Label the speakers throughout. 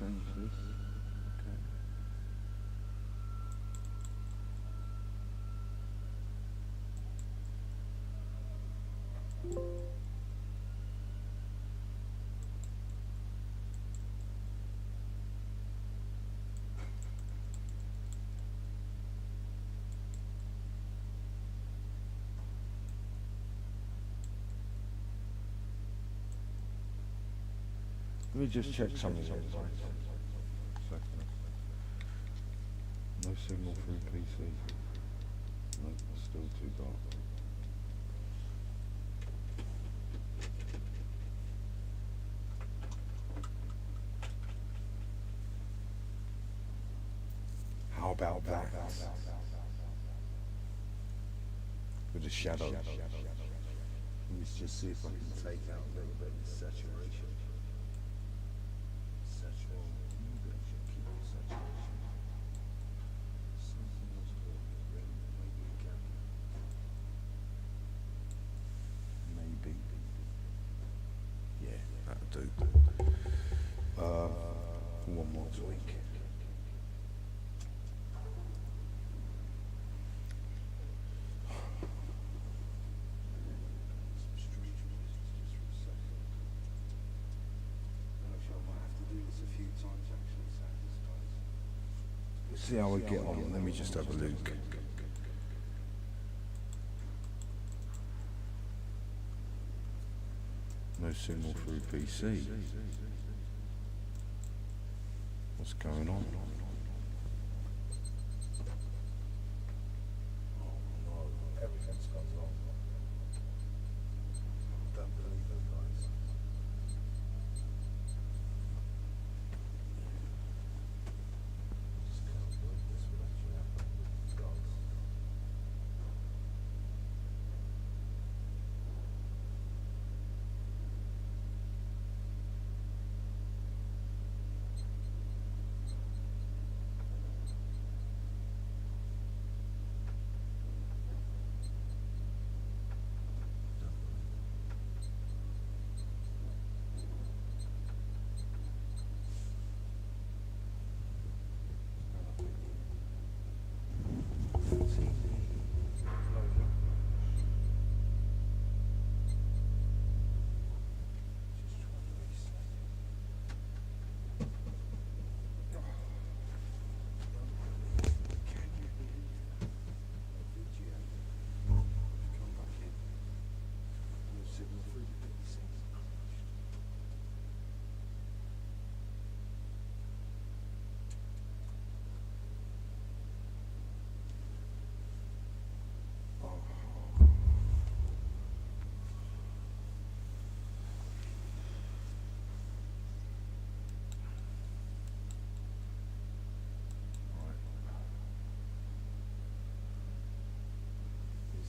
Speaker 1: change this. Okay. Let me just check something here. No signal through PC. No, still too dark. How about that? With a shadow.
Speaker 2: Let me just see if I can take out a little bit of the saturation. Saturation, keep the saturation. Something else called maybe a gap.
Speaker 1: Maybe. Yeah, that'll do. One more tweak. See how we get on. Let me just have a look. No signal through PC. What's going on?
Speaker 2: Oh no, everything's gone wrong. Don't believe it, guys. Just can't believe this would actually happen with these guys.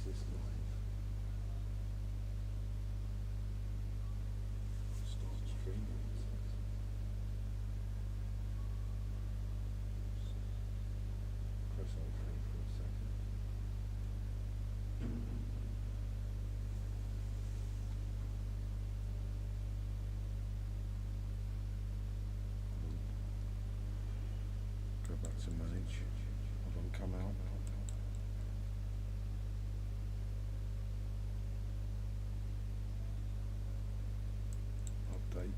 Speaker 2: This live. Start streaming. Press OK for a second. Go back to manage. Hold on, come out. Update.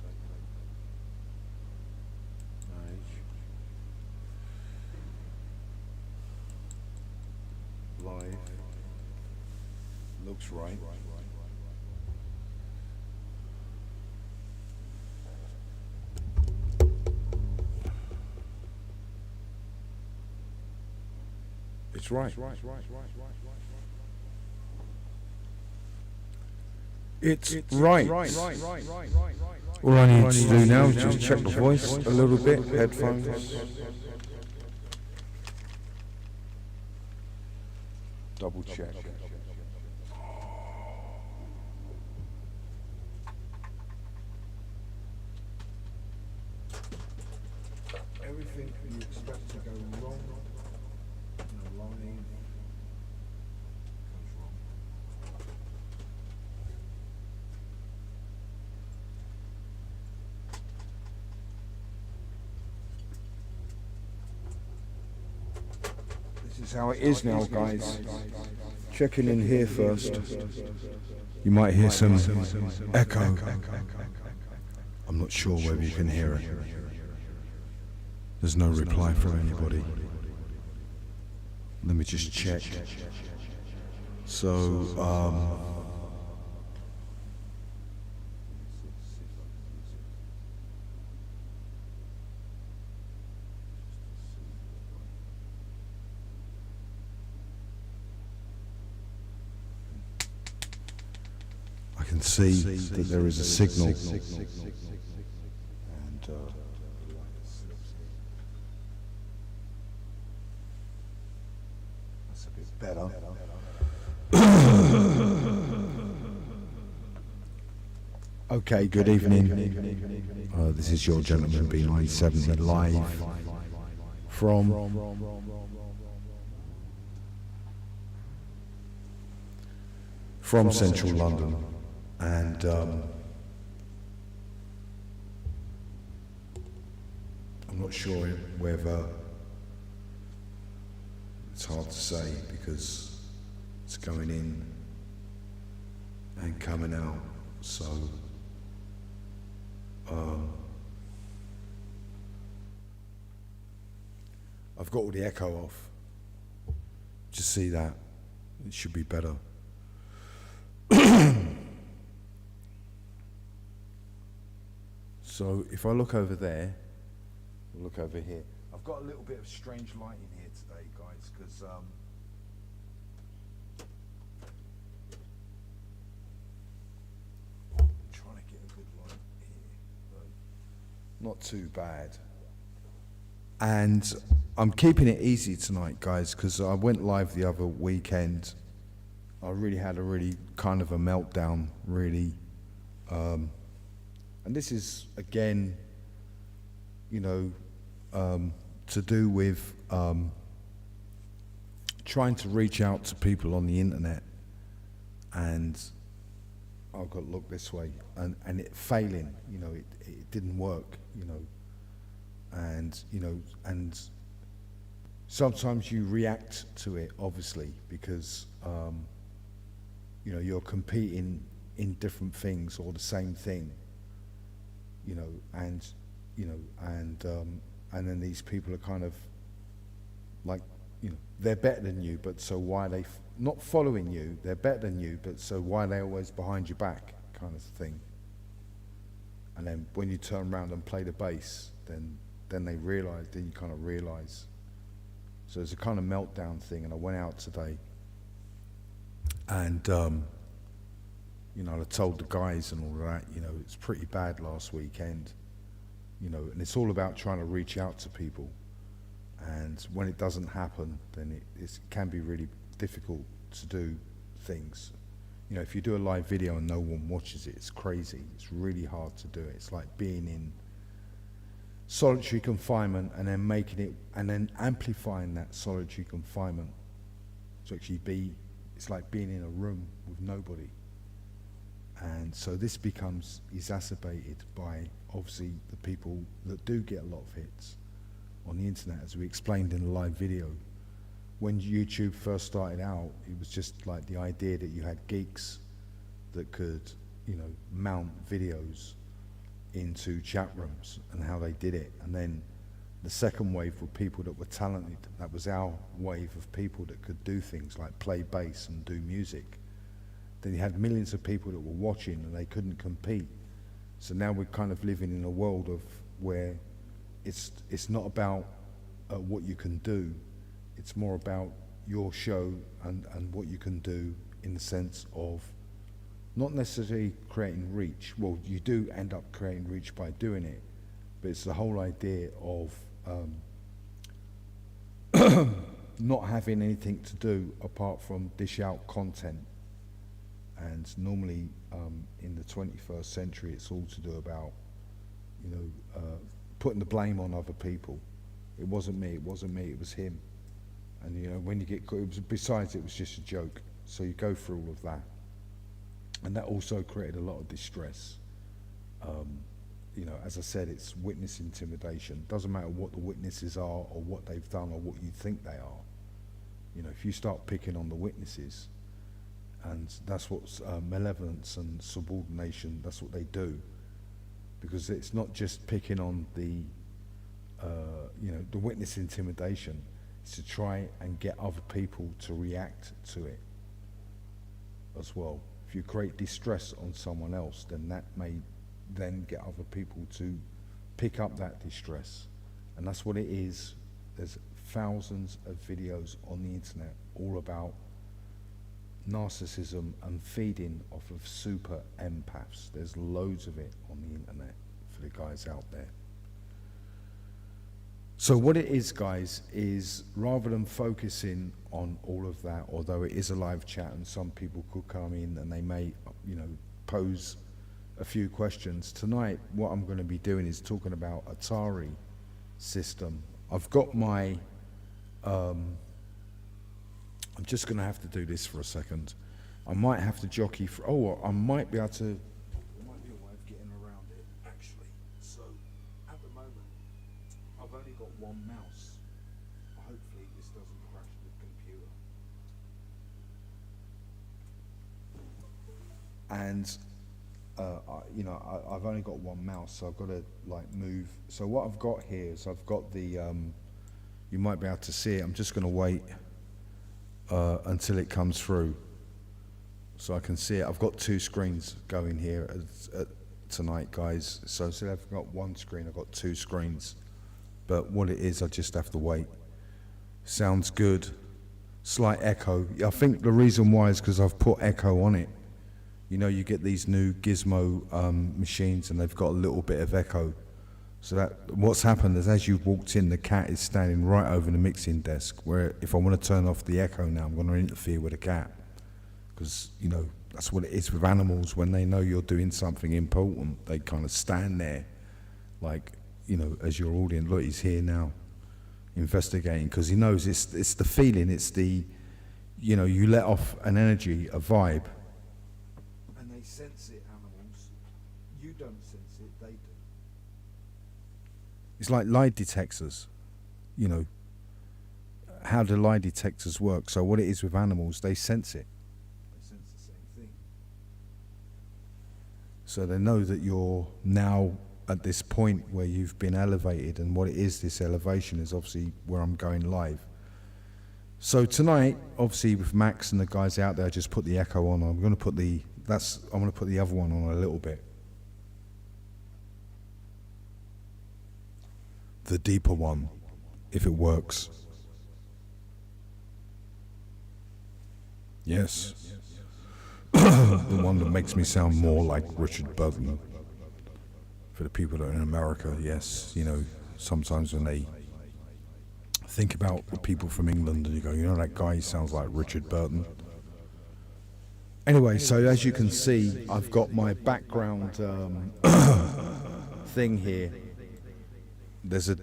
Speaker 2: Manage. Live. Looks right. It's right. It's right. All I need to do now is just check the voice a little bit, headphones. Double check. Everything you expect to go wrong in a line goes wrong. is how it is now, guys. Checking in here first. You might hear some echo. I'm not sure whether you can hear it. There's no reply from anybody. Let me just check. So, I can see that there is a signal. And that's a bit better. Okay, good evening. This is your gentleman B970 live from central London, and I'm not sure whether, it's hard to say because it's going in and coming out, so I've got all the echo off. Just see that. It should be better. So if I look over there, look over here. I've got a little bit of strange lighting here today, guys, because I'm trying to get a good light here, but not too bad. And I'm keeping it easy tonight, guys, because I went live the other weekend. I really had a really kind of a meltdown, really. And this is, again, you know, to do with trying to reach out to people on the internet, and I've got to look this way, and it failing, you know, it didn't work, you know, and, you know, and sometimes you react to it, obviously, because, you know, you're competing in different things or the same thing, you know, and, you know, and then these people are kind of like, you know, they're better than you, but so why are they not following you? They're better than you, but so why are they always behind your back, kind of thing. And then when you turn around and play the bass, then they realize, then you kind of realize. So it's a kind of meltdown thing, and I went out today, and you know, I told the guys and all that, you know, it's pretty bad last weekend, you know, and it's all about trying to reach out to people. And when it doesn't happen, then it can be really difficult to do things. You know, if you do a live video and no one watches it, it's crazy. It's really hard to do it. It's like being in solitary confinement and then making it, and then amplifying that solitary confinement to actually be, it's like being in a room with nobody. And so this becomes exacerbated by, obviously, the people that do get a lot of hits on the internet, as we explained in the live video. When YouTube first started out, it was just like the idea that you had geeks that could, you know, mount videos into chat rooms and how they did it. And then the second wave were people that were talented. That was our wave of people that could do things like play bass and do music. Then you had millions of people that were watching and they couldn't compete. So now we're kind of living in a world of where it's not about what you can do, it's more about your show and what you can do, in the sense of not necessarily creating reach. Well, you do end up creating reach by doing it, but it's the whole idea of not having anything to do apart from dish out content. And normally in the 21st century, it's all to do about, you know, putting the blame on other people. It wasn't me, it was him. And, you know, when you get, besides it was just a joke. So you go through all of that. And that also created a lot of distress. You know, as I said, it's witness intimidation. Doesn't matter what the witnesses are or what they've done or what you think they are. You know, if you start picking on the witnesses, and that's what malevolence and subordination, that's what they do, because it's not just picking on the, you know, the witness intimidation, it's to try and get other people to react to it as well. If you create distress on someone else, then that may then get other people to pick up that distress. And that's what it is. There's thousands of videos on the internet all about narcissism and feeding off of super empaths. There's loads of it on the internet for the guys out there. So what it is, guys, is rather than focusing on all of that, although it is a live chat and some people could come in and they may, you know, pose a few questions, tonight what I'm going to be doing is talking about Atari system. I've got my, I'm just going to have to do this for a second. I might have to jockey for, oh, I might be able to, there might be a way of getting around it, actually. So, at the moment, I've only got one mouse. Hopefully this doesn't crash the computer. And, you know, I've only got one mouse, so I've got to, like, move. So what I've got here is I've got the, you might be able to see it. I'm just going to wait until it comes through so I can see it. I've got two screens going here tonight, guys. So instead of I've got one screen, I've got two screens. But what it is, I just have to wait. Sounds good. Slight echo. I think the reason why is because I've put echo on it. You know, you get these new gizmo machines and they've got a little bit of echo. So that what's happened is as you've walked in, the cat is standing right over the mixing desk, where if I want to turn off the echo now, I'm going to interfere with the cat. Because, you know, that's what it is with animals. When they know you're doing something important, they kind of stand there like, you know, as your audience. Look, he's here now investigating, because he knows it's the feeling, it's the, you know, you let off an energy, a vibe. And they sense it, animals. You don't sense it, they do. It's like lie detectors, you know. How do lie detectors work? So what it is with animals, they sense it. They sense the same thing. So they know that you're now at this point where you've been elevated, and what it is, this elevation is obviously where I'm going live. So tonight, obviously with Max and the guys out there, I just put the echo on. I'm going to put the other one on a little bit. The deeper one, if it works. Yes. The one that makes me sound more like Richard Burton. For the people that are in America, yes, you know, sometimes when they think about the people from England and you go, you know, that guy sounds like Richard Burton. Anyway, so as you can see, I've got my background thing here. There's a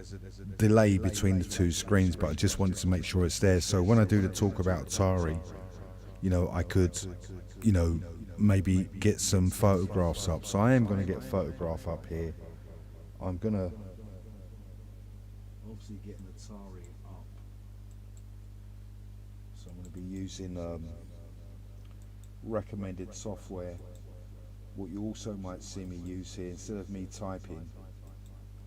Speaker 2: delay between the two screens, but I just wanted to make sure it's there. So when I do the talk about Atari, you know, I could, you know, maybe get some photographs up. So I am going to get a photograph up here. I'm going to obviously get an Atari up. So I'm going to be using recommended software. What you also might see me use here, instead of me typing,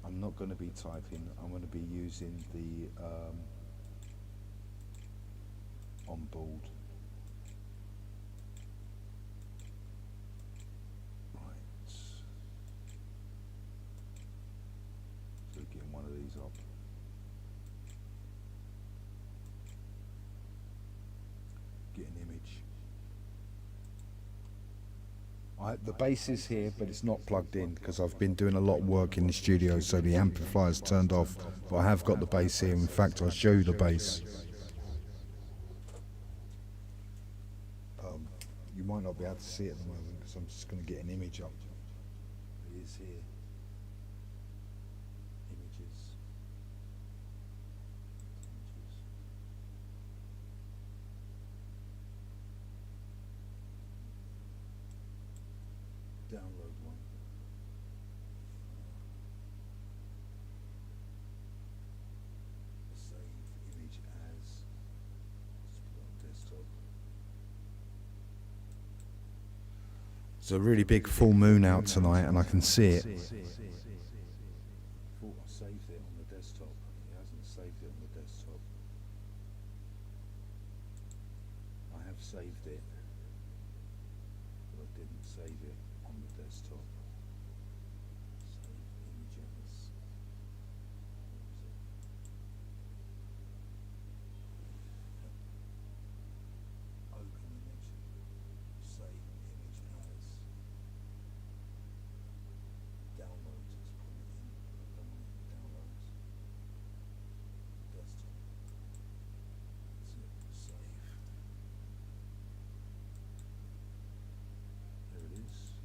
Speaker 2: I'm not going to be typing, I'm going to be using the onboard. Right. So getting one of these up. Get an image. The bass is here, but it's not plugged in because I've been doing a lot of work in the studio, so the amplifier's turned off. But I have got the bass here. In fact, I'll show you the bass. You might not be able to see it at the moment because I'm just going to get an image up. It is here. Images. Download one. Save image as. There's a really big full moon out tonight and I can see it.
Speaker 1: I thought I saved it on the desktop. It hasn't saved it on the desktop. I have saved it, but I didn't save it on the desktop. Save images. Open image. Save image as. Downloads. Let's put it in. I don't want it in downloads. Desktop. That's it. Save. There it is.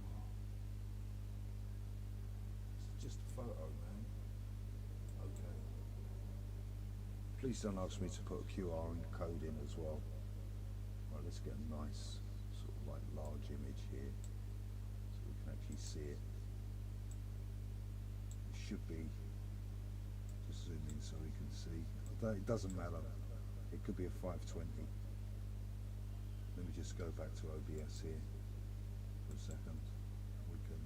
Speaker 1: Oh. It's just a photo, man. Okay. Please don't ask me to put a QR code in as well. Right, let's get a nice sort of like large image here so we can actually see it. It should be. Just zoom in so we can see. It doesn't matter. It could be a 520. Let me just go back to OBS here for a second. We can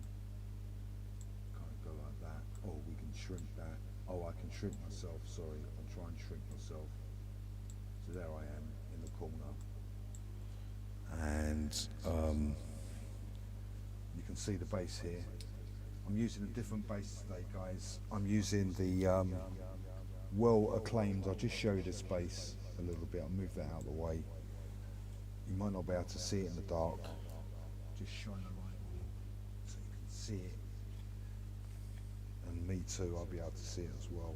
Speaker 1: kind of go like that. Oh, we can shrink that. Oh, I can shrink myself. Sorry, I'll try and shrink myself. So there I am in the corner. And you can see the base here. I'm using a different base today, guys. I'm using the well acclaimed. I'll just show you this base a little bit. I'll move that out of the way. You might not be able to see it in the dark. Just shine the light on it so you can see it. And me too, I'll be able to see it as well.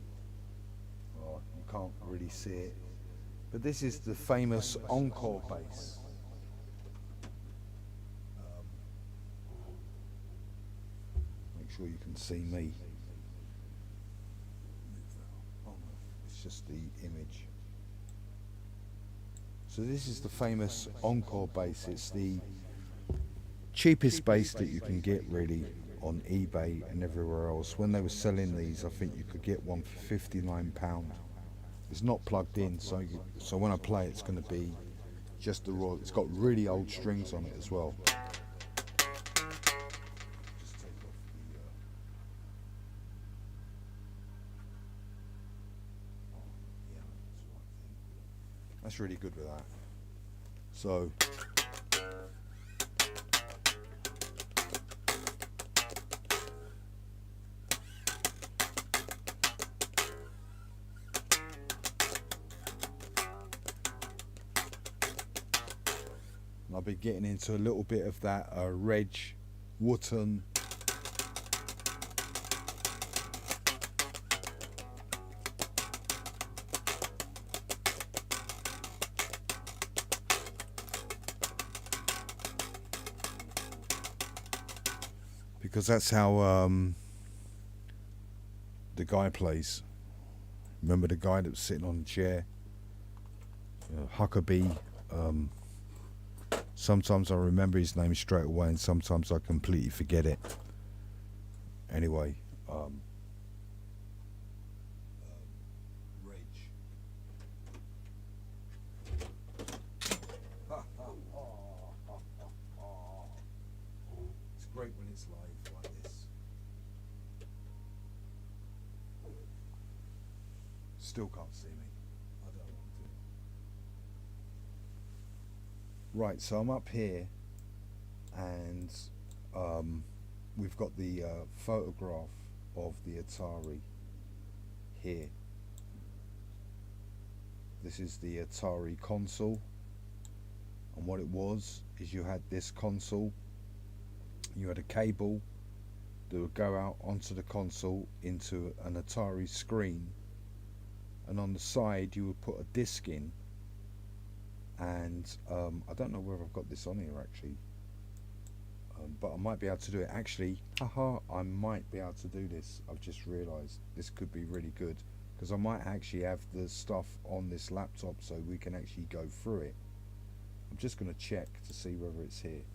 Speaker 1: Oh, you can't really see it. But this is the famous Encore base. Make sure you can see me. Oh no, it's just the image. So this is the famous Encore base. It's the cheapest base that you can get really on eBay and everywhere else. When they were selling these, I think you could get one for £59. It's not plugged in, so when I play, it's going to be just the raw. It's got really old strings on it as well. Just take off the. Oh, yeah, that's the right thing. That's really good with that. So. I'll be getting into a little bit of that Reg Wotton because that's how the guy plays. Remember the guy that was sitting on the chair? Huckabee. Sometimes I remember his name straight away and sometimes I completely forget it. Anyway, Reg. It's great when it's live like this. Still can't see me. I don't know what I'm doing. Right, so I'm up here and we've got the photograph of the Atari here. This is the Atari console, and what it was is you had this console, you had a cable that would go out onto the console into an Atari screen, and on the side you would put a disc in. And I don't know whether I've got this on here actually, but I might be able to do it. Actually, haha, I might be able to do this. I've just realised this could be really good because I might actually have the stuff on this laptop so we can actually go through it. I'm just going to check to see whether it's here.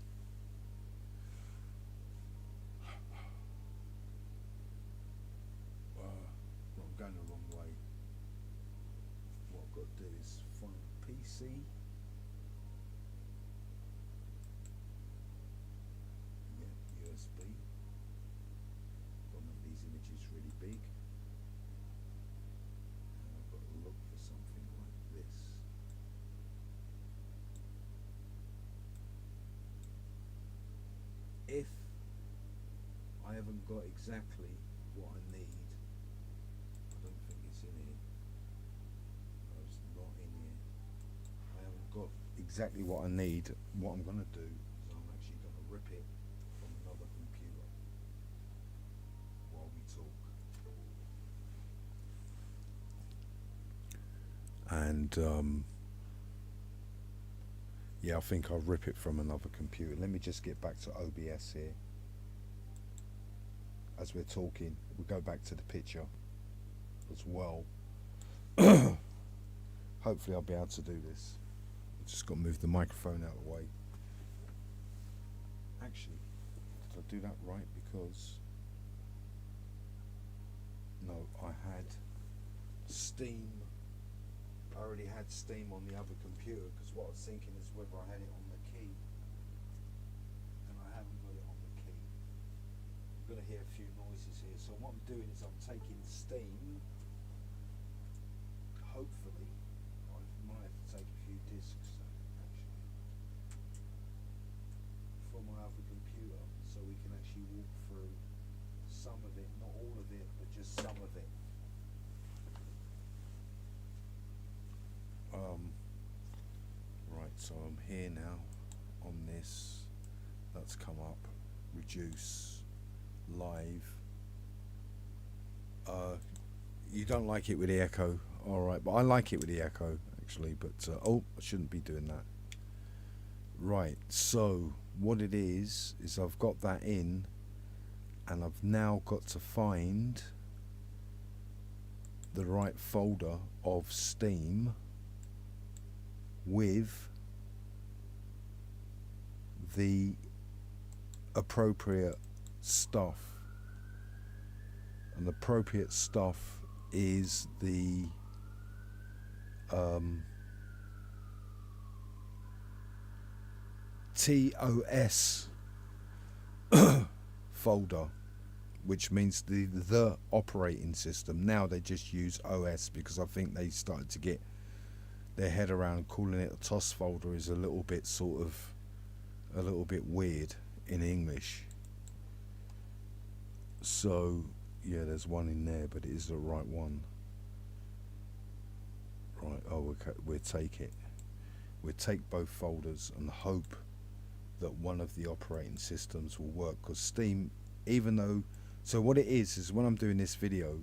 Speaker 1: Well, I'm going the wrong way. What I've got to do is find PC. big. And I've got to look for something like this. If I haven't got exactly what I need, I don't think it's in here. No, it's not in here. I haven't got exactly what I need. What I'm going to do is I'm actually going to rip it from another computer while we talk. And yeah, I think I'll rip it from another computer. Let me just get back to OBS here. As we're talking, we'll go back to the picture as well. Hopefully I'll be able to do this. I've just got to move the microphone out of the way. Actually, did I do that right? Because no, I had Steam. I already had Steam on the other computer, because what I was thinking is whether I had it on the key, and I haven't got it on the key. I'm going to hear a few noises here, so what I'm doing is I'm taking Steam. Hopefully I might have to take a few discs actually from my other computer, so we can actually walk through some of it, not all of it, but just some of it. Right, so I'm here now on this. That's come up. Reduce live. You don't like it with the echo, alright, but I like it with the echo actually, but oh, I shouldn't be doing that. Right, so what it is I've got that in, and I've now got to find the right folder of Steam with the appropriate stuff. And the appropriate stuff is the TOS folder, which means the operating system. Now they just use OS, because I think they started to get their head around calling it a TOS folder is a little bit weird in English. So yeah, there's one in there, but it is the right one. Right, oh, we'll take it. We'll take both folders and hope that one of the operating systems will work, because Steam, even though, so what it is when I'm doing this video,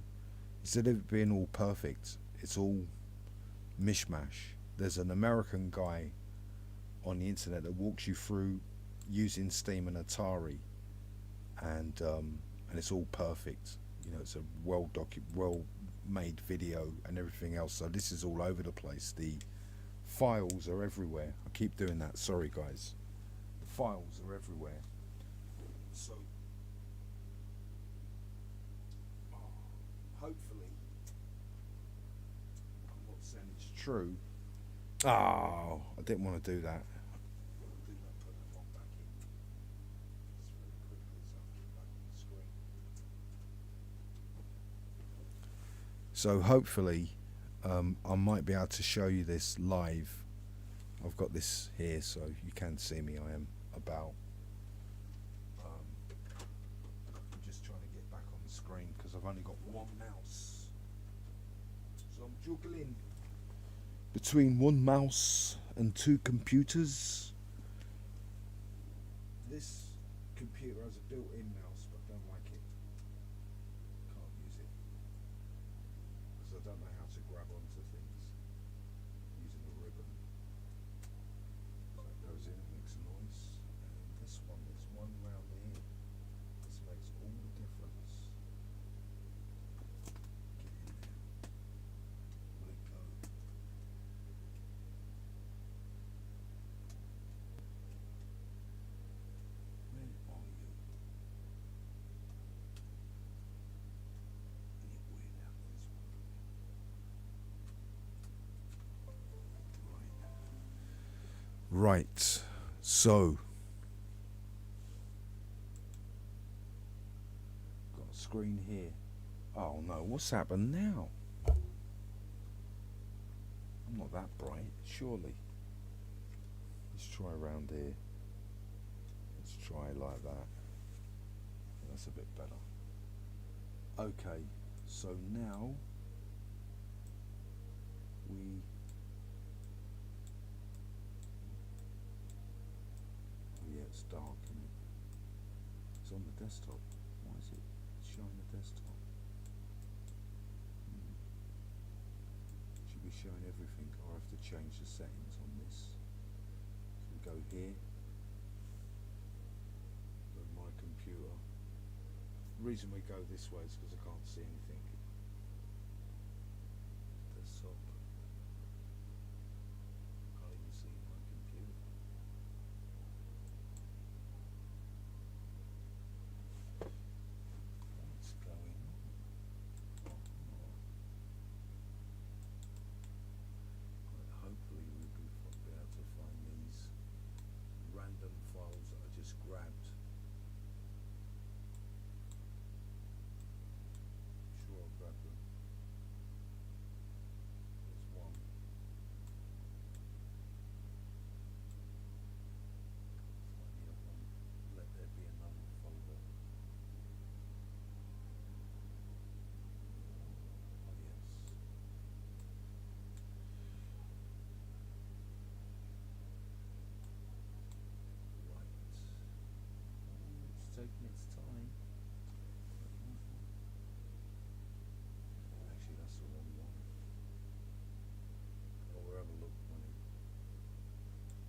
Speaker 1: instead of it being all perfect, it's all mishmash. There's an American guy on the internet that walks you through using Steam and Atari, and it's all perfect. You know, it's a well made video and everything else. So this is all over the place. The files are everywhere. I keep doing that. Sorry, guys. The files are everywhere. So hopefully, I'm not saying it's true. Oh, I didn't want to do that. So hopefully I might be able to show you this live. I've got this here so you can see me. I am about. I'm just trying to get back on the screen because I've only got one mouse. So I'm juggling between one mouse and two computers. This computer has a built-in mouse, but I don't like it. Can't use it. I don't know how to grab onto things using a ribbon. So it goes in and makes a noise. And this one, there's one round here. This makes all the difference. Get in there. Let it go. Where are you? Get weird out of this one. Right, so got a screen here Oh no, what's happened now? I'm not that bright, surely. Let's try around here. Let's try like that. That's a bit better. Okay, so now we... Oh yeah, it's dark, isn't it? It's on the desktop. Why is it showing the desktop? Should be showing everything, or I have to change the settings on this. So we go here. Go to my computer. The reason we go this way is because I can't see anything. Desktop. Can't even see my computer. What's going on? Right, hopefully we'll be able to find these random files that I just grabbed. Sure, I'll grab them. There's one. Find the other one. Let there be another folder. Oh yes. Right. It's taking its time. Actually, that's the wrong one. Oh, we'll have a look when it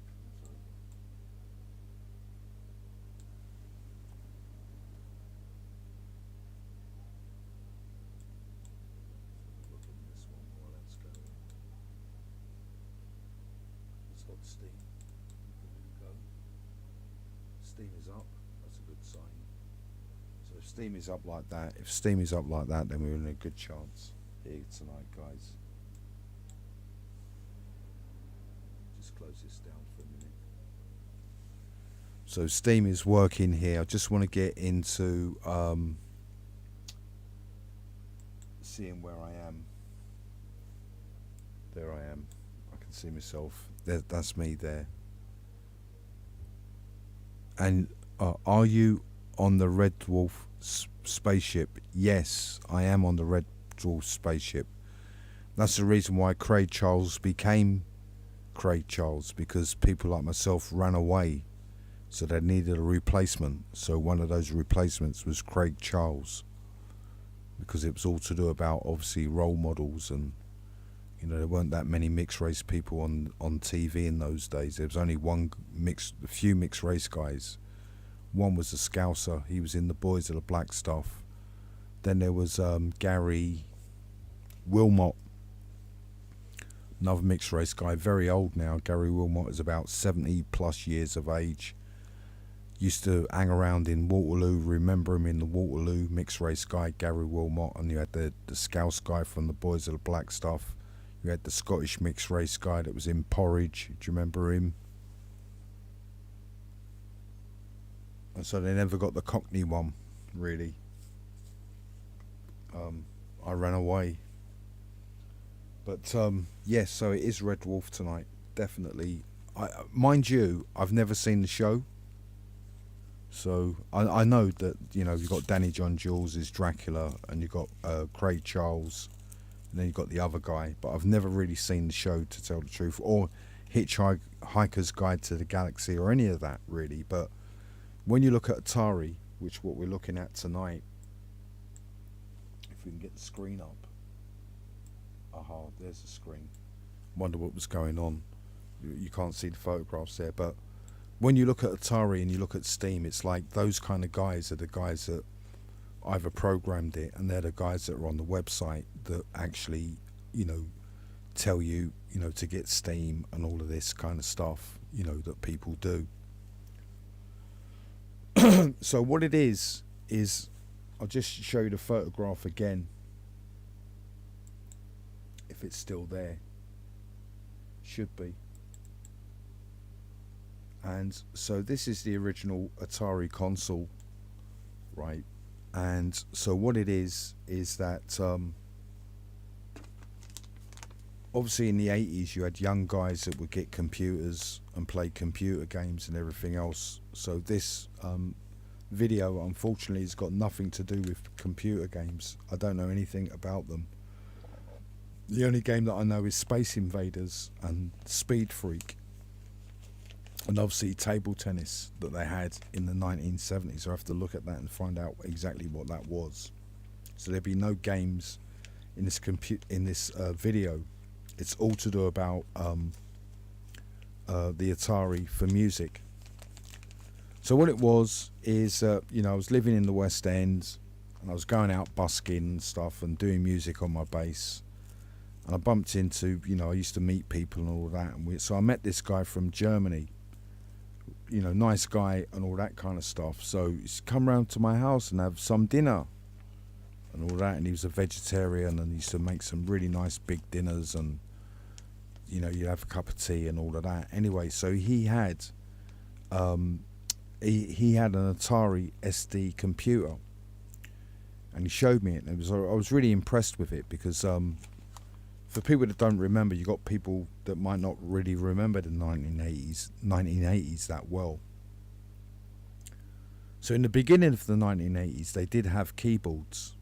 Speaker 1: comes over. Look in this one while that's going. It's got Steam. Give it a go. Steam is up. That's a good sign. So if Steam is up like that, then we're in a good chance here tonight, guys. Just close this down for a minute. So Steam is working here. I just want to get into seeing where I am. There I am. I can see myself. That's me there. And are you on the Red Dwarf spaceship? Yes, I am on the Red Dwarf spaceship. That's the reason why Craig Charles became Craig Charles, because people like myself ran away, so they needed a replacement. So one of those replacements was Craig Charles, because it was all to do about obviously role models, and you know there weren't that many mixed race people on TV in those days. There was only a few mixed race guys. One was a Scouser. He was in the Boys of the Black Stuff. Then there was Gary Wilmot, another mixed race guy, very old now. Gary Wilmot is about 70 plus years of age. Used to hang around in Waterloo. Remember him in the Waterloo, mixed race guy, Gary Wilmot. And you had the Scouse guy from the Boys of the Black Stuff. You had the Scottish mixed race guy that was in Porridge. Do you remember him? And so they never got the Cockney one, really. I ran away. But yes, so it is Red Dwarf tonight, definitely. Mind you, I've never seen the show. So I know that, you know, you've got Danny John Jules as Dracula, and you've got Craig Charles, and then you've got the other guy. But I've never really seen the show, to tell the truth, or Hitchhiker's Guide to the Galaxy, or any of that, really. But when you look at Atari, which what we're looking at tonight, if we can get the screen up. Aha, there's the screen. Wonder what was going on. You can't see the photographs there, but when you look at Atari and you look at Steam, it's like those kind of guys are the guys that either programmed it, and they're the guys that are on the website that actually, you know, tell you, you know, to get Steam and all of this kind of stuff, you know, that people do. So what it is I'll just show you the photograph again, if it's still there. Should be. And so this is the original Atari console, right?
Speaker 2: And so what it is that obviously in the 80s you had young guys that would get computers and play computer games and everything else. So this video unfortunately has got nothing to do with computer games. I don't know anything about them. The only game that I know is Space Invaders and Speed Freak, and obviously table tennis that they had in the 1970s. I have to look at that and find out exactly what that was. So there'll be no games in this video. It's all to do about the Atari for music. So what it was is, you know, I was living in the West End and I was going out busking and stuff and doing music on my bass. And I bumped into, you know, I used to meet people and all that. And so I met this guy from Germany, you know, nice guy and all that kind of stuff. So he's come round to my house and have some dinner and all that. And he was a vegetarian and he used to make some really nice big dinners and, you know, you'd have a cup of tea and all of that. Anyway, so he had he had an Atari ST computer, and he showed me it, and I was really impressed with it because for people that don't remember, you got people that might not really remember the 1980s that well. So in the beginning of the 1980s, they did have keyboards,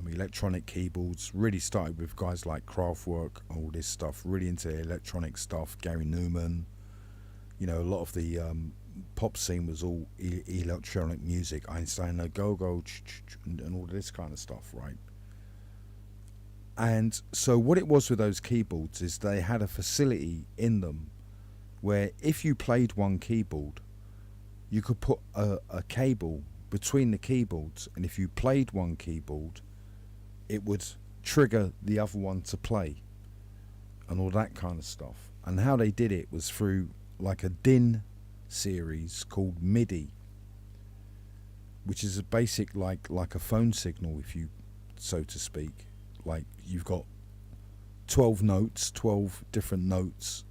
Speaker 2: electronic keyboards. Really started with guys like Kraftwerk, all this stuff, really into electronic stuff. Gary Newman, you know, a lot of the pop scene was all electronic music. Einstein, Go-Go, and all this kind of stuff, right? And so what it was with those keyboards is they had a facility in them where if you played one keyboard, you could put a cable between the keyboards, and if you played one keyboard, it would trigger the other one to play and all that kind of stuff. And how they did it was through like a DIN series called MIDI, which is a basic like a phone signal, if you so to speak. Like you've got 12 notes, 12 different notes,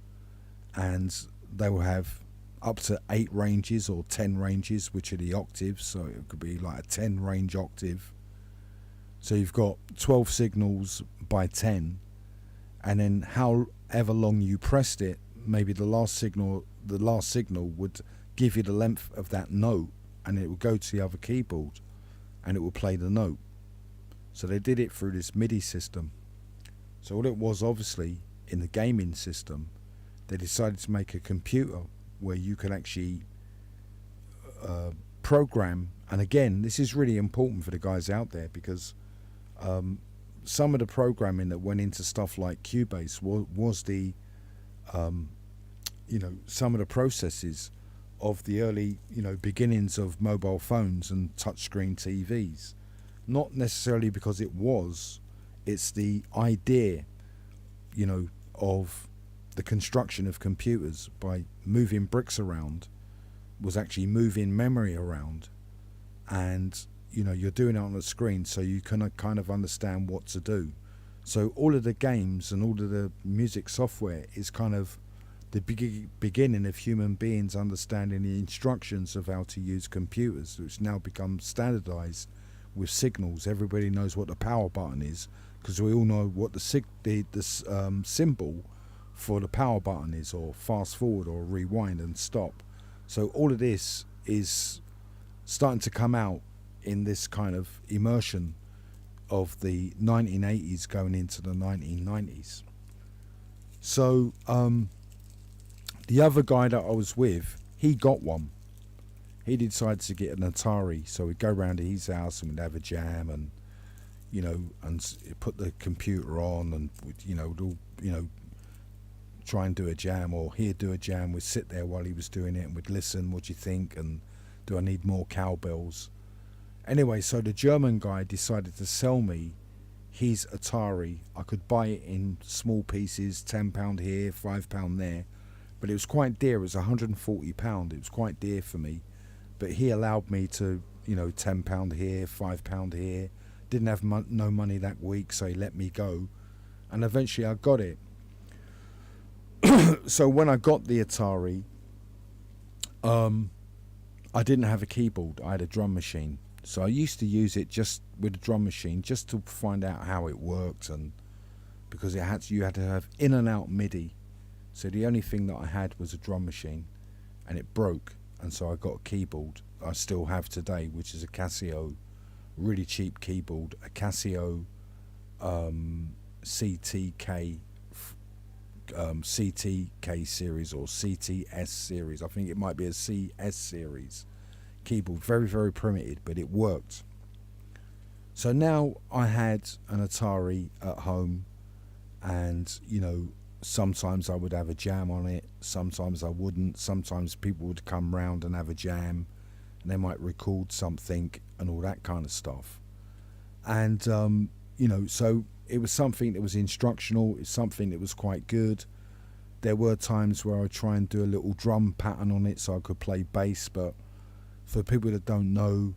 Speaker 2: and they will have up to 8 ranges or 10 ranges, which are the octaves. So it could be like a 10 range octave. So you've got 12 signals by 10, and then however long you pressed it, maybe the last signal would give you the length of that note, and it would go to the other keyboard and it will play the note. So they did it through this MIDI system. So what it was, obviously, in the gaming system, they decided to make a computer where you can actually program. And again, this is really important for the guys out there, because some of the programming that went into stuff like Cubase was the you know, some of the processes of the early, you know, beginnings of mobile phones and touchscreen TVs. Not necessarily because it's the idea, you know, of the construction of computers by moving bricks around, was actually moving memory around, and, you know, you're doing it on the screen so you can kind of understand what to do. So all of the games and all of the music software is kind of the beginning of human beings understanding the instructions of how to use computers, which now become standardized with signals. Everybody knows what the power button is, because we all know what the symbol for the power button is, or fast forward or rewind and stop. So all of this is starting to come out in this kind of immersion of the 1980s going into the 1990s. So the other guy that I was with, he got one. He decided to get an Atari, so we'd go round to his house and we'd have a jam, and, you know, and put the computer on, and we'd, you know, do, you know, try and do a jam, or he'd do a jam. We'd sit there while he was doing it and we'd listen. What do you think? And do I need more cowbells? Anyway, so the German guy decided to sell me his Atari. I could buy it in small pieces, £10 here, £5 there, but it was quite dear. It was £140. It was quite dear for me, but he allowed me to, you know, £10 here, £5 here. Didn't have no money that week, so he let me go, and eventually I got it. So when I got the Atari, I didn't have a keyboard. I had a drum machine.
Speaker 1: So I used to use it just with a drum machine, just to find out how it worked, and because you had to have in and out MIDI. So the only thing that I had was a drum machine, and it broke, and so I got a keyboard I still have today, which is a Casio, really cheap keyboard, a Casio CTK CTK series or CTS series. I think it might be a CS series keyboard. Very, very primitive, but it worked. So now I had an Atari at home, and sometimes I would have a jam on it, sometimes I wouldn't. Sometimes people would come round and have a jam, and they might record something and all that kind of stuff. And so it was something that was instructional. It's something that was quite good. There were times where I'd try and do a little drum pattern on it so I could play bass, but for people that don't know,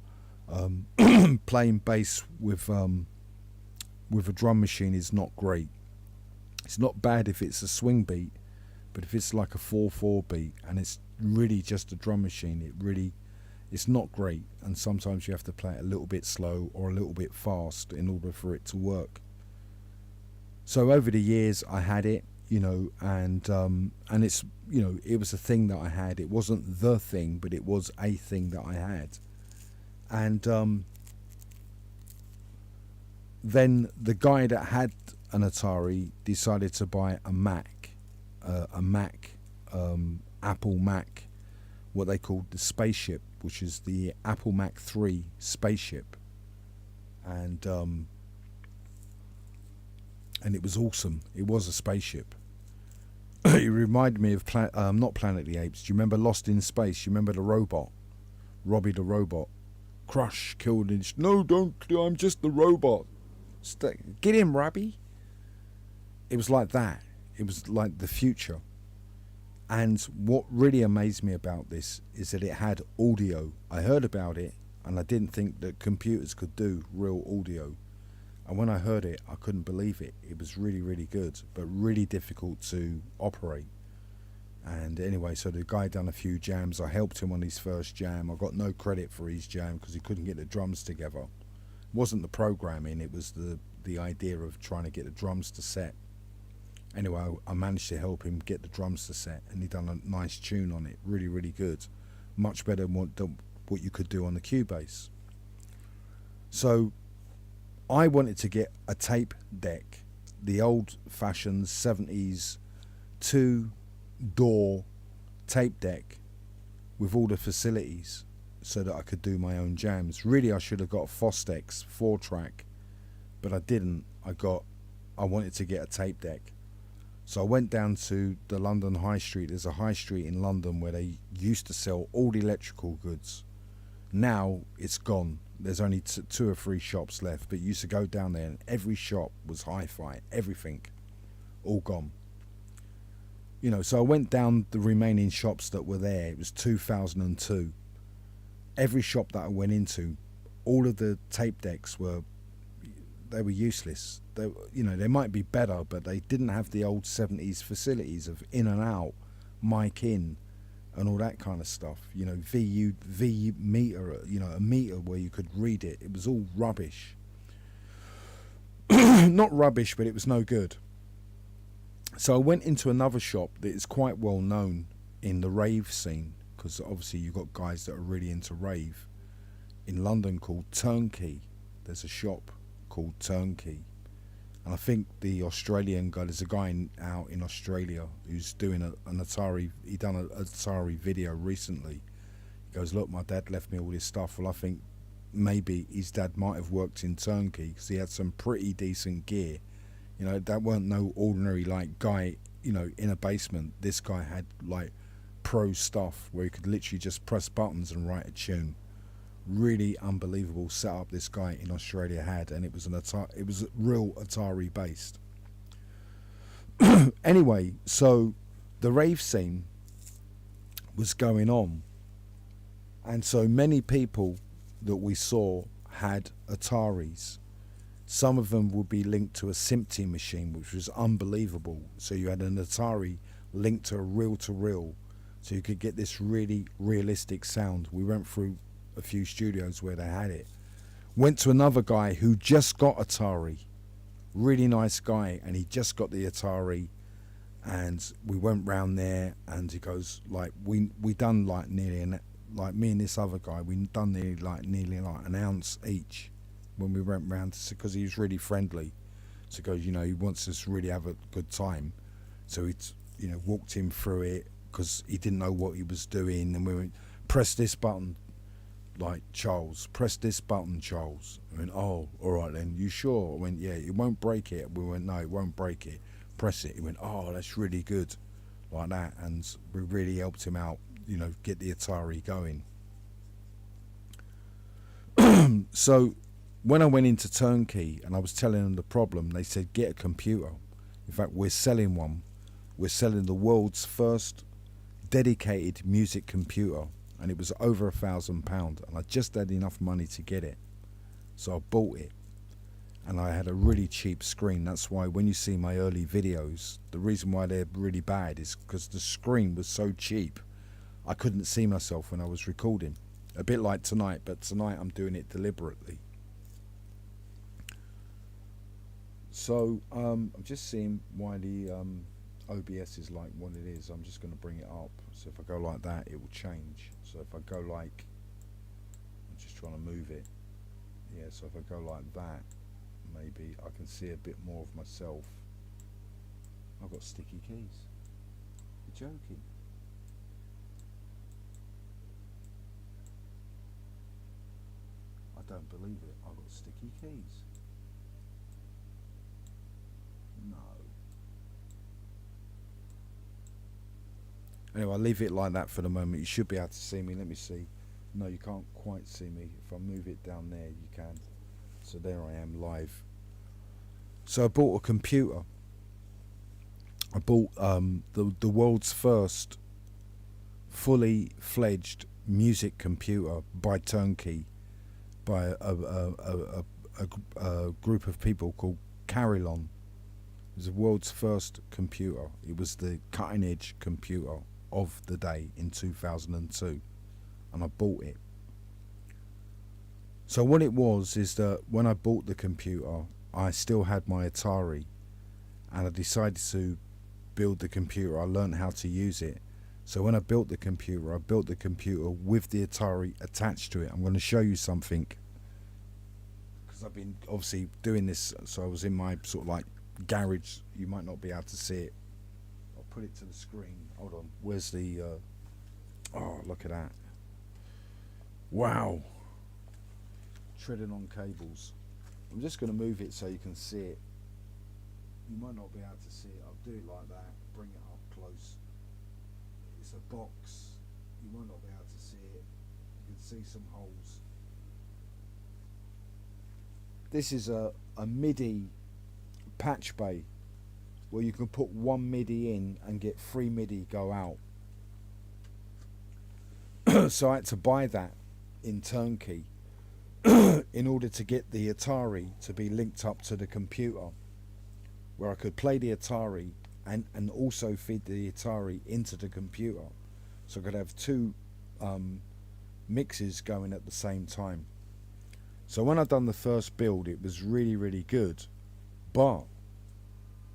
Speaker 1: playing bass with a drum machine is not great. It's not bad if it's a swing beat, but if it's like a 4/4 beat and it's really just a drum machine, it's not great. And sometimes you have to play it a little bit slow or a little bit fast in order for it to work. So over the years I had it, and it's, it was a thing that I had. It wasn't the thing, but it was a thing that I had. And then the guy that had an Atari decided to buy a Mac, Apple Mac, what they called the Spaceship, which is the Apple Mac 3 Spaceship. And it was awesome. It was a spaceship. It reminded me of not Planet of the Apes. Do you remember Lost in Space? You remember the robot, Robbie the robot? Crush killed him. No, don't. I'm just the robot. Get him, Robbie. It was like that. It was like the future. And what really amazed me about this is that it had audio. I heard about it, and I didn't think that computers could do real audio. And when I heard it, I couldn't believe it. It was really, really good, but really difficult to operate. And anyway, so the guy done a few jams. I helped him on his first jam. I got no credit for his jam because he couldn't get the drums together. It wasn't the programming, it was the idea of trying to get the drums to set. Anyway, I managed to help him get the drums to set, and he done a nice tune on it. Really, really good. Much better than what you could do on the Cubase. So I wanted to get a tape deck, the old-fashioned 70s 2-door tape deck with all the facilities so that I could do my own jams. Really, I should have got a Fostex 4-track, but I didn't. I wanted to get a tape deck. So I went down to the London High Street. There's a high street in London where they used to sell all the electrical goods. Now it's gone. There's only 2 or 3 shops left, but you used to go down there and every shop was hi-fi, everything, all gone. So I went down the remaining shops that were there. It was 2002. Every shop that I went into, all of the tape decks were useless. They might be better, but they didn't have the old 70s facilities of in and out, mic in, and all that kind of stuff. V meter, a meter where you could read it. It was all rubbish. Not rubbish, but it was no good. So I went into another shop that is quite well known in the rave scene, because obviously you've got guys that are really into rave in London called Turnkey. There's a shop called Turnkey. And I think the Australian guy, there's a guy out in Australia who's doing an Atari, he done an Atari video recently. He goes, look, my dad left me all this stuff. Well, I think maybe his dad might have worked in Turnkey because he had some pretty decent gear. That weren't no ordinary guy, in a basement. This guy had pro stuff where he could literally just press buttons and write a tune. Really unbelievable setup this guy in Australia had, and it was it was real Atari based. Anyway, so the rave scene was going on, and so many people that we saw had Ataris. Some of them would be linked to a SMPTE machine, which was unbelievable. So you had an Atari linked to a reel-to-reel, so you could get this really realistic sound. We went through a few studios where they had it,
Speaker 2: Went to another guy who just got Atari, really nice guy, and he just got the Atari. And we went round there, and he goes, like, we done like nearly like me and this other guy, we done nearly like an ounce each when we went round to, because he was really friendly. So he goes, you know, he wants us to really have a good time. So he, you know, walked him through it because he didn't know what he was doing, and we went, press this button, like, Charles, press this button, Charles. I went, oh, all right then, you sure? I went, yeah, it won't break it. We went, no, it won't break it. Press it. He went, oh, that's really good, like that. And we really helped him out, you know, get the Atari going. So when I went into Turnkey and I was telling them the problem, they said, get a computer. In fact, we're selling one. We're selling the world's first dedicated music computer, and it was over £1,000, and I just had enough money to get it. So I bought it, and I had a really cheap screen. That's why when you see my early videos, the reason why they're really bad is because the screen was so cheap I couldn't see myself when I was recording. A bit like tonight, but tonight I'm doing it deliberately. So I'm just seeing why the OBS is like what it is. I'm just going to bring it up. So if I go like that, it will change. So if I go like, I'm just trying to move it. Yeah, so if I go like that, maybe I can see a bit more of myself. I've got sticky keys. You're joking. I don't believe it. I've got sticky keys. No. Anyway, I'll leave it like that for the moment. You should be able to see me. Let me see. No, you can't quite see me. If I move it down there, you can. So there I am live. So I bought a computer. I bought the world's first fully fledged music computer by Turnkey, by a group of people called Carillon. It was the world's first computer. It was the cutting edge computer of the day in 2002, and I bought it. So what it was is that when I bought the computer, I still had my Atari, and I decided to build the computer. I learned how to use it. So when I built the computer with the Atari attached to it. I'm going to show you something, because I've been obviously doing this. So I was in my sort of like garage. You might not be able to see it. I'll put it to the screen. Hold on. Where's the oh, look at that. Wow. Treading on cables. I'm just going to move it so you can see it. You might not be able to see it. I'll do it like that. Bring it up close. It's a box. You might not be able to see it. You can see some holes. This is a MIDI patch bay where you can put one MIDI in and get 3 MIDI go out. So I had to buy that in Turnkey in order to get the Atari to be linked up to the computer, where I could play the Atari and also feed the Atari into the computer, so I could have 2 mixes going at the same time. So when I done the first build, it was really, really good, but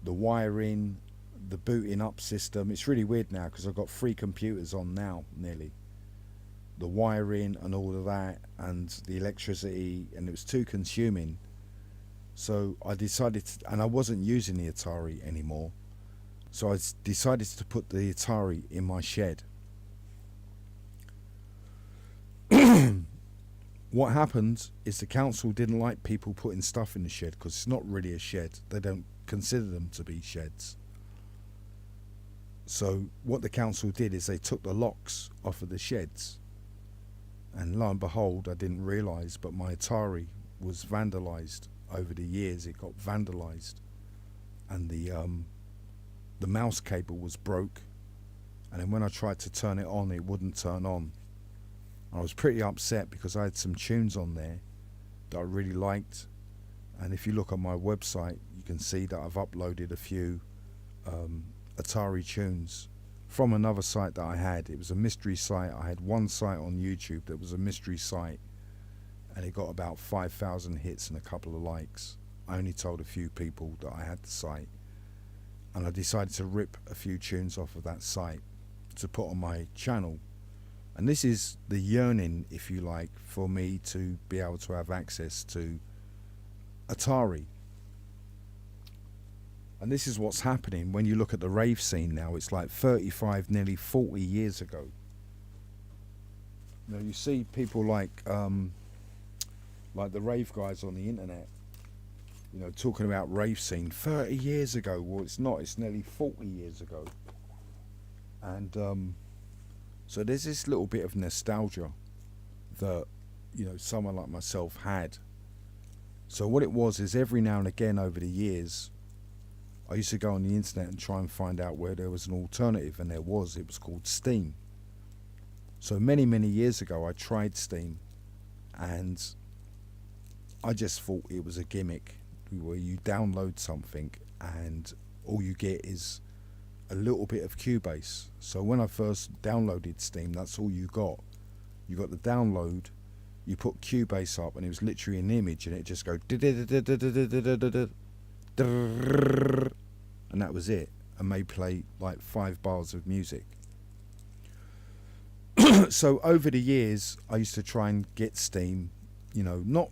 Speaker 2: the wiring, the booting up system, it's really weird now because I've got 3 computers on now, nearly. The wiring and all of that, and the electricity, and it was too consuming. So I decided to, and I wasn't using the Atari anymore, so I decided to put the Atari in my shed. What happened is the council didn't like people putting stuff in the shed, because it's not really a shed. They don't consider them to be sheds. So what the council did is they took the locks off of the sheds, and lo and behold, I didn't realise, but my Atari was vandalised. Over the years it got vandalised, and the mouse cable was broke, and then when I tried to turn it on, it wouldn't turn on. I was pretty upset because I had some tunes on there that I really liked, and if you look on my website you can see that I've uploaded a few Atari tunes from another site that I had. It was a mystery site. I had one site on YouTube that was a mystery site, and it got about 5,000 hits and a couple of likes. I only told a few people that I had the site, and I decided to rip a few tunes off of that site to put on my channel. And this is the yearning, if you like, for me to be able to have access to Atari. And this is what's happening when you look at the rave scene now. It's like 35, nearly 40 years ago. You know, you see people like the rave guys on the internet, you know, talking about rave scene 30 years ago. Well, it's not. It's nearly 40 years ago. And so there's this little bit of nostalgia that, you know, someone like myself had. So what it was is every now and again over the years, I used to go on the internet and try and find out where there was an alternative, and there was. It was called Steam. So many, many years ago, I tried Steam, and I just thought it was a gimmick where you download something and all you get is a little bit of Cubase. So when I first downloaded Steam, that's all you got. You got the download, you put Cubase up, and it was literally an image, and it just go, and that was it, and may play like 5 bars of music. So over the years, I used to try and get Steam, you know,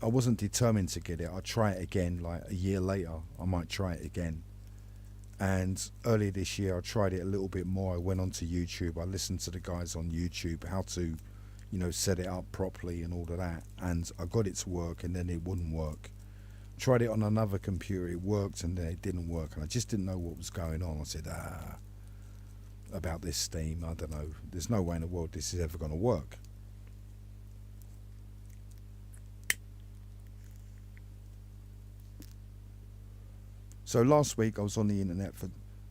Speaker 2: I wasn't determined to get it. I'd try it again, like a year later, I might try it again. And earlier this year, I tried it a little bit more. I went onto YouTube. I listened to the guys on YouTube, how to, you know, set it up properly and all of that. And I got it to work, and then it wouldn't work. Tried it on another computer, it worked, and then it didn't work. And I just didn't know what was going on. I said, about this Steam, I don't know. There's no way in the world this is ever going to work. So last week I was on the internet for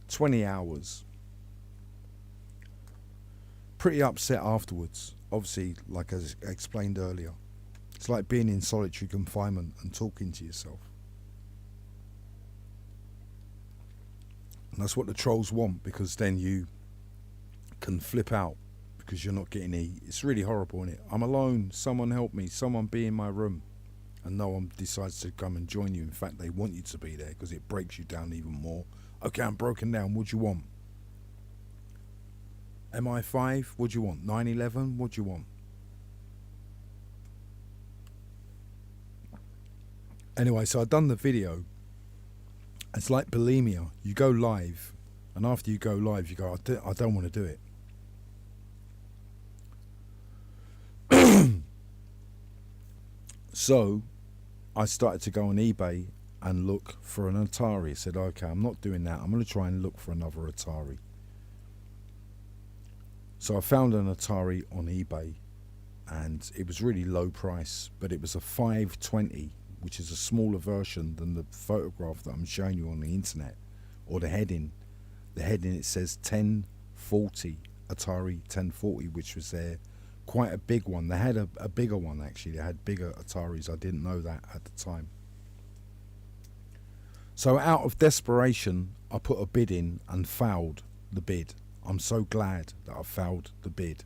Speaker 2: 20 hours. Pretty upset afterwards. Obviously, like I explained earlier, it's like being in solitary confinement and talking to yourself. And that's what the trolls want, because then you can flip out because you're not getting it's really horrible, isn't it? I'm alone, someone help me, someone be in my room. And no one decides to come and join you. In fact, they want you to be there because it breaks you down even more. Okay, I'm broken down. What do you want? MI5? What do you want? 9/11? What do you want? Anyway, so I've done the video. It's like bulimia. You go live, and after you go live, you go, I don't want to do it. So I started to go on eBay and look for an Atari. I said, okay, I'm not doing that. I'm going to try and look for another Atari. So I found an Atari on eBay, and it was really low price, but it was a 520, which is a smaller version than the photograph that I'm showing you on the internet, or the heading. The heading, it says 1040, Atari 1040, which was their quite a big one. They had a bigger one, actually. They had bigger Ataris. I didn't know that at the time. So out of desperation, I put a bid in and fouled the bid. I'm so glad that I fouled the bid.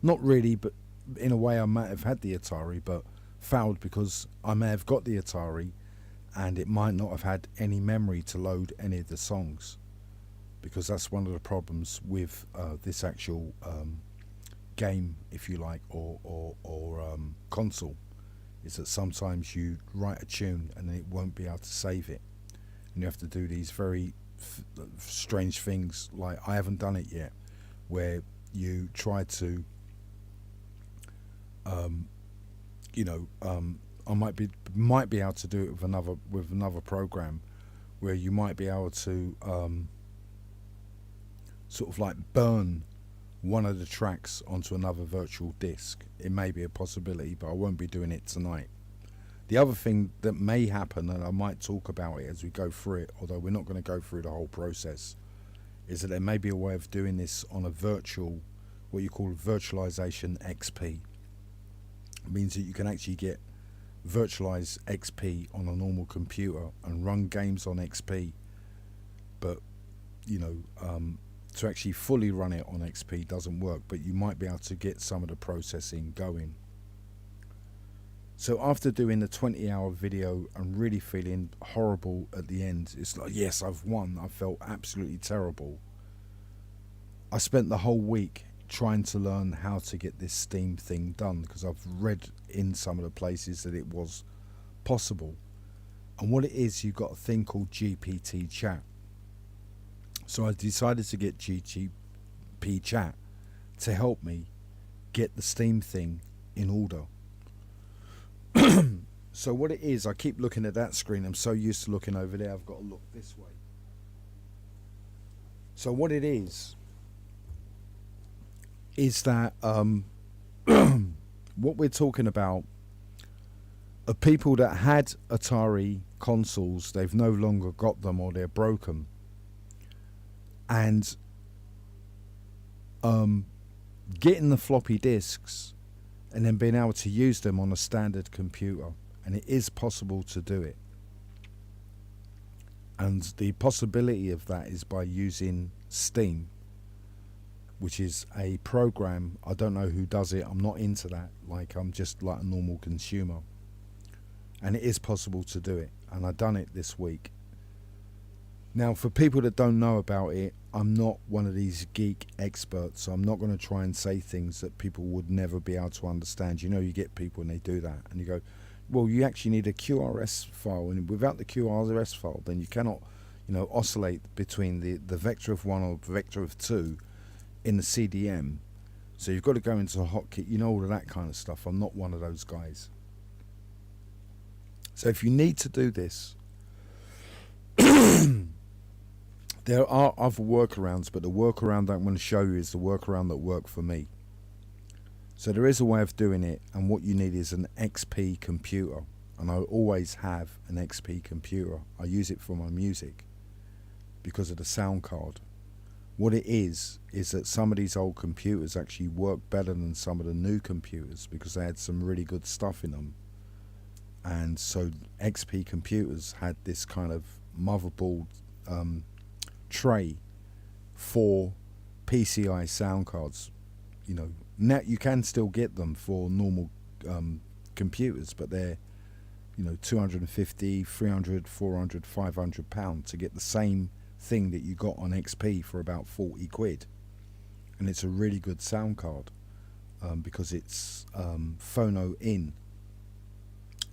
Speaker 2: Not really, but in a way I might have had the Atari, but fouled because I may have got the Atari and it might not have had any memory to load any of the songs, because that's one of the problems with this actual game, if you like, or console, is that sometimes you write a tune and then it won't be able to save it, and you have to do these very strange things, like I haven't done it yet, where you try to I might be able to do it with another program, where you might be able to sort of like burn one of the tracks onto another virtual disk. It may be a possibility, but I won't be doing it tonight. The other thing that may happen, and I might talk about it as we go through it, although we're not going to go through the whole process, is that there may be a way of doing this on a virtual, what you call virtualization XP. It means that you can actually get virtualized XP on a normal computer and run games on XP, but to actually fully run it on XP doesn't work, but you might be able to get some of the processing going. So after doing the 20-hour video and really feeling horrible at the end, it's like, yes, I've won. I felt absolutely terrible. I spent the whole week trying to learn how to get this Steam thing done, because I've read in some of the places that it was possible. And what it is, you've got a thing called GPT chat. So I decided to get GTP chat to help me get the Steam thing in order. So what it is, I keep looking at that screen. I'm so used to looking over there, I've got to look this way. So what it is that what we're talking about are people that had Atari consoles, they've no longer got them or they're broken. And getting the floppy disks and then being able to use them on a standard computer. And it is possible to do it. And the possibility of that is by using Steam, which is a program. I don't know who does it. I'm not into that. Like, I'm just like a normal consumer. And it is possible to do it. And I've done it this week. Now, for people that don't know about it, I'm not one of these geek experts, so I'm not going to try and say things that people would never be able to understand. You know, you get people and they do that, and you go, well, you actually need a QRS file, and without the QRS file, then you cannot, you know, oscillate between the vector of 1 or the vector of 2 in the CDM. So you've got to go into a hotkey, you know, all of that kind of stuff. I'm not one of those guys. So if you need to do this, there are other workarounds, but the workaround that I'm going to show you is the workaround that worked for me. So there is a way of doing it, and what you need is an XP computer. And I always have an XP computer. I use it for my music because of the sound card. What it is that some of these old computers actually work better than some of the new computers because they had some really good stuff in them. And so XP computers had this kind of motherboard tray for PCI sound cards. You know, now you can still get them for normal computers, but they're, you know, 250, 300, 400, 500 pounds to get the same thing that you got on XP for about 40 quid. And it's a really good sound card because it's phono in,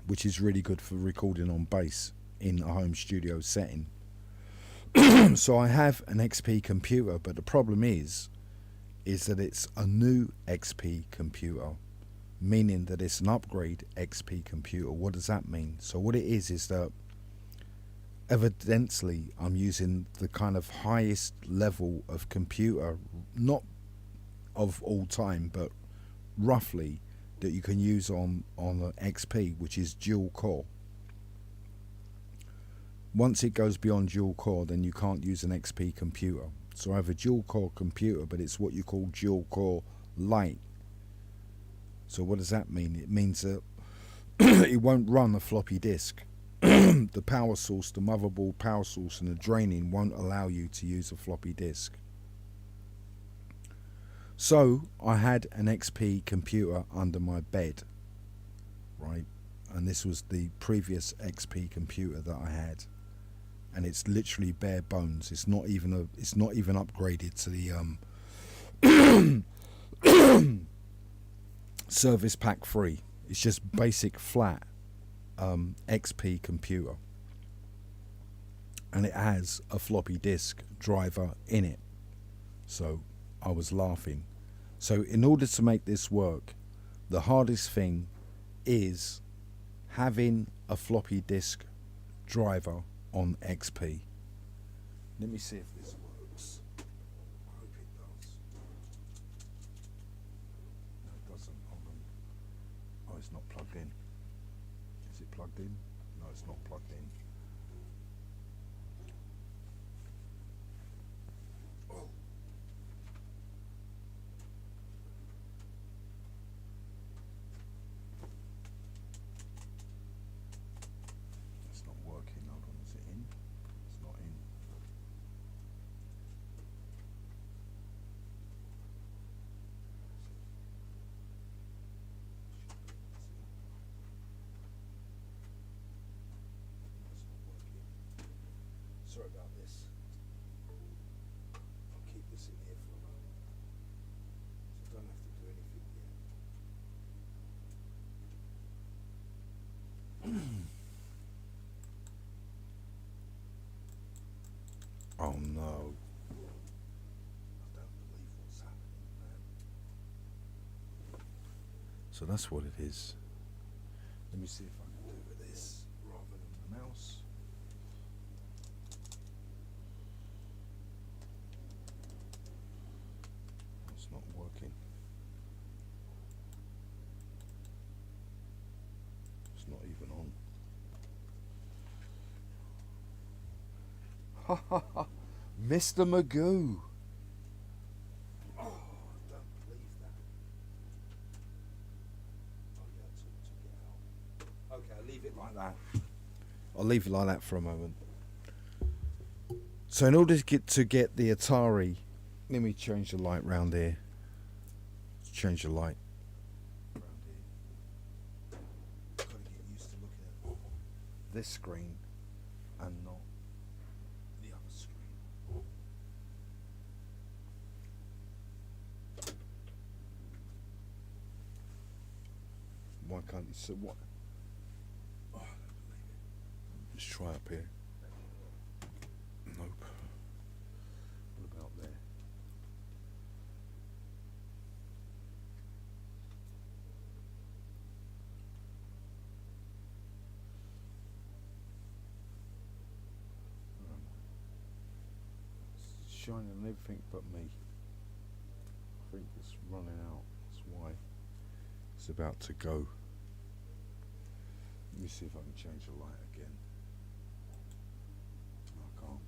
Speaker 2: which is really good for recording on bass in a home studio setting. So I have an XP computer, but the problem is that it's a new XP computer, meaning that it's an upgrade XP computer. What does that mean? So what it is that evidently I'm using the kind of highest level of computer, not of all time, but roughly, that you can use on an XP, which is dual core. Once it goes beyond dual core, then you can't use an XP computer. So I have a dual core computer, but it's what you call dual core light. So what does that mean? It means that it won't run a floppy disk. The power source, the motherboard power source, and the draining won't allow you to use a floppy disk. So I had an XP computer under my bed, right? And this was the previous XP computer that I had, and it's literally bare bones. It's not even upgraded to the service pack 3. It's just basic flat XP computer, and it has a floppy disk driver in it. So I was laughing. So in order to make this work, the hardest thing is having a floppy disk driver on XP. Let me see if this works. I hope it does. No, it doesn't. Hold on. Oh, it's not plugged in. Is it plugged in? No, it's not plugged in. It's not working. Hold on, is it in? It's not in.
Speaker 1: Sorry about this. I'll keep this in here for a moment. So I don't have to do anything yet. Oh no. I don't believe what's happening, man. So that's what it is. Let me see if I can do it with this rather than the mouse. It's not working. It's not even on. Ha ha ha! Mr. Magoo! Oh, I don't believe that. Oh yeah, took it out. Okay, I'll leave it like that. I'll leave it like that for a moment. So in order to get the Atari, let me change the light round here. Let's change the light round here. Got to get used to looking at this screen and not the other screen. Why can't you see what? Oh, I don't believe it. Just try up here. Nope. What about there? It's shining on everything but me. I think it's running out. That's why it's about to go. Let me see if I can change the light again. No, I can't.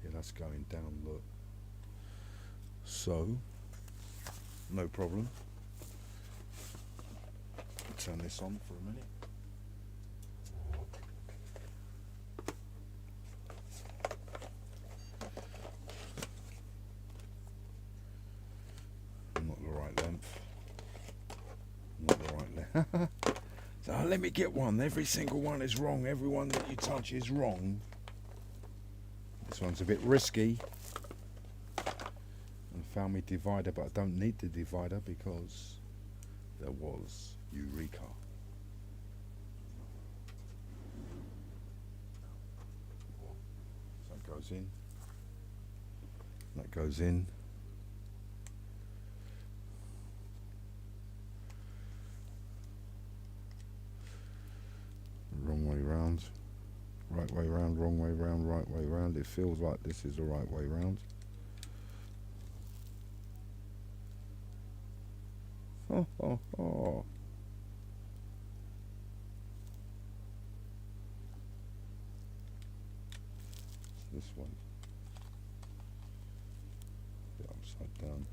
Speaker 1: Yeah, that's going down, look. So, no problem. Turn this on for a minute. Not the right length. Not the right length. So let me get one. Every single one is wrong. Every one that you touch is wrong. This one's a bit risky. And found me divider, but I don't need the divider because there was Eureka. So that goes in. That goes in. Wrong way round. Right way round, wrong way round, right way round. It feels like this is the right way round. Oh, oh, oh. This one. A bit upside down.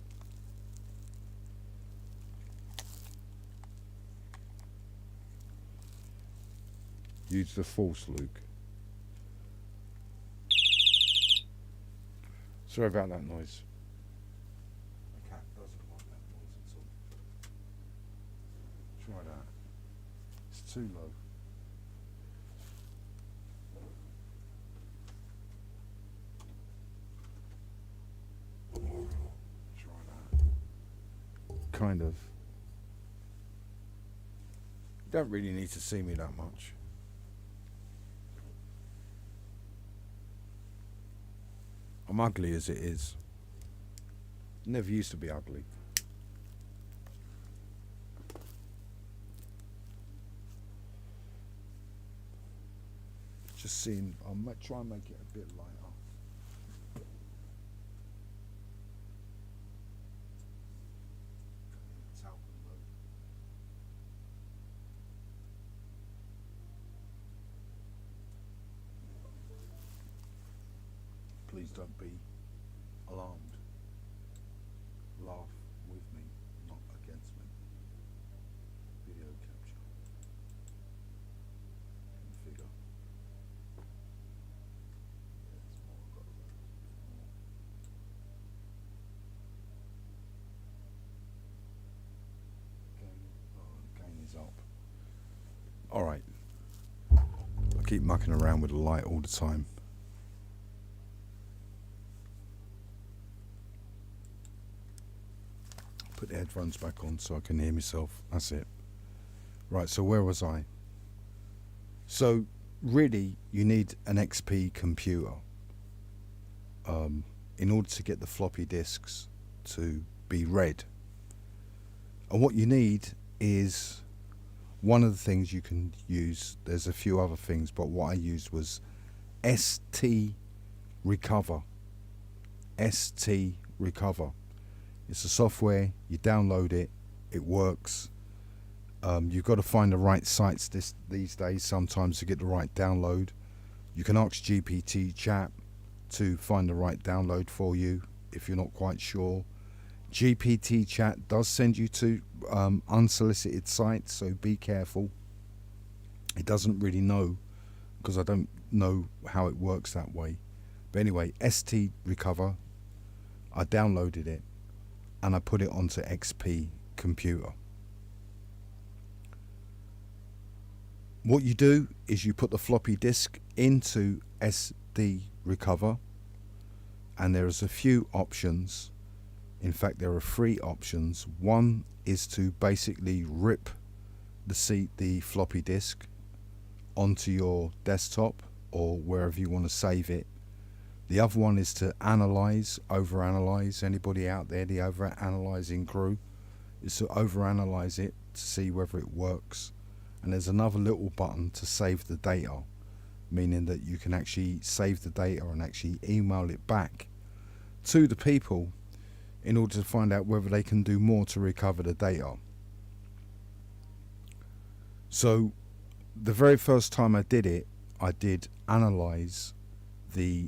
Speaker 1: Use the force, Luke. Sorry about that noise. The cat doesn't like that noise at all. Try that. It's too low. Try that. Kind of. You don't really need to see me that much. I'm ugly as it is. Never used to be ugly. Just seeing, I might try and make it a bit lighter. Please don't be alarmed. Laugh with me, not against me. Video capture. Configure. Yeah, there's more. I've got a bit more. Gain is up. Alright. I keep mucking around with the light all the time. put the headphones back on so I can hear myself. That's it. Right, so where was I? So really you need an XP computer in order to get the floppy disks to be read. And what you need is one of the things you can use. There's a few other things, but what I used was ST Recover. ST Recover. It's a software, you download it, it works. You've got to find the right sites these days sometimes to get the right download. You can ask GPT chat to find the right download for you if you're not quite sure. GPT chat does send you to unsolicited sites, so be careful. It doesn't really know, because I don't know how it works that way. But anyway, ST Recover, I downloaded it and I put it onto XP computer. What you do is you put the floppy disk into SD Recover, and there's a few options. In fact, there are 3 options. One is to basically rip the floppy disk onto your desktop or wherever you want to save it. The other one is to overanalyze. Anybody out there, the overanalyzing crew, is to overanalyze it to see whether it works. And there's another little button to save the data, meaning that you can actually save the data and actually email it back to the people in order to find out whether they can do more to recover the data. So the very first time I did it, I did analyze the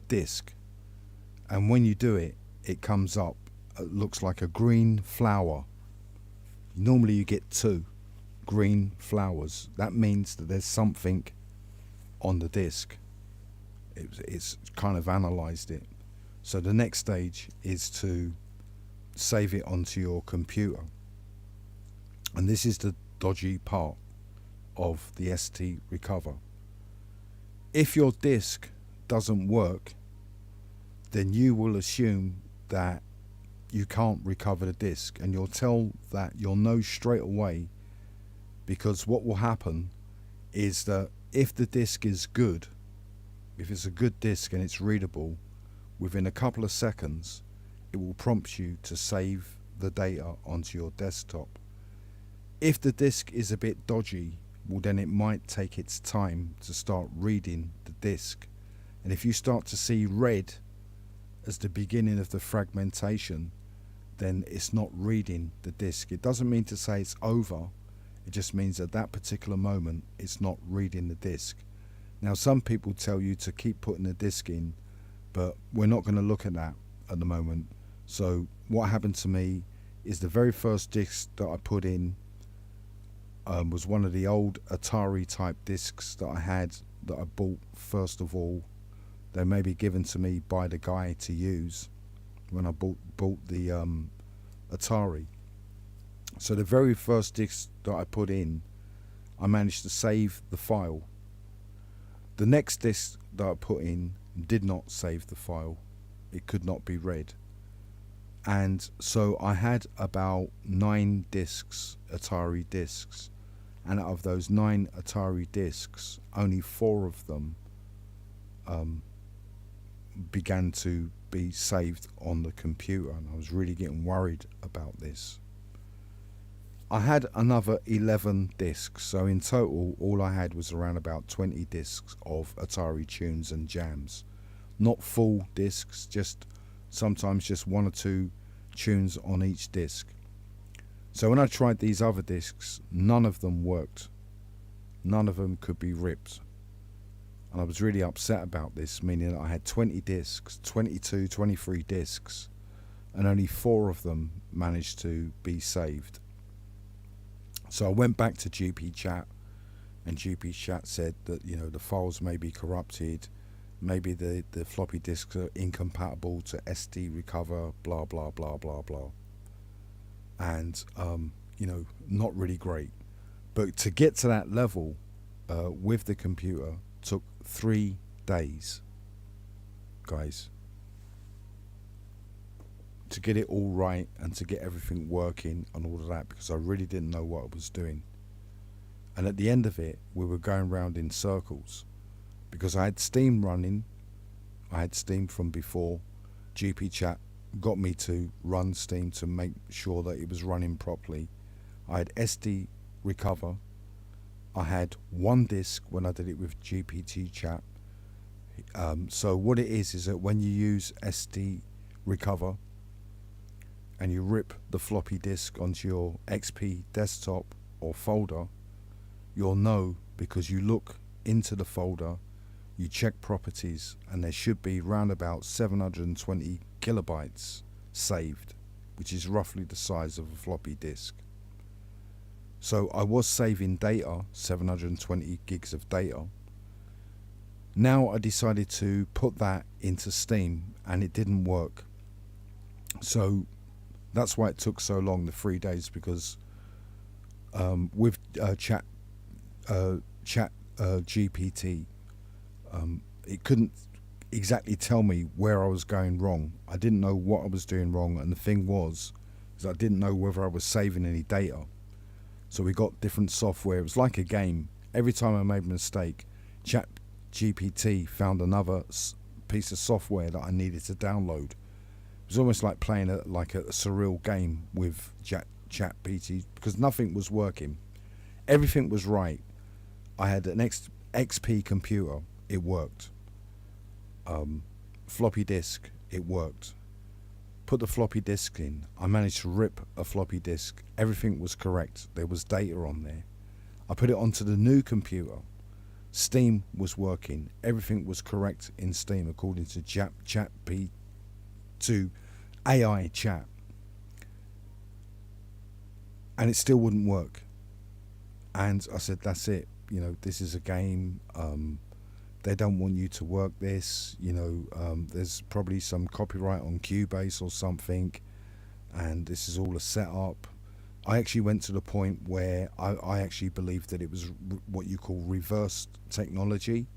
Speaker 1: disk, and when you do it, it comes up, it looks like a green flower. Normally you get 2 green flowers. That means that there's something on the disk. It's kind of analyzed it. So the next stage is to save it onto your computer, and this is the dodgy part of the ST Recover. If your disk doesn't work, then you will assume that you can't recover the disk, and you'll know straight away, because what will happen is that if the disk is good, if it's a good disk and it's readable, within a couple of seconds it will prompt you to save the data onto your desktop. If the disk is a bit dodgy, well, then it might take its time to start reading the disk. And if you start to see red as the beginning of the fragmentation, then it's not reading the disk. It doesn't mean to say it's over. It just means at that particular moment it's not reading the disk. Now, some people tell you to keep putting the disk in, but we're not going to look at that at the moment. So what happened to me is the very first disc that I put in was one of the old Atari type discs that I had, that I bought first of all. They may be given to me by the guy to use when I bought the Atari. So the very first disc that I put in, I managed to save the file. The next disc that I put in did not save the file. It could not be read. And so I had about 9 discs, Atari discs. And out of those 9 Atari discs, only 4 of them began to be saved on the computer, and I was really getting worried about this. I had another 11 discs, so in total all I had was around about 20 discs of Atari tunes and jams. Not full discs, just sometimes just 1 or 2 tunes on each disc. So when I tried these other discs, none of them worked. None of them could be ripped. And I was really upset about this, meaning that I had 20 discs, 22, 23 discs, and only 4 of them managed to be saved. So I went back to GP Chat, and GP Chat said that, you know, the files may be corrupted, maybe the floppy disks are incompatible to SD Recover, blah, blah, blah, blah, blah. And, you know, not really great. But to get to that level with the computer took 3 days, guys.
Speaker 2: to get it all right and to get everything working and all of that, because I really didn't know what I was doing. And at the end of it, we were going round in circles because I had Steam running. I had Steam from before. GP Chat got me to run Steam to make sure that it was running properly. I had SD Recover. I had one disk when I did it with GPT Chat. So what it is that when you use SD Recover and you rip the floppy disk onto your XP desktop or folder, you'll know because you look into the folder, you check properties, and there should be round about 720 kilobytes saved, which is roughly the size of a floppy disk. So I was saving data, 720 gigs of data. Now I decided to put that into Steam and it didn't work. So that's why it took so long, the 3 days, because with Chat GPT, it couldn't exactly tell me where I was going wrong. I didn't know what I was doing wrong, and the thing was is I didn't know whether I was saving any data. So we got different software. It was like a game. Every time I made a mistake, Chat GPT found another piece of software that I needed to download. It was almost like playing a surreal game with Chat GPT, because nothing was working. Everything was right. I had an XP computer. It worked. Floppy disk. It worked. Put the floppy disk in. I managed to rip a floppy disk. Everything was correct. There was data on there. I put it onto the new computer. Steam was working. Everything was correct in Steam according to to AI Chat. And it still wouldn't work. And I said, that's it. You know, this is a game. They don't want you to work this. You know, there's probably some copyright on Cubase or something. And this is all a setup. I actually went to the point where I actually believed that it was what you call reverse technology,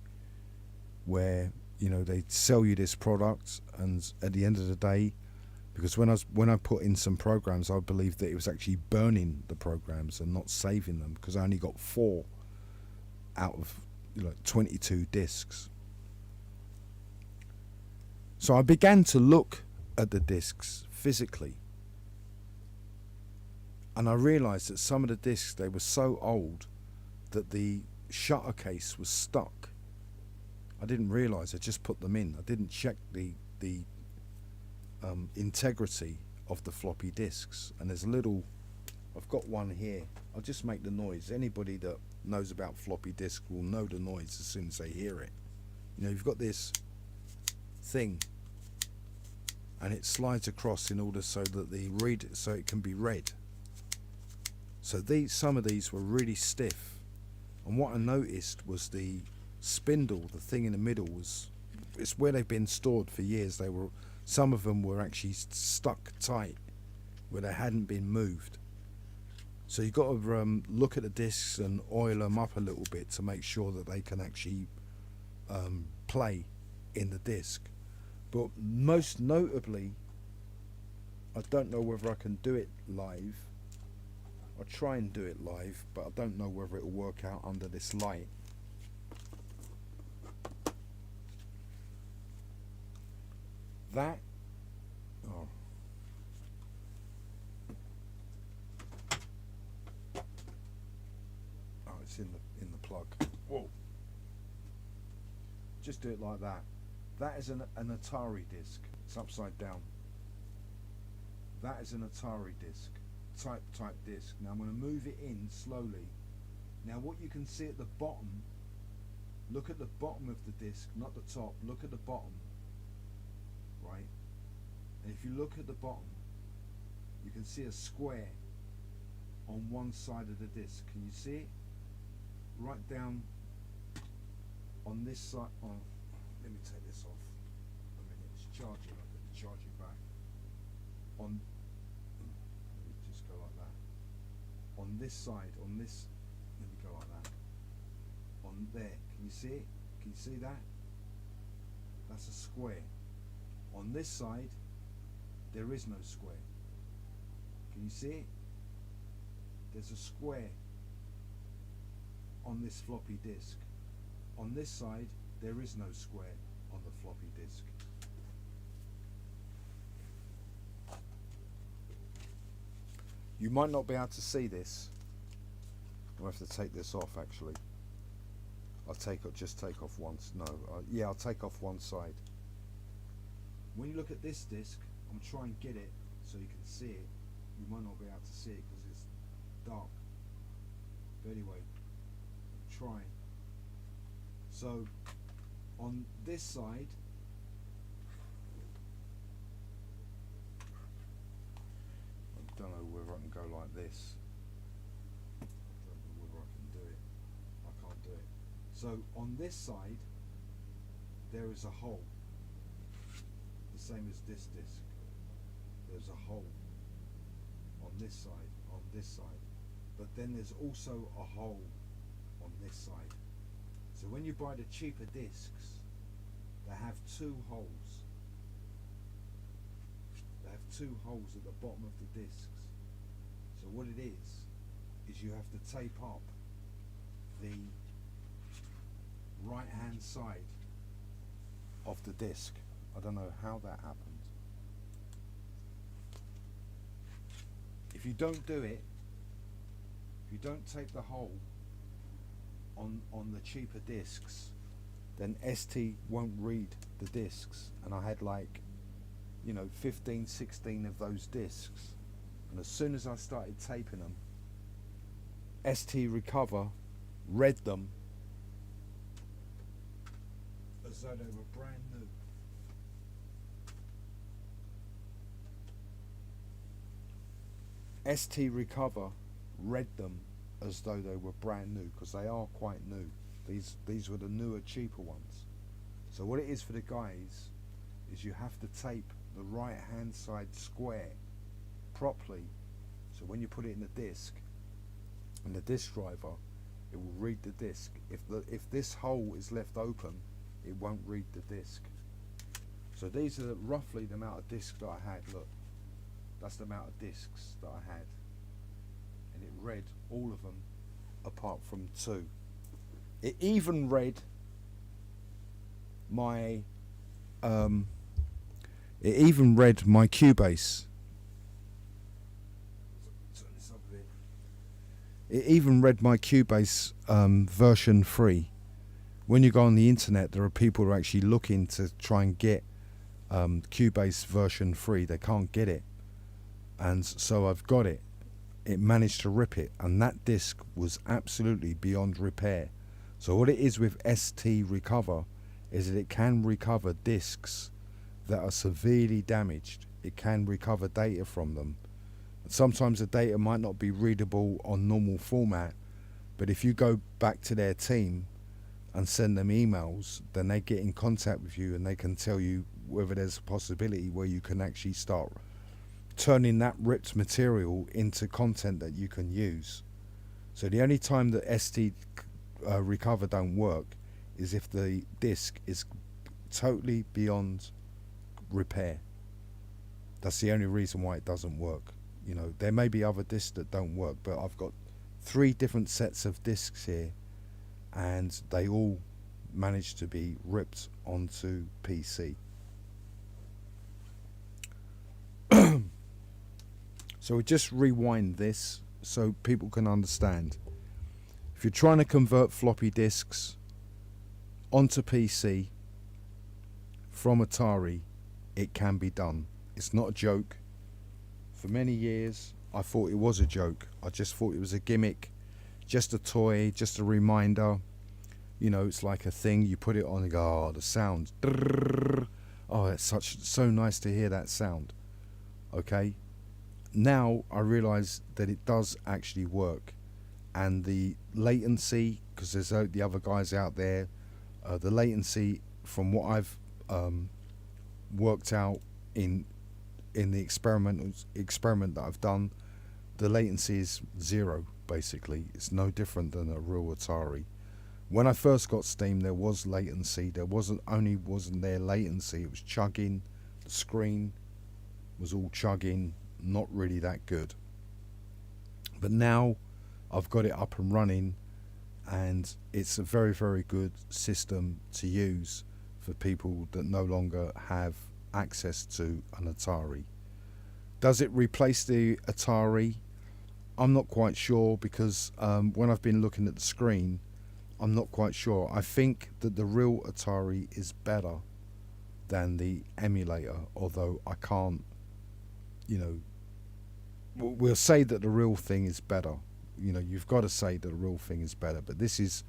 Speaker 2: where, you know, they sell you this product, and at the end of the day, because when I put in some programs, I believed that it was actually burning the programs and not saving them, because I only got 4 out of 22 discs. So I began to look at the discs physically, and I realized that some of the discs, they were so old that the shutter case was stuck. I didn't realize. I just put them in. I didn't check the integrity of the floppy disks. And there's a little, I've got one here. I'll just make the noise. Anybody that knows about floppy disk will know the noise as soon as they hear it. You know, you've got this thing, and it slides across in order so that so it can be read. So some of these were really stiff, and what I noticed was the spindle, the thing in the middle, it's where they've been stored for years. Some of them were actually stuck tight where they hadn't been moved. So you've got to look at the discs and oil them up a little bit to make sure that they can actually play in the disc. But most notably, I don't know whether I can do it live. I'll try and do it live, but I don't know whether it will work out under this light. That, oh. Oh, it's in the plug. Whoa. Just do it like that. That is an Atari disc. It's upside down. That is an Atari disc. Type disc. Now I'm going to move it in slowly. Now what you can see at the bottom, look at the bottom of the disc, not the top. Look at the bottom. Right? And if you look at the bottom, you can see a square on one side of the disc. Can you see it? Right down on this side. Oh, let me take this off a minute. It's charging. I've got to charge it back. Let me just go like that. On this side, let me go like that. On there, can you see it? Can you see that? That's a square. On this side,
Speaker 1: there is no square. Can you see it? There's a square on this floppy disk. On this side, there is no square on the floppy disk. You might not be able to see this. I'll have to take this off actually. Just take off once. No, yeah, I'll take off one side. When you look at this disc, I'm trying to get it so you can see it. You might not be able to see it because it's dark. But anyway, I'm trying. So on this side, I don't know whether I can go like this. I don't know whether I can do it. I can't do it. So on this side, there is a hole. The same as this disc. There's a hole on this side. But then there's also a hole on this side. So when you buy the cheaper discs, they have two holes. They have two holes at the bottom of the discs. So what it is you have to tape up the right hand side of the disc. I don't know how that happened. If you don't do it, if you don't tape the hole on the cheaper discs, then ST won't read the discs. And I had like, 15, 16 of those discs. And as soon as I started taping them, ST Recover read them as though they were brand new. ST Recover read them as though they were brand new, because they are quite new. These were the newer, cheaper ones. So what it is for the guys is you have to tape the right hand side square properly, so when you put it in the disc, and the disc driver, it will read the disc. If this hole is left open, it won't read the disc. So these are roughly the amount of discs that I had. Look, that's the amount of discs that I had, and it read all of them apart from two. It even read my Cubase. It even read my Cubase version 3. When you go on the internet, there are people who are actually looking to try and get Cubase version 3. They can't get it, and so I've got it. It managed to rip it, and that disc was absolutely beyond repair. So what it is with ST Recover is that it can recover discs that are severely damaged. It can recover data from them. Sometimes the data might not be readable on normal format, but if you go back to their team and send them emails, then they get in contact with you and they can tell you whether there's a possibility where you can actually start turning that ripped material into content that you can use. So the only time that ST Recover don't work is if the disc is totally beyond repair. That's the only reason why it doesn't work. There may be other discs that don't work, but I've got 3 different sets of discs here, and they all managed to be ripped onto PC. So we just rewind this so people can understand. If you're trying to convert floppy disks onto PC from Atari, it can be done. It's not a joke. For many years, I thought it was a joke. I just thought it was a gimmick, just a toy, just a reminder. It's like a thing. You put it on and go, oh, the sound. Oh, it's so nice to hear that sound. Okay? Now I realise that it does actually work. And the latency, because there's the other guys out there, the latency from what I've worked out in the experiment that I've done, the latency is 0 basically. It's no different than a real Atari. When I first got Steam, there was latency. Wasn't there latency, it was chugging the screen.
Speaker 2: was all chugging, not really that good. But now I've got it up and running, and it's a very, very good system to use for people that no longer have access to an Atari. Does it replace the Atari? I'm not quite sure, because when I've been looking at the screen, I'm not quite sure. I think that the real Atari is better than the emulator, although I can't, we'll say that the real thing is better. You've got to say that the real thing is better, but this is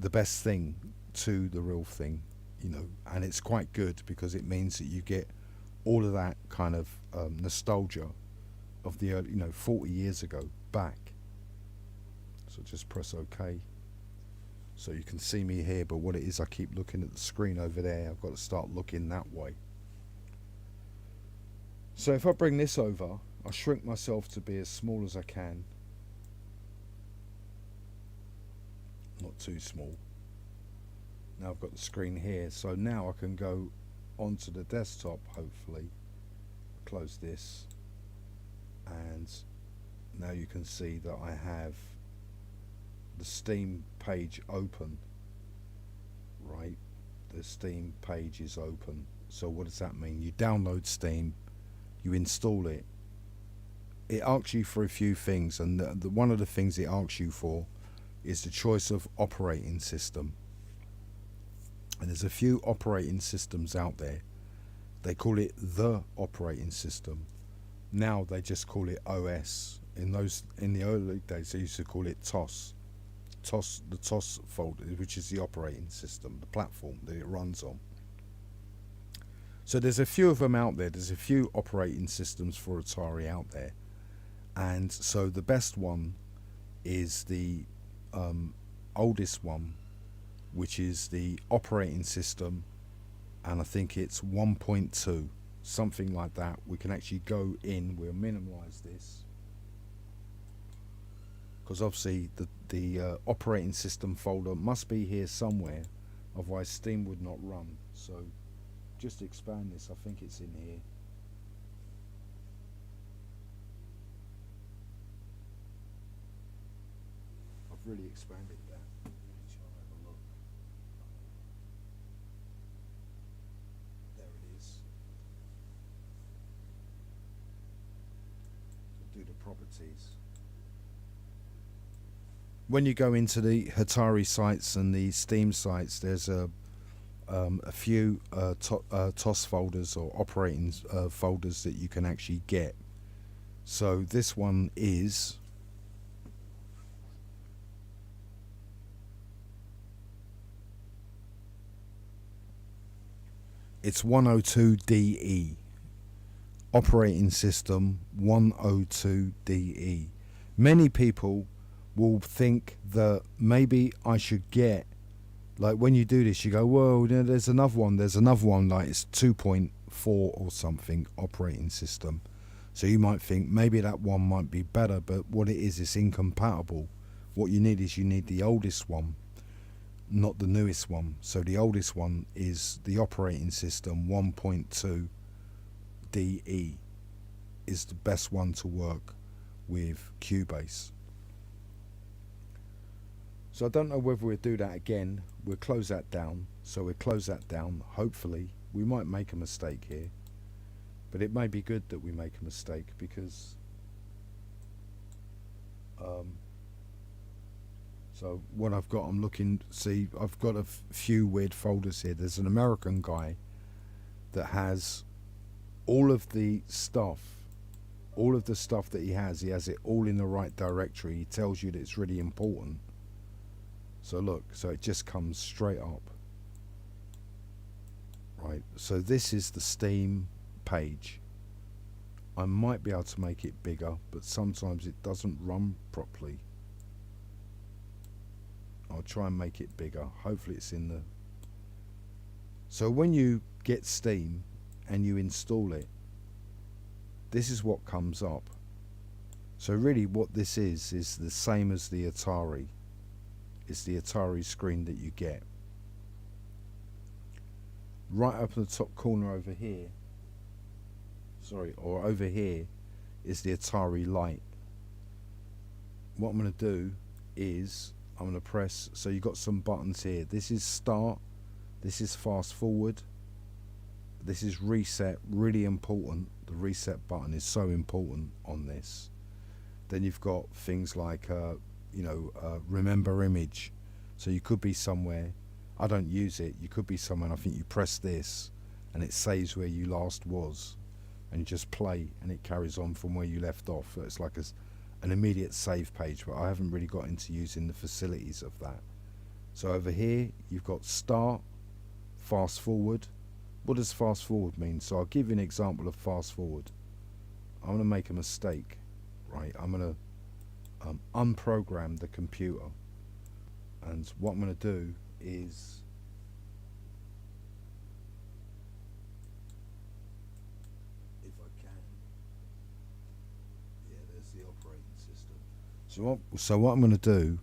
Speaker 2: the best thing to the real thing, and it's quite good because it means that you get all of that kind of nostalgia of the early, 40 years ago back. So just press OK. So you can see me here, but what it is, I keep looking at the screen over there. I've got to start looking that way. So if I bring this over, I shrink myself to be as small as I can. Not too small. Now I've got the screen here, so now I can go onto the desktop, hopefully. Close this, and now you can see that I have the Steam page open. Right, the Steam page is open. So what does that mean? You download Steam, you install it. It asks you for a few things, and one of the things it asks you for is the choice of operating system. And there's a few operating systems out there. They call it the operating system. Now they just call it OS. In the early days, they used to call it TOS. The TOS folder, which is the operating system, the platform that it runs on. So there's a few of them out there. There's a few operating systems for Atari out there, and so the best one is the oldest one, which is the operating system, and I think it's 1.2, something like that. We can actually go in, we'll minimize this, because obviously the operating system folder must be here somewhere, otherwise Steam would not run. So just expand this, I think it's in here. I've really expanded that. Really try and have a look. There it is. So do the properties. When you go into the Atari sites and the Steam sites, there's a few TOS folders or operating folders that you can actually get. So this one is it's 102DE, operating system 102DE. Many people will think that maybe I should get, like when you do this you go, whoa, there's another one, like it's 2.4 or something operating system. So you might think maybe that one might be better, but what it is, it's incompatible. What you need is the oldest one, not the newest one. So the oldest one is the operating system 1.2 DE is the best one to work with Cubase. So I don't know whether we'll do that again. We'll close that down. So we'll close that down. Hopefully, we might make a mistake here, but it may be good that we make a mistake, because so what I've got, I'm looking, see, I've got a few weird folders here. There's an American guy that has all of the stuff that he has it all in the right directory. He tells you that it's really important. So look, so it just comes straight up. Right, so this is the Steam page. I might be able to make it bigger, but sometimes it doesn't run properly. I'll try and make it bigger. Hopefully it's in the... So when you get Steam and you install it, this is what comes up. So really what this is the same as the Atari. It's the Atari screen that you get. Right up in the top corner over here,
Speaker 1: sorry, or over here is the Atari Lite. What I'm going to do is I'm going to press, so you've got some buttons here. This is start, this is fast forward, this is reset, really important. The reset button is so important on this. Then you've got things like remember image. So you could be somewhere, I don't use it, you could be somewhere and I think you press this and it saves where you last was, and you just play and it carries on from where you left off. So it's like an immediate save page, but I haven't really got into using the facilities of that. So over here you've got start, fast forward. What does fast forward mean? So I'll give you an example of fast forward. I'm going to make a mistake, right? I'm going to unprogram the computer, and what I'm going to do is if I can, yeah, there's the operating system. So what I'm going to do,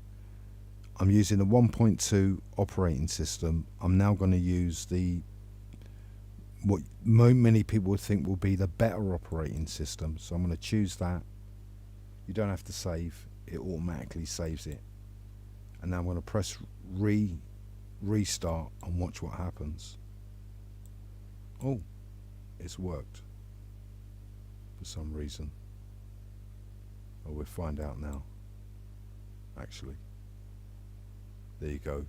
Speaker 1: I'm using the 1.2 operating system. I'm now going to use what many people would think will be the better operating system. So I'm going to choose that. You don't have to save, it automatically saves it. And now I'm going to press restart and watch what happens. Oh, it's worked for some reason. Oh, we'll find out now. Actually, there you go.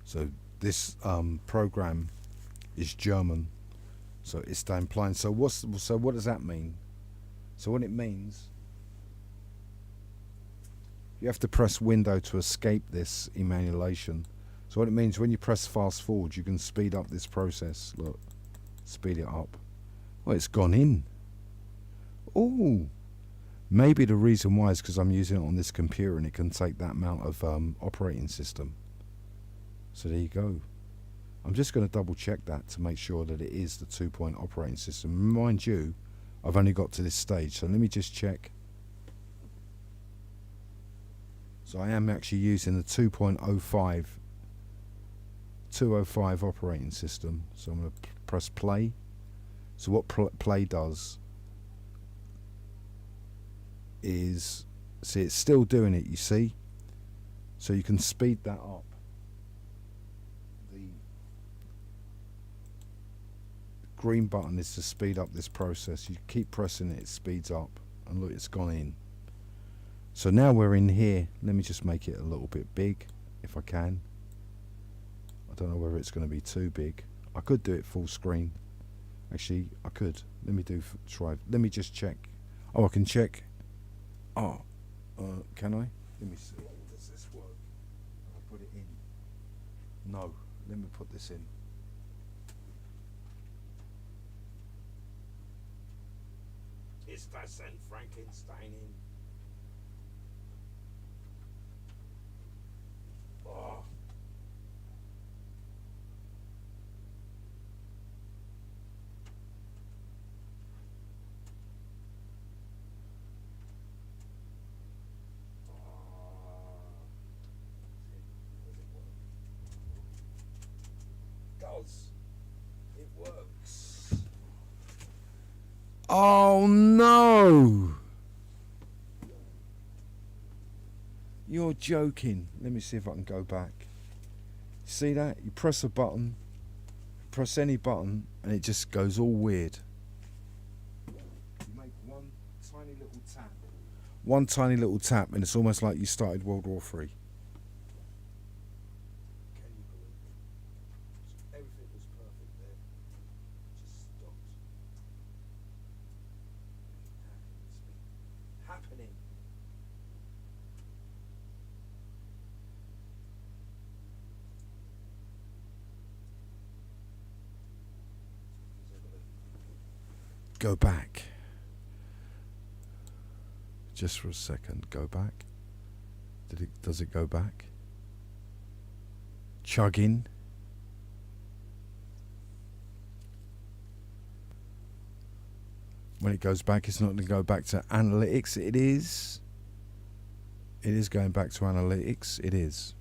Speaker 1: So this program is German, so it's implying. So what does that mean? So what it means, you have to press window to escape this emulation. So what it means, when you press fast forward, you can speed up this process. Look, speed it up. Well, it's gone in. Oh, maybe the reason why is because I'm using it on this computer and it can take that amount of operating system. So there you go. I'm just going to double check that to make sure that it is the 2-point operating system. Mind you, I've only got to this stage, so let me just check. So I am actually using the 2.05 operating system. So I'm going to press play. So what play does is, see, it's still doing it, you see? So you can speed that up. The green button is to speed up this process. You keep pressing it, it speeds up. And look, it's gone in. So now we're in here. Let me just make it a little bit big, if I can. I don't know whether it's going to be too big. I could do it full screen. Actually, I could. Let me try. Let me just check. Oh, I can check. Oh, can I? Let me see. Does this work? I'll put it in. No, let me put this in. Ist das ein Frankenstein in? Oh. It works. Oh no! You're joking. Let me see if I can go back. See that? You press a button, press any button, and it just goes all weird. You make one tiny little tap. One tiny little tap, and it's almost like you started World War III. Everything was perfect there. Just stopped. It's happening. Go back. Just for a second. Go back. Does it go back? Chugging. When it goes back, it's not going to go back to analytics. It is. It is going back to analytics. It is.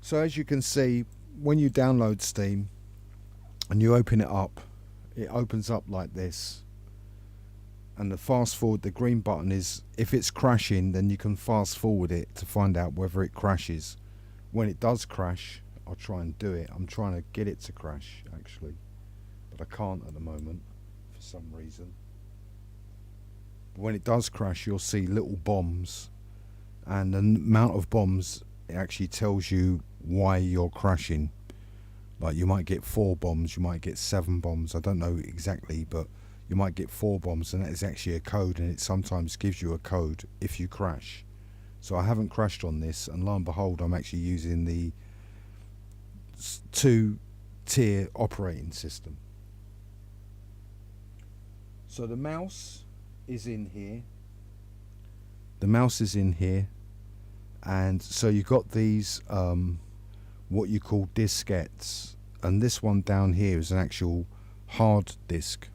Speaker 1: So as you can see, when you download Steam and you open it up, it opens up like this. And the fast forward, the green button is, if it's crashing, then you can fast forward it to find out whether it crashes. When it does crash, I'll try and do it. I'm trying to get it to crash, actually, but I can't at the moment for some reason. But when it does crash, you'll see little bombs, and the amount of bombs, it actually tells you why you're crashing. Like, you might get 4 bombs, you might get 7 bombs, I don't know exactly, but you might get 4 bombs, and that is actually a code, and it sometimes gives you a code if you crash. So I haven't crashed on this, and lo and behold, I'm actually using the 2-tier operating system. So the mouse is in here. The mouse is in here, and so you've got these what you call diskettes, and this one down here is an actual hard disk.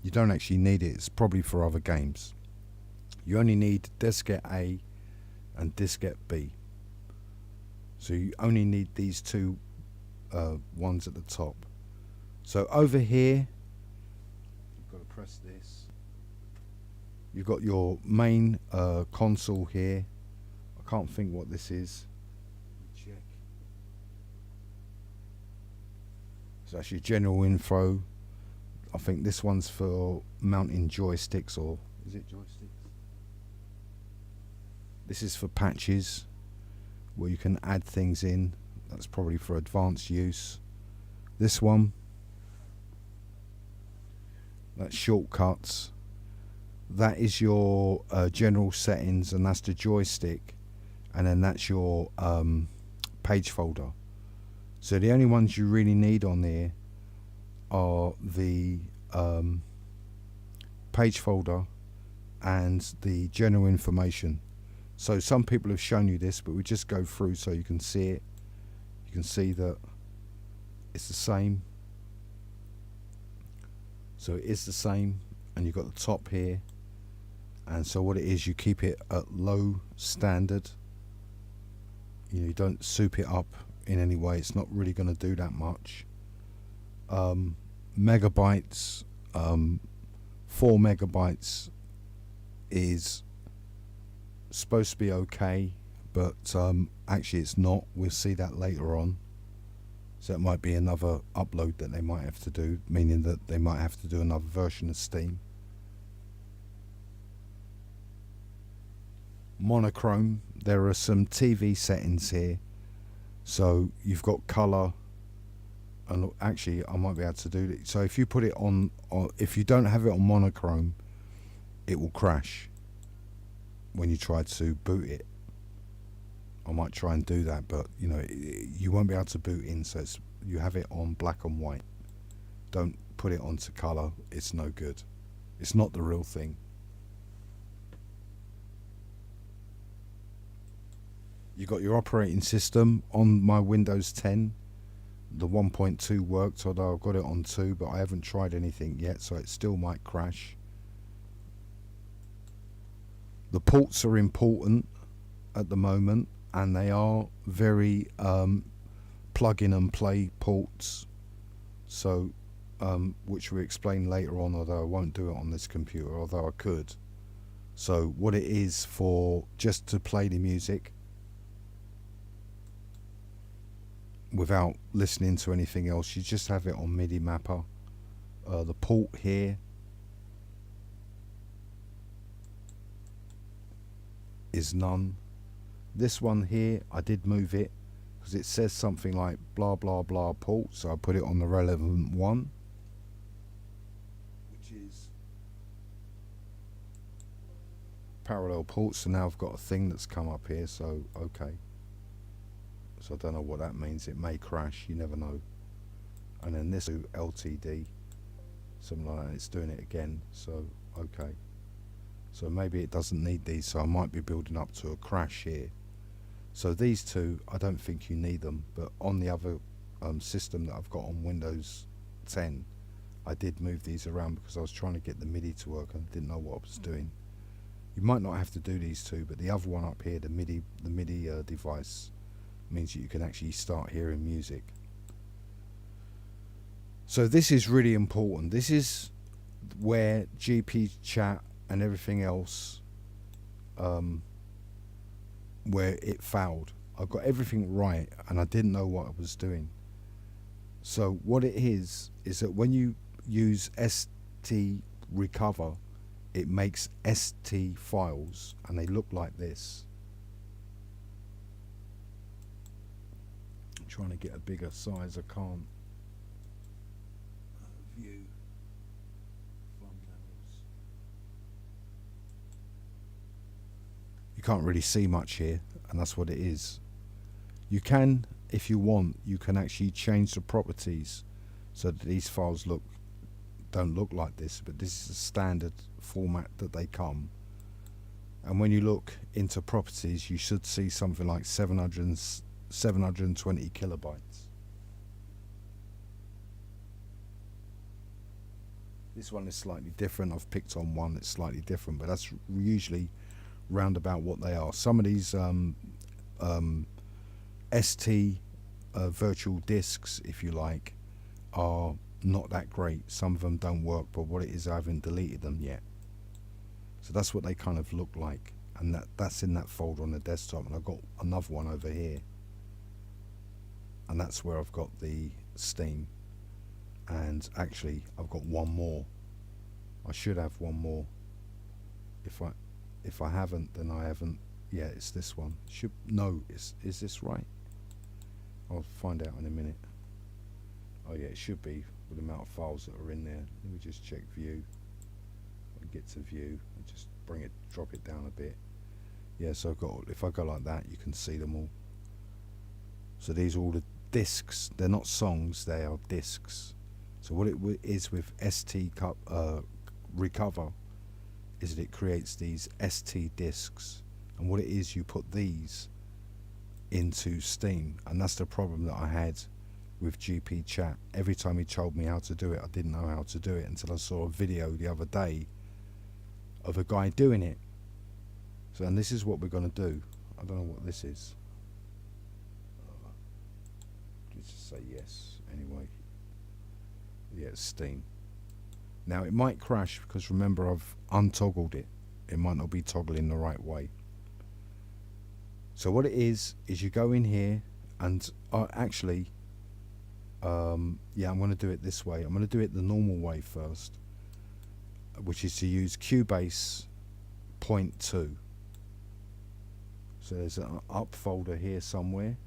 Speaker 1: You don't actually need it, it's probably for other games. You only need diskette A and diskette B. So you only need these 2 ones at the top. So over here, you've got to press this. You've got your main console here. I can't think what this is. Check. So that's your general info. I think this one's for mounting joysticks, or is it joysticks? This is for patches, where you can add things in. That's probably for advanced use. This one, that's shortcuts. That is your general settings, and that's the joystick, and then that's your page folder. So the only ones you really need on there are the page folder and the general information. So some people have shown you this, but we just go through so you can see it. You can see that it's the same. So it is the same, and you've got the top here. And so what it is, you keep it at low standard. You know, you don't soup it up in any way. It's not really going to do that much. Megabytes, 4 megabytes is supposed to be okay, but actually it's not. We'll see that later on. So it might be another upload that they might have to do, meaning that they might have to do another version of Steam. Monochrome, there are some TV settings here. So you've got color, and actually I might be able to do it. So if you put it on, if you don't have it on monochrome, it will crash when you try to boot it. I might try and do that, but you know, you won't be able to boot in, so you have it on black and white. Don't put it onto color, it's no good. It's not the real thing. You got your operating system. On my Windows 10, the 1.2 worked, although I've got it on 2, but I haven't tried anything yet, so it still might crash. The ports are important at the moment, and they are very plug in and play ports, so which we explain later on, although I won't do it on this computer, although I could. So what it is, for just to play the music without listening to anything else, you just have it on MIDI mapper. The port here is none. This one here, I did move it because it says something like blah blah blah port, so I put it on the relevant one, which is parallel ports. So now I've got a thing that's come up here, so okay. So I don't know what that means. It may crash, you never know. And then this LTD, something like that, it's doing it again, so okay. So maybe it doesn't need these, so I might be building up to a crash here. So these two, I don't think you need them, but on the other system that I've got on Windows 10, I did move these around because I was trying to get the MIDI to work and I didn't know what I was doing. You might not have to do these two, but the other one up here, the MIDI device,
Speaker 2: means that you can actually start hearing music. So this is really important. This is where GP chat and everything else, where it failed. I got everything right and I didn't know what I was doing. So what it is that when you use ST recover, it makes ST files and they look like this. I'm trying to get a bigger size, I can't. View thumbnails. You can't really see much here, and that's what it is. You can, if you want, you can actually change the properties so that these files don't look like this, but this is the standard format that they come. And when you look into properties, you should see something like 720 kilobytes. This one is slightly different. I've picked on one that's slightly different, but that's usually round about what they are. Some of these ST virtual disks, if you like, are not that great. Some of them don't work, but what it is, I haven't deleted them yet. So that's what they kind of look like, and that's in that folder on the desktop. And I've got another one over here, and that's where I've got the Steam. And actually I've got one more. I should have one more. If I haven't, then I haven't. Yeah, it's this one. Is this right? I'll find out in a minute. Oh yeah, it should be, with the amount of files that are in there. Let me just check view. I get to view and just drop it down a bit. Yeah, so if I go like that, you can see them all. So these are all the discs. They're not songs, they are discs. So what it is with ST recover is that it creates these ST discs, and what it is, you put these into Steam, and that's the problem that I had with GP chat. Every time he told me how to do it, I didn't know how to do it until I saw a video the other day of a guy doing it. So, and this is what we're going to do. I don't know what this is. Let's just say yes anyway. Yeah, it's Steam. Now it might crash because remember I've untoggled it. It might not be toggling the right way. So what it is you go in here and actually, yeah, I'm going to do it this way. I'm going to do it the normal way first, which is to use Cubase 0.2. So there's an up folder here somewhere.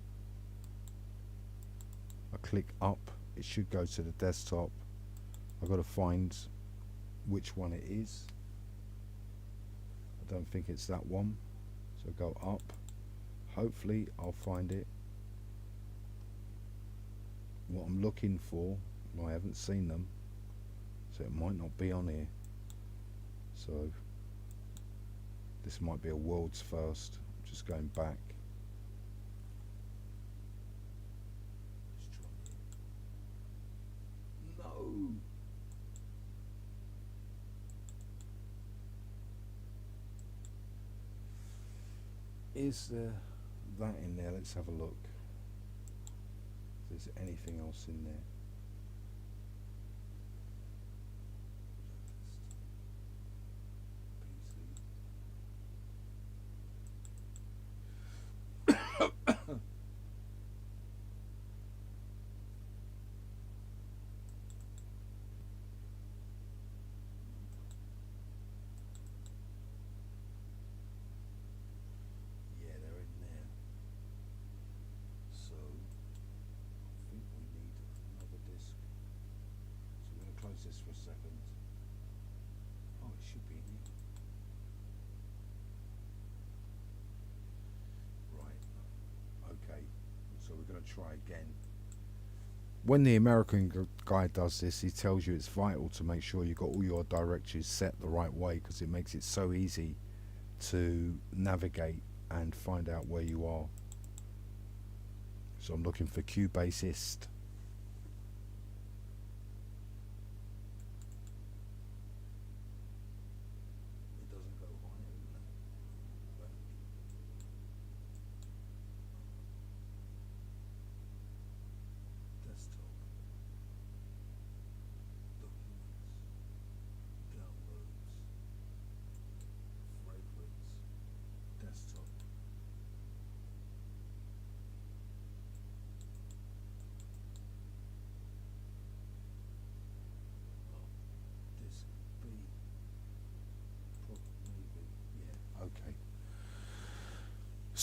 Speaker 2: I click up, it should go to the desktop. I've got to find which one it is. I don't think it's that one. So go up. Hopefully I'll find it. What I'm looking for, I haven't seen them, so it might not be on here. So this might be a world's first. I'm just going back. No. Is there that in there? Let's have a look. Is there anything else in there? This for a second. Oh, it should be in here. Right. Okay. So we're going to try again. When the American guy does this, he tells you it's vital to make sure you've got all your directories set the right way, because it makes it so easy to navigate and find out where you are. So I'm looking for Cubase.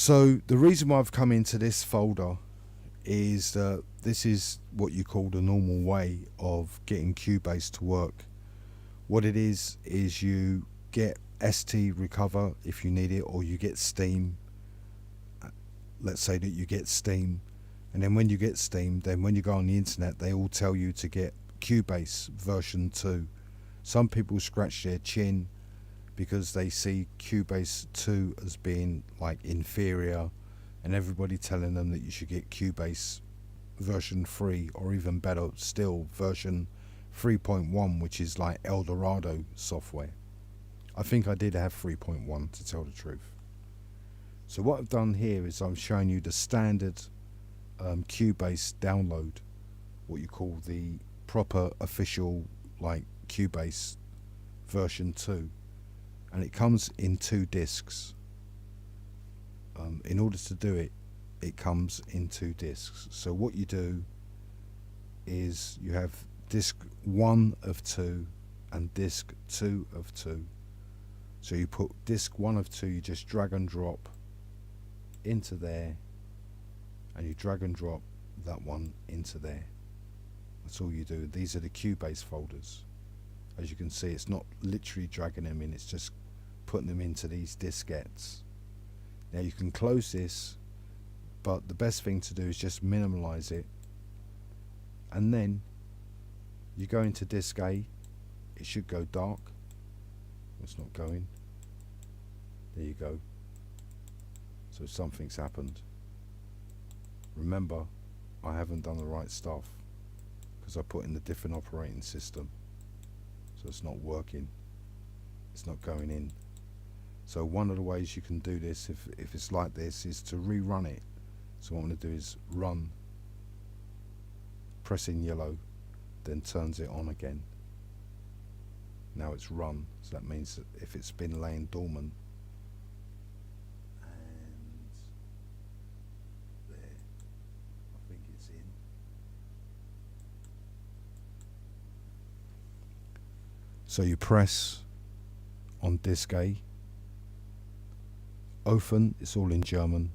Speaker 1: So the reason why I've come into this folder is that this is what you call the normal way of getting Cubase to work. What it is you get ST recover if you need it, or you get Steam. Let's say that you get Steam, and then when you get Steam, then when you go on the internet, they all tell you to get Cubase version 2. Some people scratch their chin because they see Cubase 2 as being like inferior, and everybody telling them that you should get Cubase version 3, or even better still, version 3.1, which is like Eldorado software. I think I did have 3.1 to tell the truth. So what I've done here is I'm showing you the standard Cubase download, what you call the proper official like Cubase version 2, and it comes in 2 discs. In order to do it, it comes in 2 discs. So what you do is you have disc 1 of 2 and disc 2 of 2. So you put disc 1 of 2, you just drag and drop into there, and you drag and drop that one into there. That's all you do. These are the Cubase folders. As you can see, it's not literally dragging them in, it's just putting them into these diskettes. Now you can close this, but the best thing to do is just minimize it, and then you go into disc A. It should go dark. It's not going. There you go. So something's happened. Remember, I haven't done the right stuff because I put in the different operating system, so it's not working. It's not going in. So one of the ways you can do this, if it's like this, is to rerun it. So what I'm going to do is run, pressing yellow, then turns it on again. Now it's run, so that means that if it's been laying dormant, and there, I think it's in. So you press on disc A, open, it's all in German.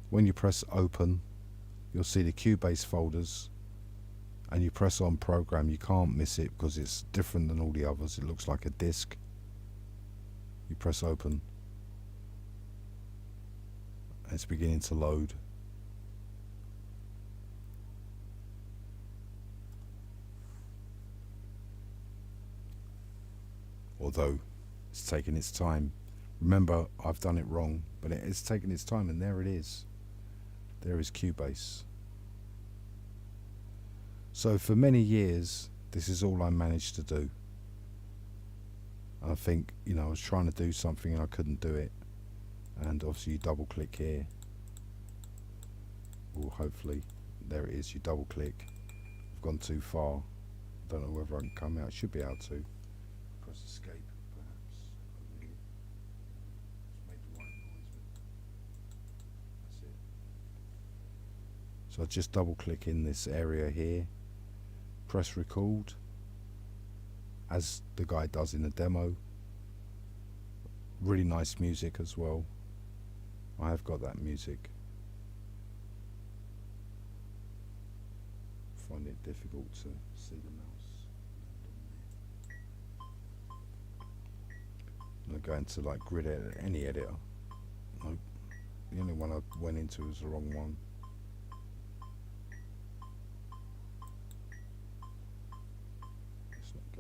Speaker 1: When you press open, you'll see the Cubase folders, and you press on program. You can't miss it because it's different than all the others. It looks like a disc. You press open, and it's beginning to load. Although it's taking its time. Remember, I've done it wrong, but it is taking its time, and there it is. There is Cubase. So for many years, this is all I managed to do. I think, I was trying to do something and I couldn't do it. And obviously you double click here. Or hopefully, there it is, you double click. I've gone too far. Don't know whether I can come out. Should be able to. Press escape, perhaps. Over here. Just made the right noise, but that's it. So I just double click in this area here. Press record, as the guy does in the demo. Really nice music as well. I have got that music. Find it difficult to see the mouse. I'm going to go into like grid edit, any editor. Nope. The only one I went into was the wrong one.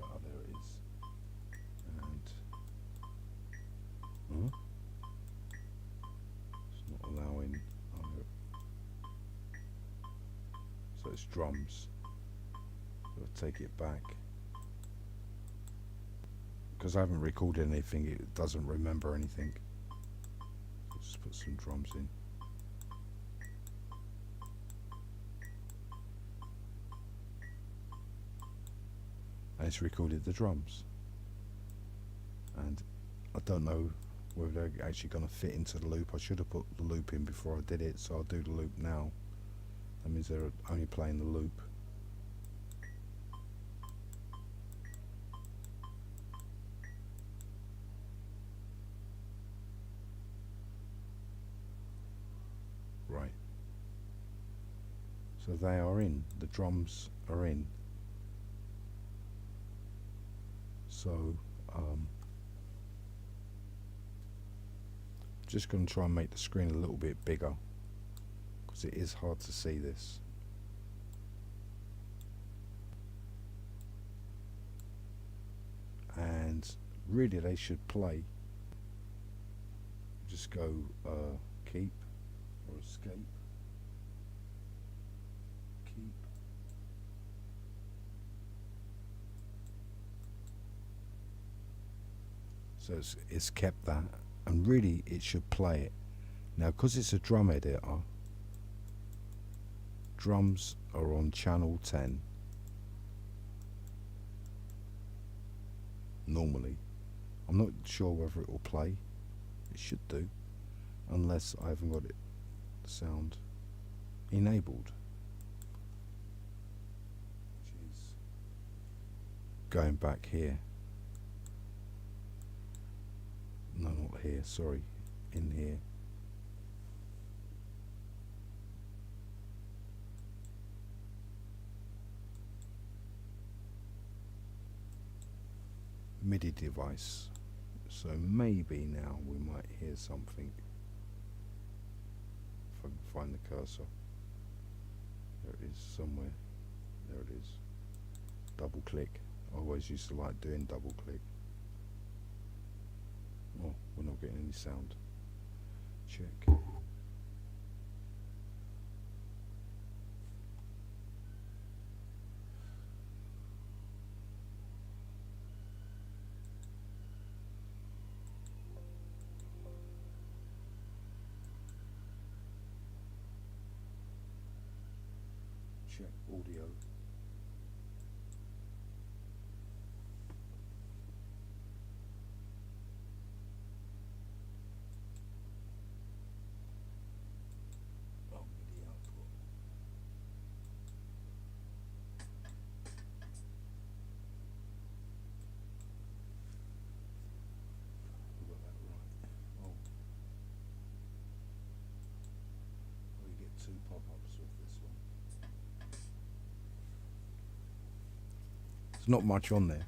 Speaker 1: Oh, there it is. And it's not allowing. So it's drums. So I'll take it back. Because I haven't recorded anything, it doesn't remember anything. So just put some drums in. And it's recorded the drums, and I don't know whether they're actually going to fit into the loop. I should have put the loop in before I did it, so I'll do the loop now. That means they're only playing the loop. So they are in, the drums are in. So just going to try and make the screen a little bit bigger because it is hard to see this. And really they should play. Just go keep or escape. Keep. So it's kept that, and really it should play it. Now because it's a drum editor, drums are on channel 10 normally. I'm not sure whether it will play. It should do, unless I haven't got it sound enabled, which is going back here. No, not here, sorry, in here. MIDI device. So maybe now we might hear something. If I can find the cursor. There it is somewhere. There it is. Double click. I always used to like doing double click. Oh, we're not getting any sound. Check. Check audio. Oh, MIDI output. We got that right. Oh, we get two pop-ups with this one. There's not much on there.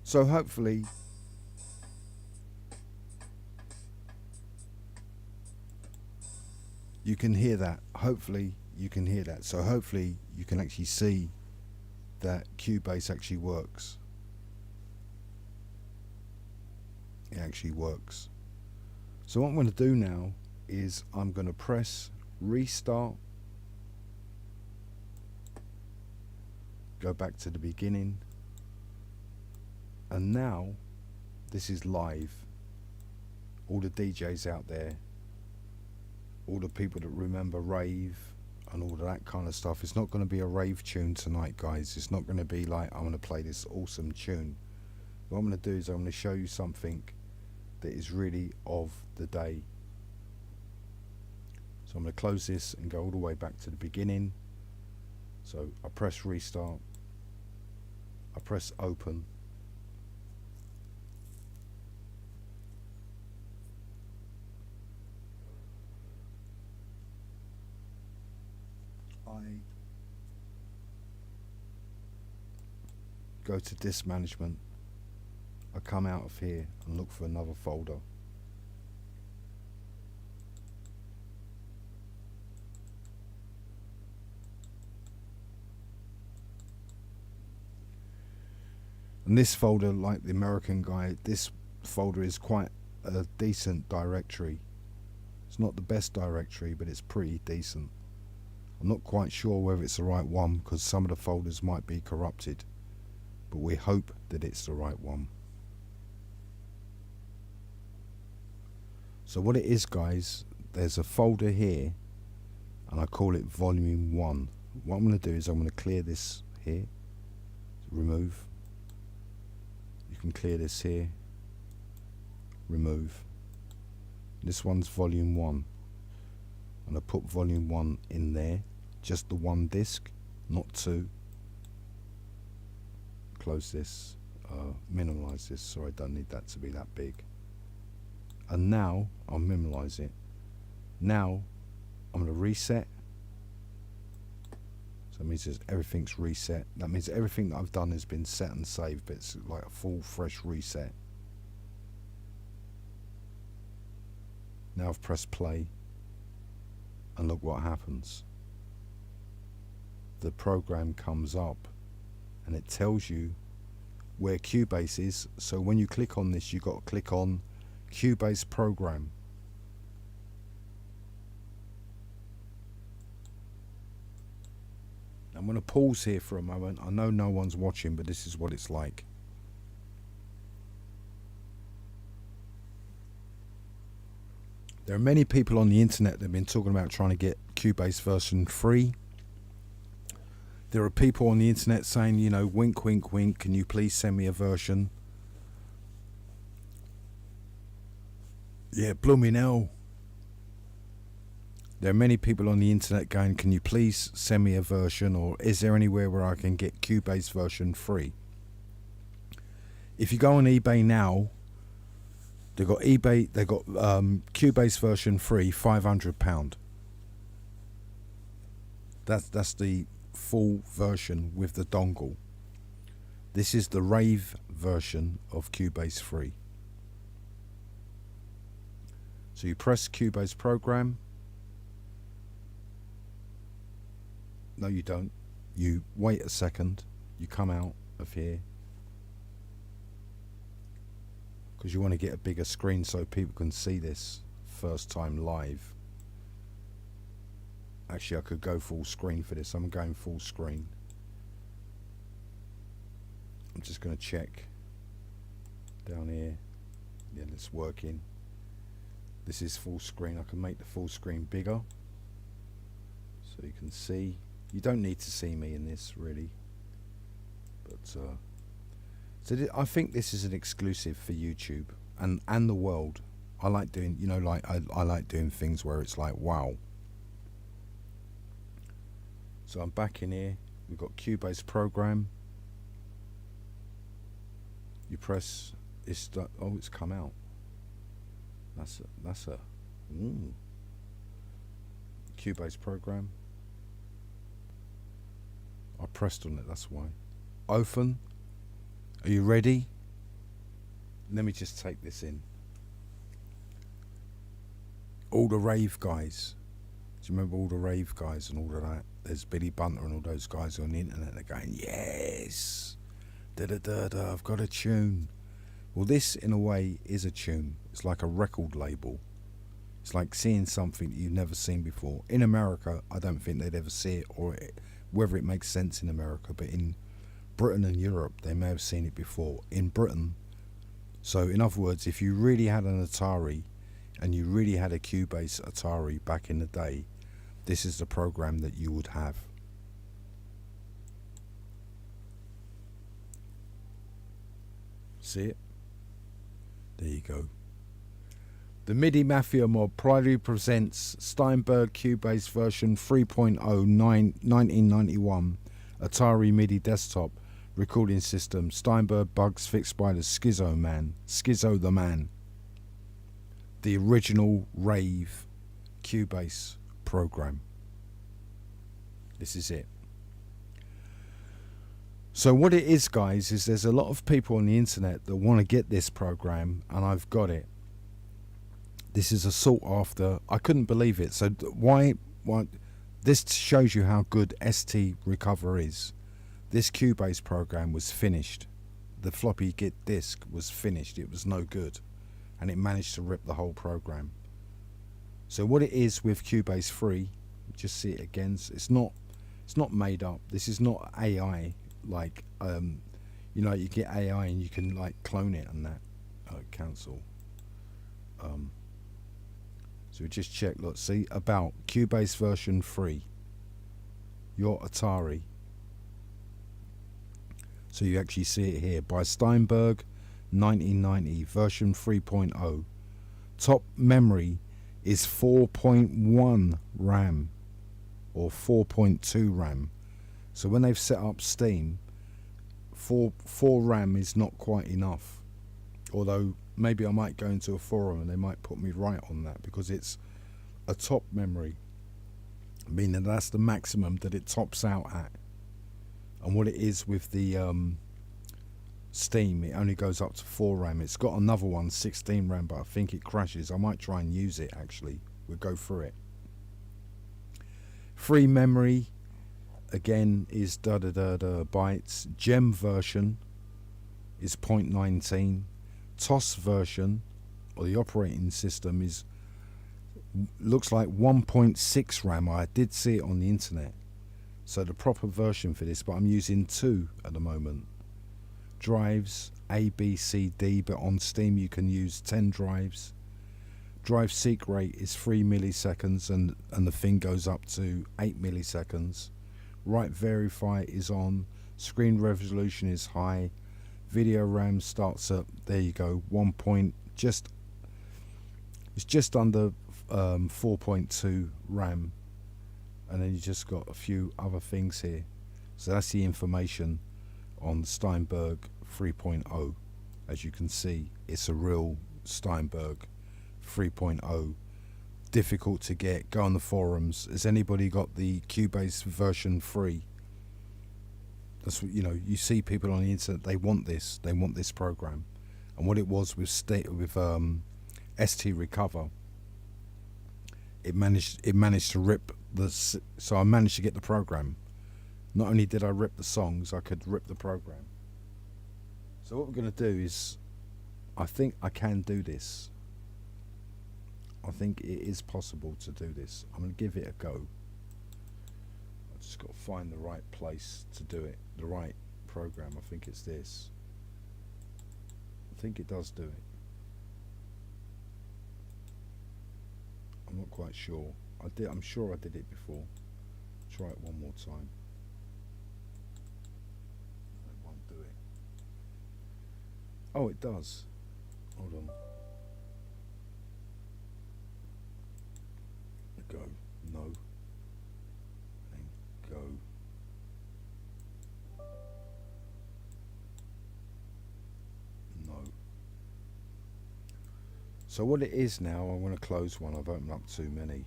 Speaker 1: So hopefully you can hear that. Hopefully you can hear that. So hopefully you can actually see that Cubase actually works. It actually works. So what I'm going to do now is I'm going to press restart, go back to the beginning, and now this is live. All the DJs out there, all the people that remember rave and all of that kind of stuff. It's not going to be a rave tune tonight, guys. It's not going to be like I'm going to play this awesome tune. What I'm going to do is I'm going to show you something that is really of the day. So I'm going to close this and go all the way back to the beginning. So I press restart,
Speaker 2: I press open. I go to disk management. I come out of here and look for another folder. And this folder, like the American guy, this folder is quite a decent directory. It's not the best directory, but it's pretty decent. I'm not quite sure whether it's the right one because some of the folders might be corrupted, but we hope that it's the right one. So what it is, guys, there's a folder here and I call it volume 1. What I'm going to do is I'm going to clear this here, remove. You can clear this here, remove. This one's volume 1, and I put volume 1 in there, just the one disc, not two. Close this, minimize this so I don't need that to be that big. And now I'll minimize it. Now I'm going to reset. So that means everything's reset. That means everything that I've done has been set and saved, but it's like a full fresh reset. Now I've pressed play and look what happens. The program comes up and it tells you where Cubase is. So when you click on this, you've got to click on Cubase program. I'm going to pause here for a moment. I know no one's watching, but this is what it's like. There are many people on the internet that have been talking about trying to get Cubase version 3. There are people on the internet saying, you know, wink, wink, wink, can you please send me a version? Yeah, blooming hell. There are many people on the internet going, can you please send me a version, or is there anywhere where I can get Cubase version 3? If you go on eBay now, they've got Cubase version 3, £500. That's the full version with the dongle. This is the rave version of Cubase 3. So you press Cubase program. No, you don't. You wait a second. You come out of here because you want to get a bigger screen so people can see this first time live. Actually, I could go full screen for this. I'm going full screen. I'm just going to check down here. Yeah, it's working. This is full screen. I can make the full screen bigger so you can see. You don't need to see me in this really, but so I think this is an exclusive for YouTube and the world. I like doing, you know, like I like doing things where it's like wow. So I'm back in here. We've got Cubase program. You press it's oh, it's come out. That's a Cubase program. I pressed on it, that's why. Open. Are you ready? Let me just take this in. All the rave guys. Do you remember all the rave guys and all of that? There's Billy Bunter and all those guys on the internet. They're going, yes, da da da da. I've got a tune. Well, this in a way is a tune. It's like a record label. It's like seeing something that you've never seen before. In America, I don't think they'd ever see it, or whether it makes sense in America, but in Britain and Europe, they may have seen it before. In Britain, so in other words, if you really had an Atari and you really had a Cubase Atari back in the day, this is the program that you would have. See it? There you go. The MIDI Mafia mod proudly presents Steinberg Cubase version 3.0 1991 Atari MIDI desktop
Speaker 1: recording system. Steinberg bugs fixed by the Schizo the Man. The original rave Cubase program. This is it. So what it is, guys, is there's a lot of people on the internet that want to get this program, and I've got it. This is a sought after. I couldn't believe it. So why this shows you how good ST Recover is. This Cubase program was finished. The floppy git disk was finished. It was no good, and it managed to rip the whole program. So what it is with Cubase 3, just see it again. It's not made up. This is not AI. Like you know, you get AI and you can like clone it and that. Cancel. So we just check. Look, see about Cubase version 3. Your Atari. So you actually see it here by Steinberg, 1990 version 3.0. Top memory is 4.1 RAM or 4.2 RAM. So when they've set up Steam, 4 RAM is not quite enough. Although maybe I might go into a forum and they might put me right on that, because it's a top memory, meaning that's the maximum that it tops out at. And what it is with the Steam, it only goes up to 4 RAM. It's got another one, 16 RAM, but I think it crashes. I might try and use it actually. We'll go through it. Free memory again is bytes. Gem version is 0.19. TOS version, or the operating system, is looks like 1.6 RAM. I did see it on the internet. So the proper version for this, but I'm using 2 at the moment. Drives A, B, C, D, but on Steam you can use 10 drives. Drive seek rate is 3 milliseconds, and the thing goes up to 8 milliseconds. Write verify is on. Screen resolution is high. Video RAM starts at, there you go, it's just under 4.2 RAM, and then you just got a few other things here. So that's the information on Steinberg 3.0. As you can see, it's a real Steinberg 3.0. Difficult to get. Go on the forums. Has anybody got the Cubase version 3? That's what, you know, you see people on the internet, they want this program. And what it was with ST Recover, it managed to rip so I managed to get the program. Not only did I rip the songs, I could rip the program. So what we're going to do is, I think I can do this. I think it is possible to do this. I'm going to give it a go. I've just got to find the right place to do it, the right program. I think it's this. I think it does do it. I'm not quite sure. I'm sure I did it before. Try it one more time. It won't do it. Oh, it does. Hold on. Go. No. And go. No. So what it is now, I'm going to close one. I've opened up too many.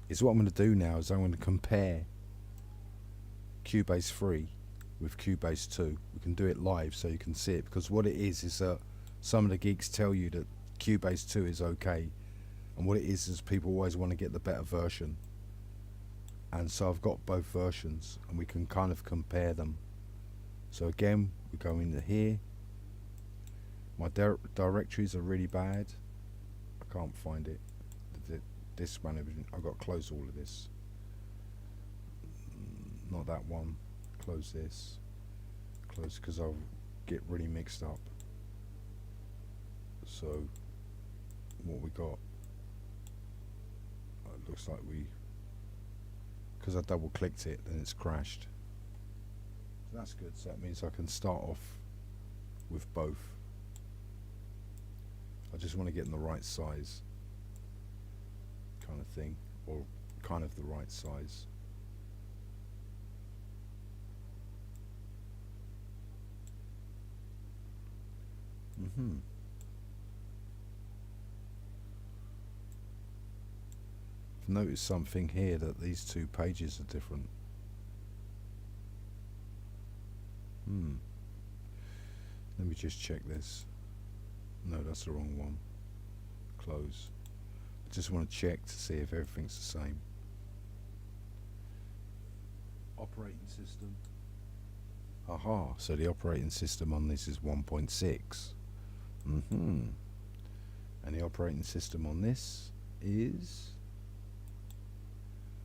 Speaker 1: Is what I'm going to do now is I'm going to compare Cubase 3 with Cubase 2. We can do it live so you can see it, because what it is that some of the geeks tell you that Cubase 2 is okay, and what it is people always want to get the better version. And so I've got both versions and we can kind of compare them. So again, we go into here. My directories are really bad. I can't find it. This one, I've got to close all of this. Not that one. Close this. Close, because I'll get really mixed up. So what we got? It looks like because I double clicked it, then it's crashed. So that's good. So that means I can start off with both. I just want to get in the right size kind of thing, or kind of the right size. Mm-hmm. I've noticed something here, that these two pages are different. Let me just check this. No, that's the wrong one. Close. I just want to check to see if everything's the same. Operating system. Aha, so the operating system on this is 1.6. And the operating system on this is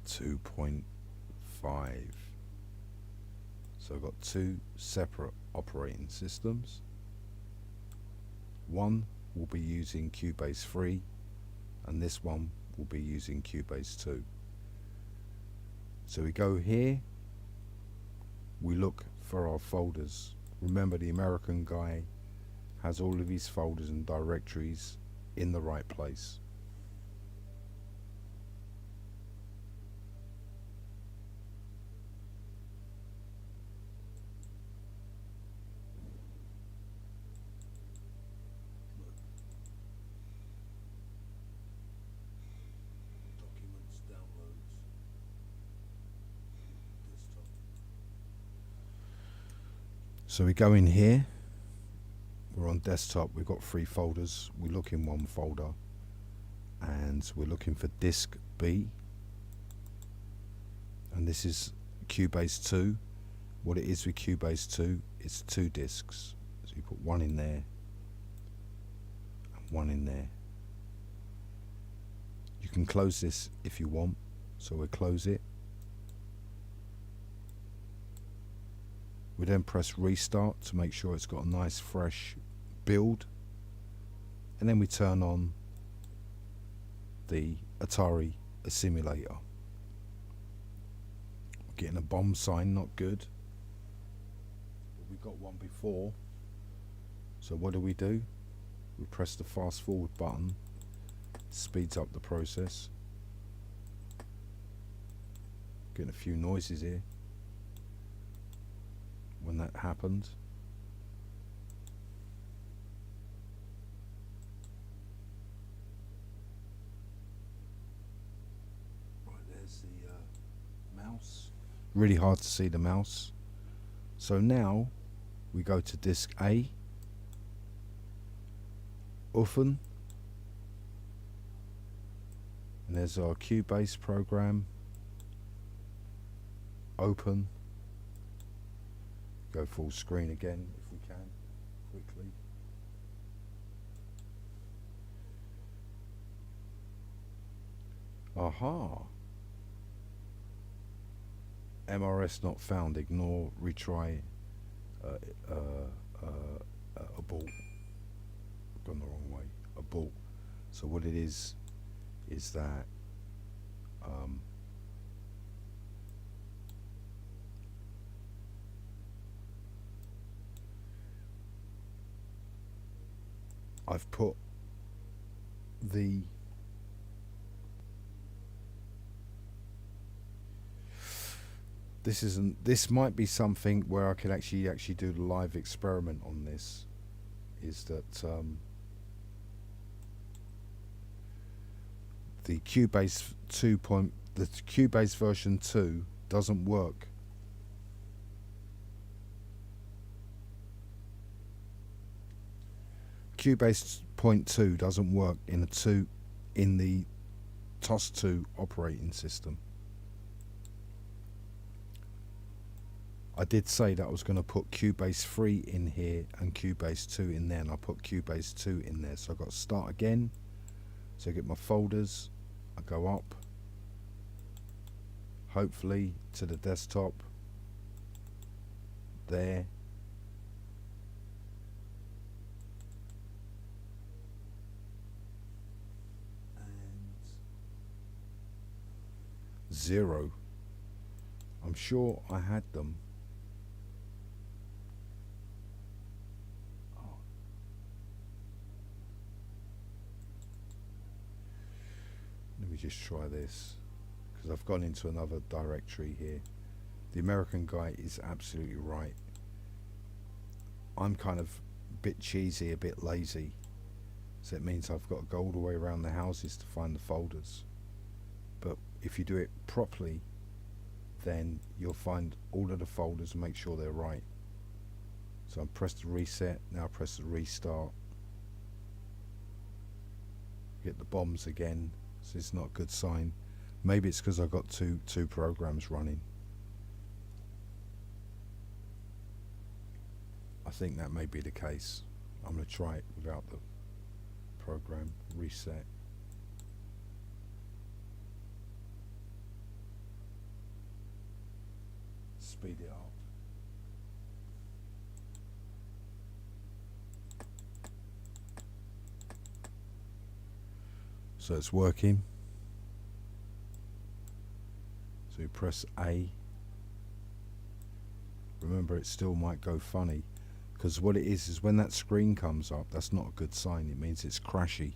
Speaker 1: 2.5. So I've got two separate operating systems. One will be using Cubase 3 and this one will be using Cubase 2. So we go here, we look for our folders. Remember, the American guy has all of his folders and directories in the right place. Documents, downloads, desktop. So we go in here, we're on desktop, we've got 3 folders, we look in one folder and we're looking for disk B, and this is Cubase 2. What it is with Cubase 2, it's 2 disks, so you put one in there and one in there. You can close this if you want, so we'll close it. We then press restart to make sure it's got a nice fresh build, and then we turn on the Atari simulator. We're getting a bomb sign, not good. But we got one before, so what do? We press the fast forward button, speeds up the process. Getting a few noises here when that happened. Right, there's the mouse. Really hard to see the mouse. So now we go to disk A, open, and there's our Cubase program. Open. Go full screen again if we can, quickly. Aha. MRS not found. Ignore. Retry. Abort. Gone the wrong way. Abort. So what it is that I've put the this might be something where I could actually do the live experiment on this, is that the Cubase the Cubase version 2 doesn't work. Cubase 0.2 doesn't work in the TOS2 operating system. I did say that I was going to put Cubase 3 in here and Cubase 2 in there, and I put Cubase 2 in there. So I've got to start again. So I get my folders, I go up, hopefully to the desktop, there. And 0. I'm sure I had them. Let me just try this, because I've gone into another directory here. The American guy is absolutely right. I'm kind of bit cheesy, a bit lazy. So it means I've got to go all the way around the houses to find the folders. But if you do it properly, then you'll find all of the folders and make sure they're right. So I press the reset, now I press the restart. Get the bombs again, so it's not a good sign. Maybe it's because I've got two programs running. I think that may be the case. I'm going to try it without the program. Reset. Speed it up. So it's working. So you press A. Remember, it still might go funny, because what it is when that screen comes up, that's not a good sign. It means it's crashy.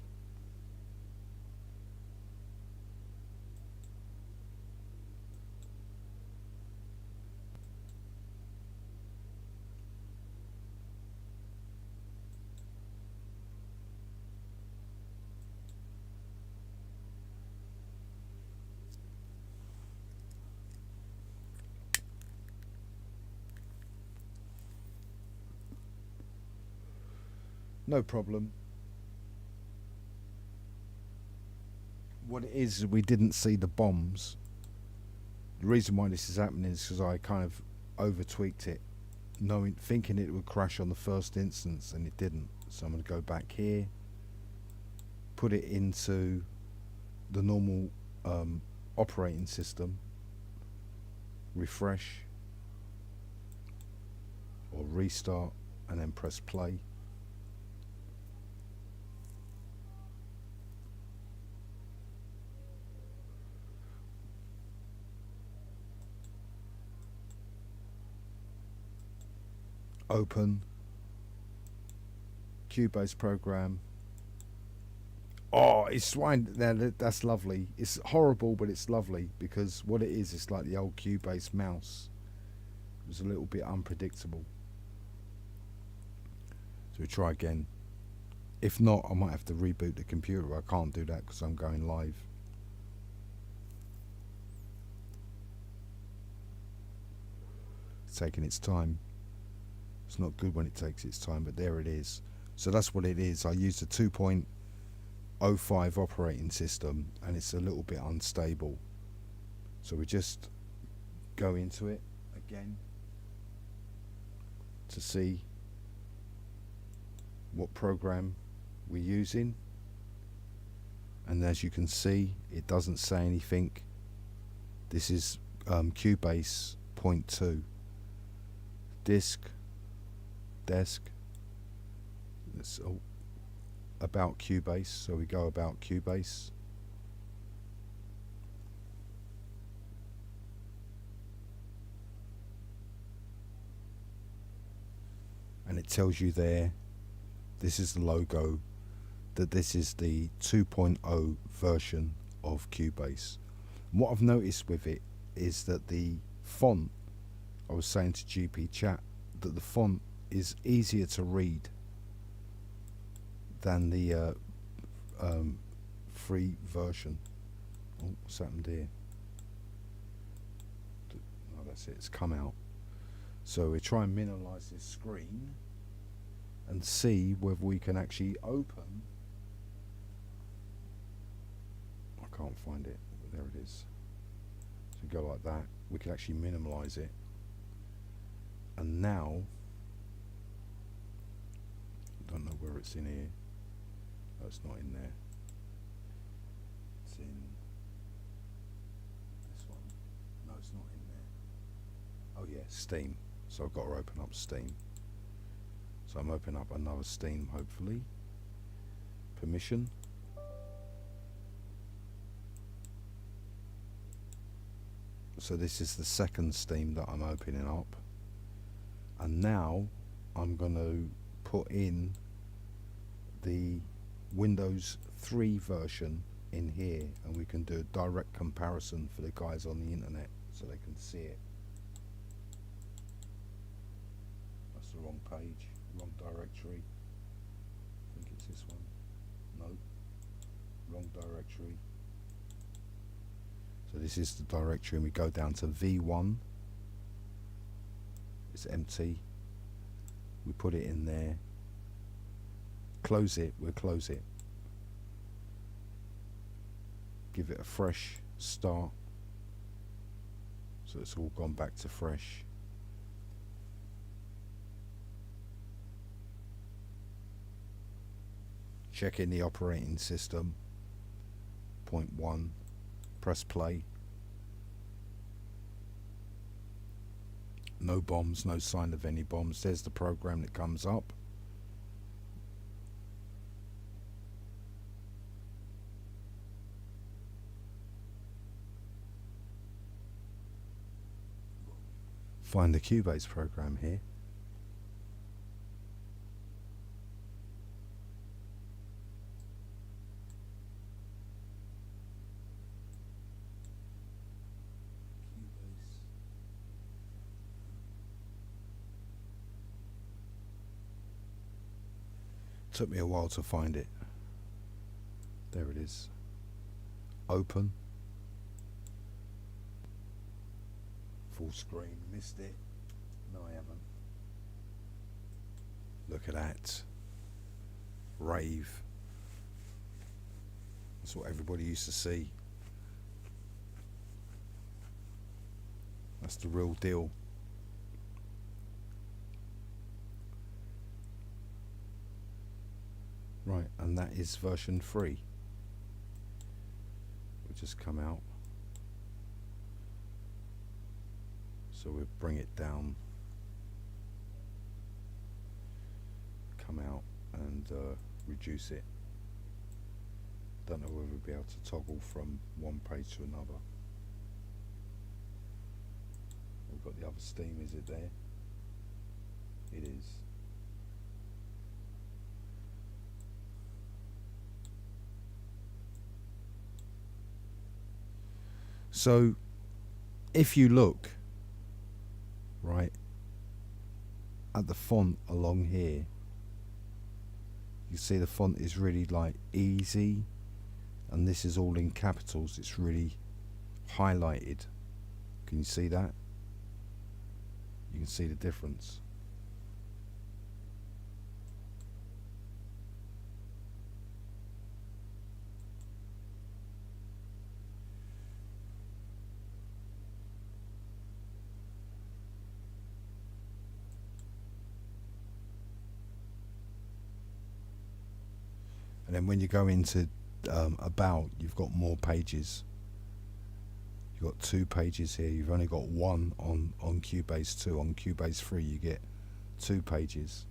Speaker 1: No problem. What it is, we didn't see the bombs. The reason why this is happening is because I kind of over tweaked it, thinking it would crash on the first instance, and it didn't. So I'm going to go back here, put it into the normal operating system, refresh or restart, and then press play. Open Cubase program. Oh, it's swine. That's lovely. It's horrible, but it's lovely, because what it is, it's like the old Cubase mouse. It was a little bit unpredictable. So we try again. If not, I might have to reboot the computer. I can't do that because I'm going live. It's taking its time. It's not good when it takes its time, but there it is. So that's what it is. I used a 2.05 operating system, and it's a little bit unstable. So we just go into it again to see what program we're using. And as you can see, it doesn't say anything. This is Cubase 0.2. Desk. It's about Cubase, so we go about Cubase. And it tells you there, this is the logo, that this is the 2.0 version of Cubase. And what I've noticed with it is that the font, I was saying to GP Chat, that the font is easier to read than the free version. Oh, what's happened here? Oh, that's it, it's come out. So we try and minimize this screen and see whether we can actually open. I can't find it, but there it is. So we go like that, we can actually minimize it. And now, I don't know where it's in here. No, it's not in there. It's in this one. No, it's not in there. Oh yeah, Steam. So I've got to open up Steam. So I'm opening up another Steam, hopefully. Permission. So this is the second Steam that I'm opening up. And now I'm going to put in the Windows 3 version in here, and we can do a direct comparison for the guys on the internet so they can see it. That's the wrong page. wrong directory. I think it's this one. No, wrong directory. So this is the directory, and we go down to V1. It's empty. We put it in there. Close it. We'll close it. Give it a fresh start. So it's all gone back to fresh. Check in the operating system. Point 1. Press play. No bombs, no sign of any bombs. There's the program that comes up. Find the Cubase program here. Took me a while to find it. There it is. Open. Full screen. Missed it. No, I haven't. Look at that. Rave. That's what everybody used to see. That's the real deal. Right, and that is version 3. We'll just come out. So we'll bring it down. Come out and reduce it. Don't know whether we'll be able to toggle from one page to another. We've got the other Steam, is it there? It is. So if you look right at the font along here, you see the font is really like easy, and this is all in capitals. It's really highlighted. Can you see that? You can see the difference. And then when you go into about, you've got more pages. You've got 2 pages here. You've only got 1 on Cubase 2. On Cubase 3 you get 2 pages.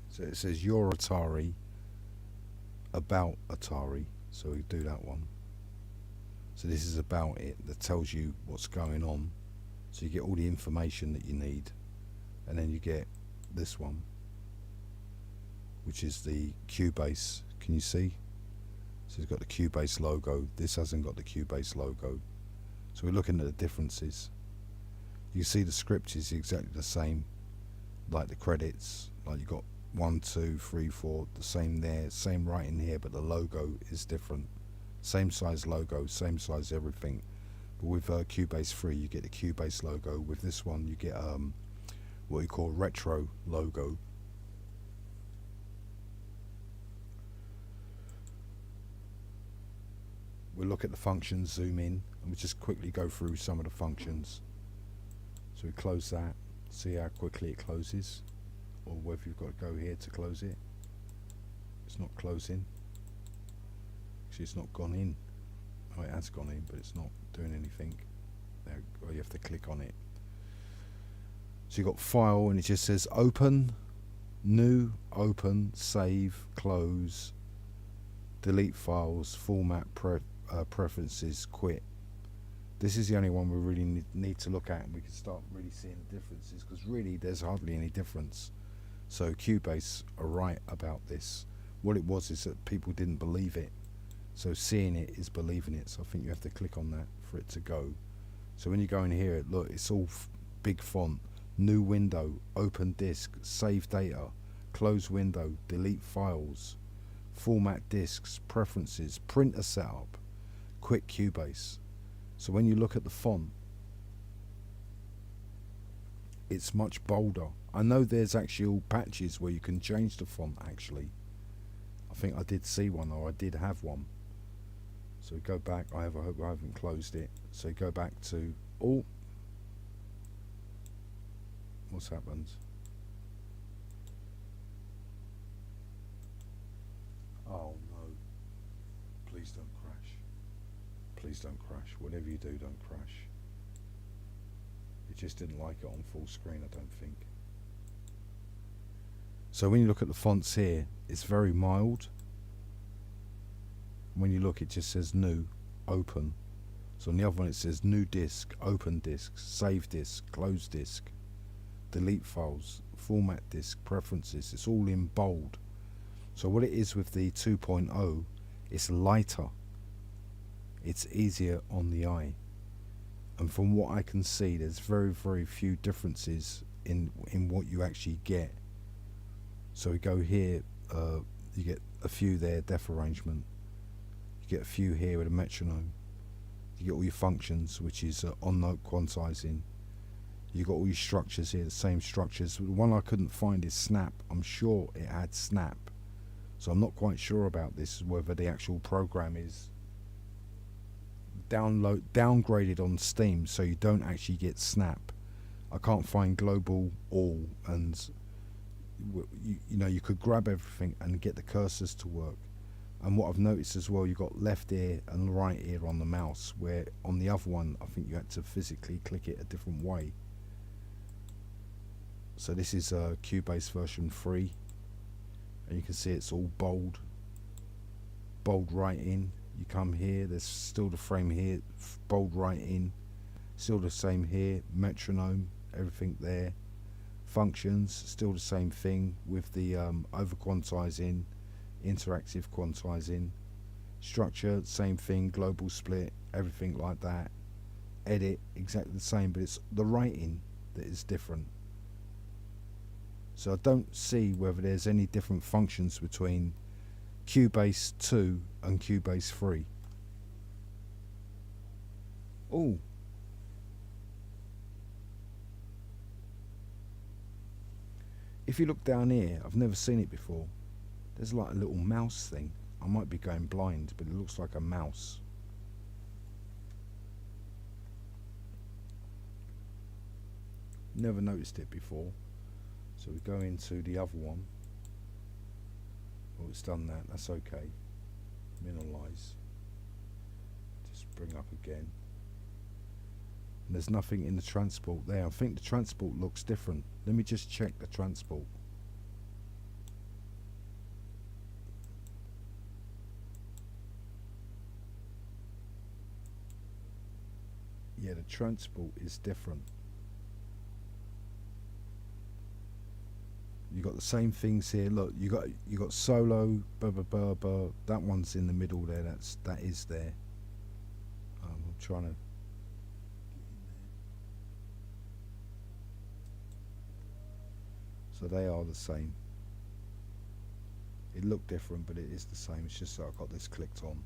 Speaker 1: So it says your Atari, about Atari. So we do that one. So this is about it, that tells you what's going on. So you get all the information that you need. And then you get this one, which is the Cubase. Can you see? So it's got the Cubase logo. This hasn't got the Cubase logo. So we're looking at the differences. You see the script is exactly the same, like the credits, like you got 1, 2, 3, 4, the same there, same writing here, but the logo is different. Same size logo, same size everything. But with Cubase 3 you get the Cubase logo. With this one you get what you call retro logo. We'll look at the functions, zoom in, and we'll just quickly go through some of the functions. So we close that, see how quickly it closes, or whether you've got to go here to close it. It's not closing. Actually, it's not gone in. Oh, it has gone in, but it's not doing anything. There, well, you have to click on it. So you've got file, and it just says open, new, open, save, close, delete files, format, preferences, quit. This is the only one we really need to look at, and we can start really seeing the differences, because really there's hardly any difference. So Cubase are right about this. What it was is that people didn't believe it. So seeing it is believing it. So I think you have to click on that for it to go. So when you go in here, look, it's all
Speaker 2: big font, new window, open disk, save data, close window, delete files, format disks, preferences, printer setup, quick Cubase. So when you look at the font, it's much bolder. I know there's actual patches where you can change the font actually. I think I did see one, or I did have one. So go back, I hope I haven't closed it. So go back to, oh, what's happened? Oh no, please don't crash. Please don't crash. Whatever you do, don't crash. It just didn't like it on full screen, I don't think. So when you look at the fonts here, it's very mild. When you look, it just says new, open. So on the other one it says new disk, open disk, save disk, close disk, delete files, format disk, preferences. It's all in bold. So what it is with the 2.0, it's lighter. It's easier on the eye. And from what I can see, there's very, very few differences in what you actually get. So we go here, you get a few there, def arrangement. You get a few here with a metronome. You get all your functions, which is on-note quantizing. You got all your structures here, the same structures. The one I couldn't find is snap. I'm sure it had snap. So I'm not quite sure about this, whether the actual program is downgraded on Steam, so you don't actually get snap. I can't find global all, and you know, you could grab everything and get the cursors to work. And what I've noticed as well, you got left ear and right ear on the mouse, where on the other one I think you had to physically click it a different way. So this is Cubase version 3, and you can see it's all bold right in. You come here, there's still the frame here, bold right in, still the same here, metronome, everything there. Functions, still the same thing with the over quantizing, interactive quantizing. Structure, same thing, global split, everything like that. Edit, exactly the same, but it's the writing that is different. So I don't see whether there's any different functions between Cubase 2 and Cubase 3. Oh, if you look down here, I've never seen it before. There's like a little mouse thing. I might be going blind, but it looks like a mouse. Never noticed it before. So we go into the other one. Oh, it's done that. That's okay. Minimize. Just bring up again. And there's nothing in the transport there. I think the transport looks different. Let me just check the transport. Yeah, the transport is different. You got the same things here. Look, you got solo, blah blah blah blah. That one's in the middle there. That is there. I'm trying to. So they are the same. It looked different, but it is the same. It's just that I've got this clicked on.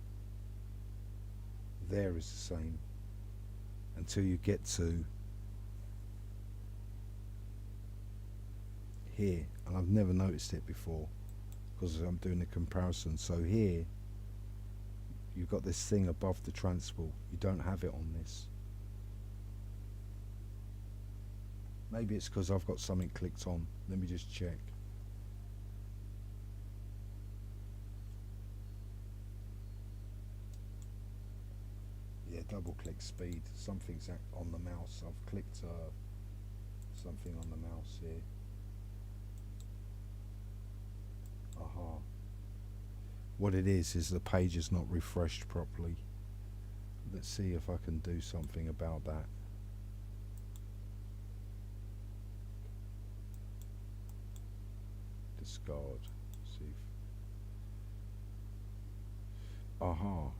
Speaker 2: There is the same. Until you get to here, and I've never noticed it before because I'm doing the comparison. So here you've got this thing above the transport. You don't have it on this. Maybe it's because I've got something clicked on. Let me just check. Yeah, double click speed. Something's on the mouse. I've clicked something on the mouse here. Aha. What it is the page is not refreshed properly. Let's see if I can do something about that. Discard. See if. Aha.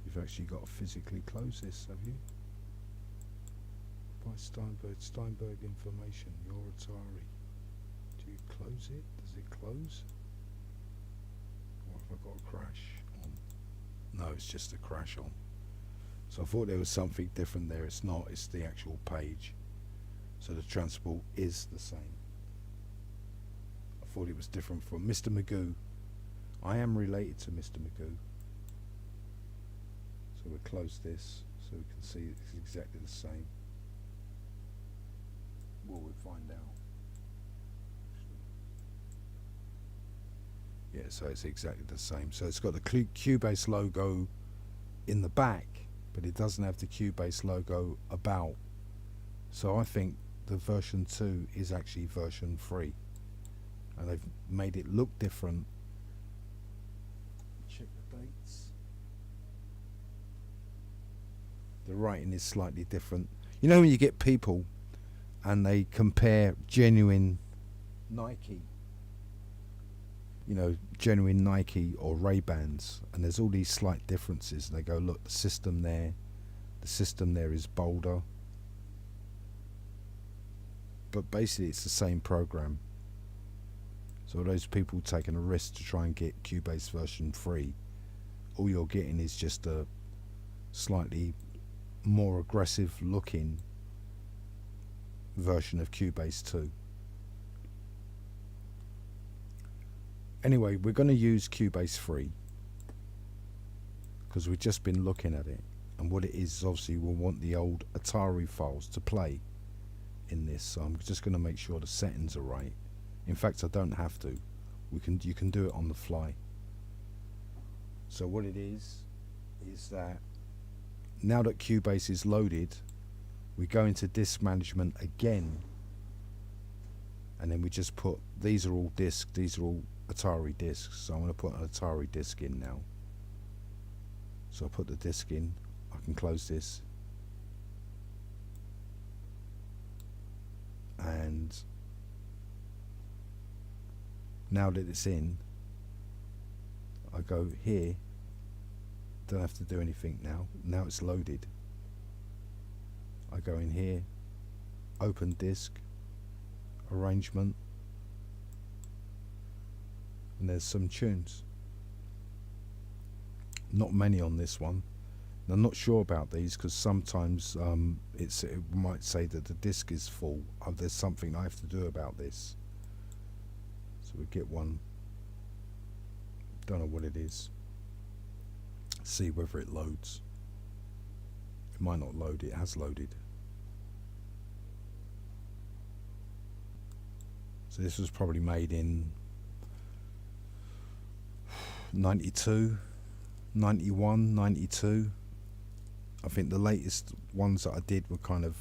Speaker 2: You've actually got to physically close this, have you? by Steinberg information. Your Atari. Do you close it? Does it close? Or have I got a crash on? No, it's just a crash on. So I thought there was something different there. It's not. It's the actual page. So the transport is the same. I thought it was different from Mr. Magoo. I am related to Mr. Magoo. So we'll close this so we can see it's exactly the same. Well, we'll find out. Yeah, so it's exactly the same. So it's got the Cubase logo in the back, but it doesn't have the Cubase logo about. So I think the version 2 is actually version 3. And they've made it look different. Check the dates. The writing is slightly different. You know when you get people and they compare genuine Nike, genuine Nike or Ray-Bans, and there's all these slight differences, and they go, look, the system there is bolder, but basically it's the same program. So those people taking a risk to try and get Cubase version 3, all you're getting is just a slightly more aggressive looking version of Cubase 2. Anyway, we're going to use Cubase 3 because we've just been looking at it, and what it is obviously we'll want the old Atari files to play in this. So I'm just going to make sure the settings are right. In fact, I don't have to. You can do it on the fly. So what it is that now that Cubase is loaded, we go into disk management again, and then we just put, these are all discs, these are all Atari discs. So I'm going to put an Atari disc in now. So I'll put the disc in. I can close this, and now that it's in, I go here, don't have to do anything now. Now it's loaded. I go in here, open disk, arrangement, and there's some tunes. Not many on this one. And I'm not sure about these because sometimes it might say that the disk is full. There's something I have to do about this. So we get one. Don't know what it is. See whether it loads. It might not load. It has loaded. So this was probably made in 92, 91, 92. I think the latest ones that I did were kind of,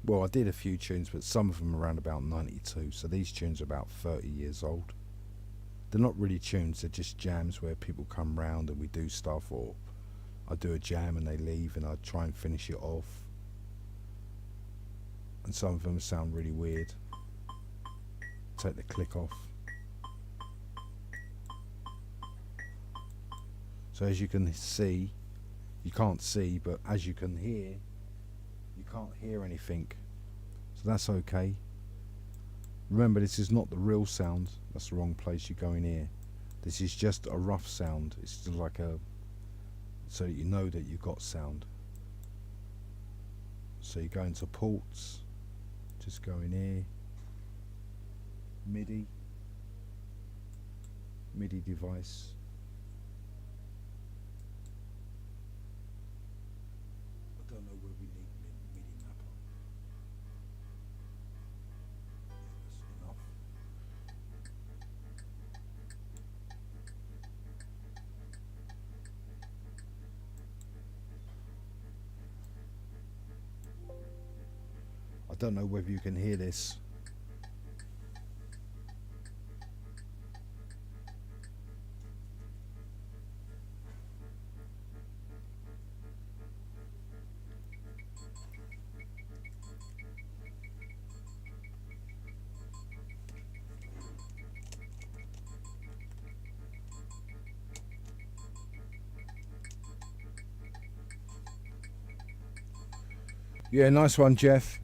Speaker 2: well, I did a few tunes, but some of them around about 92. So these tunes are about 30 years old. They're not really tunes, they're just jams where people come round and we do stuff, or I do a jam and they leave and I try and finish it off. And some of them sound really weird. Take the click off. So as you can see, you can't see, but as you can hear, you can't hear anything. So that's okay. Remember, this is not the real sound. That's the wrong place. You go in here. This is just a rough sound. It's just like a, so that you know that you've got sound. So you go into ports. Just go in here. MIDI device. I don't know where we need MIDI mapper. That's enough. I don't know whether you can hear this.
Speaker 1: Yeah, nice one, Jeff.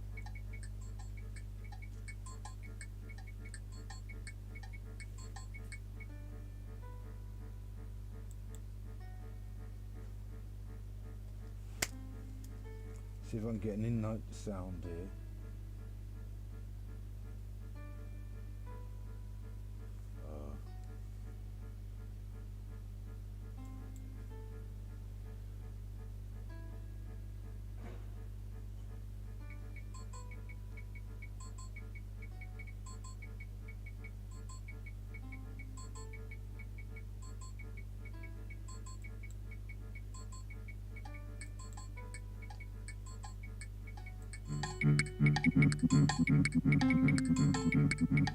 Speaker 1: See if I can get an in-note sound here.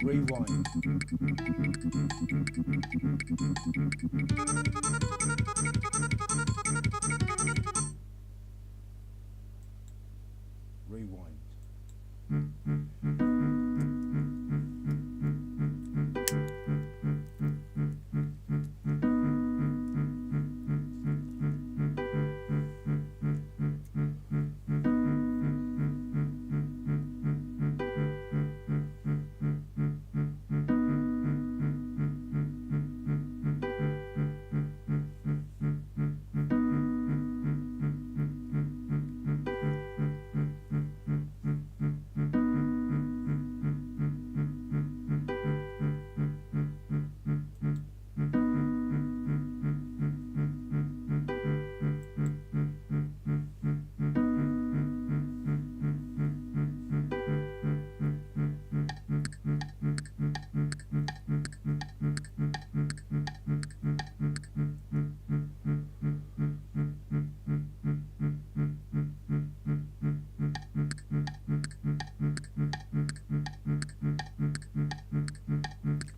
Speaker 1: Rewind. Rewind.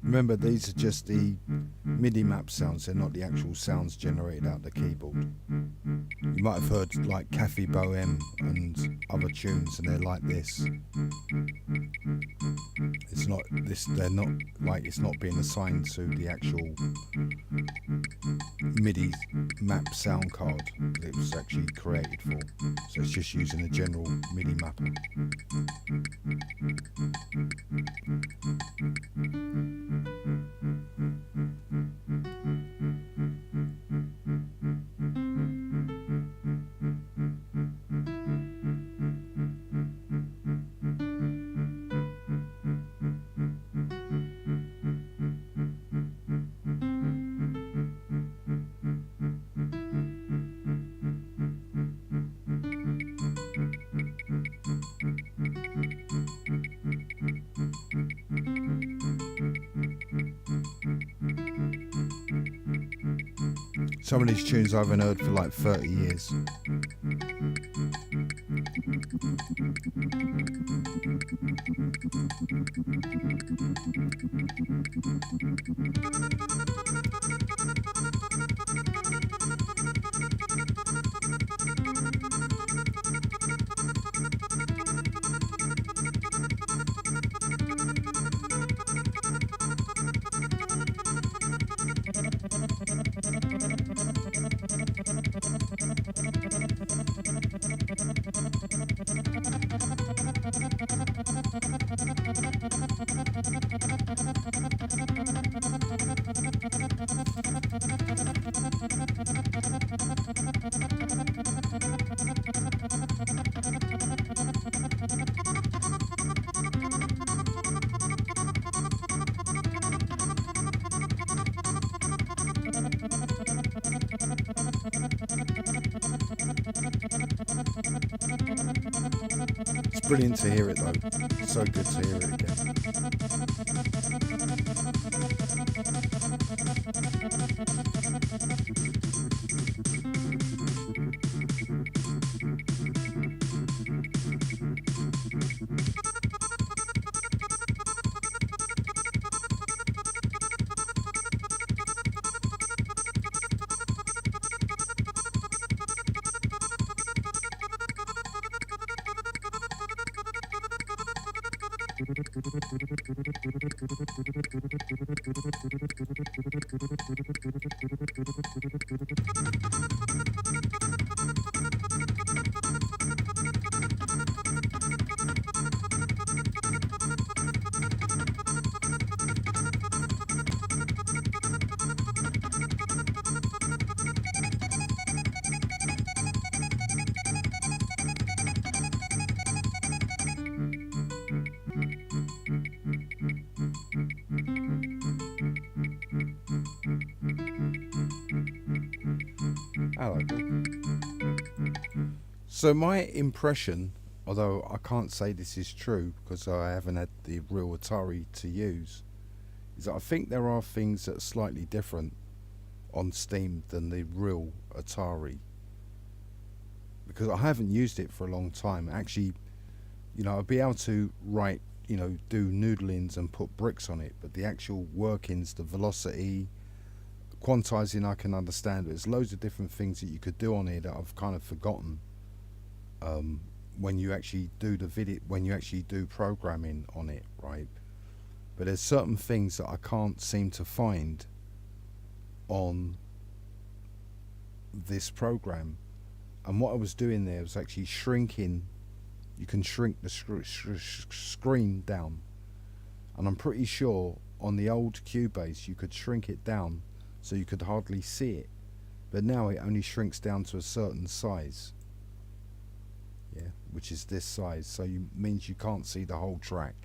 Speaker 1: Remember, these are just the MIDI map sounds, they're not the actual sounds generated out the keyboard. You might have heard like Cafe Bohem and other tunes, and they're like this. It's not this, they're not like, it's not being assigned to the actual MIDI map sound card that it was actually created for. So it's just using a general MIDI mapper. Some of these tunes I haven't heard for like 30 years. It's brilliant to hear it though. So good to hear it again. Hello. So my impression, although I can't say this is true because I haven't had the real Atari to use, is that I think there are things that are slightly different on Steam than the real Atari. Because I haven't used it for a long time. Actually, I'll be able to write, do noodlings and put bricks on it, but the actual workings, the velocity, quantizing, I can understand. There's loads of different things that you could do on here that I've kind of forgotten. When you actually do when you actually do programming on it, right? But there's certain things that I can't seem to find on this program. And what I was doing there was actually shrinking. You can shrink the screen down, and I'm pretty sure on the old Cubase you could shrink it down so you could hardly see it, but now it only shrinks down to a certain size, which is this size, so means you can't see the whole track.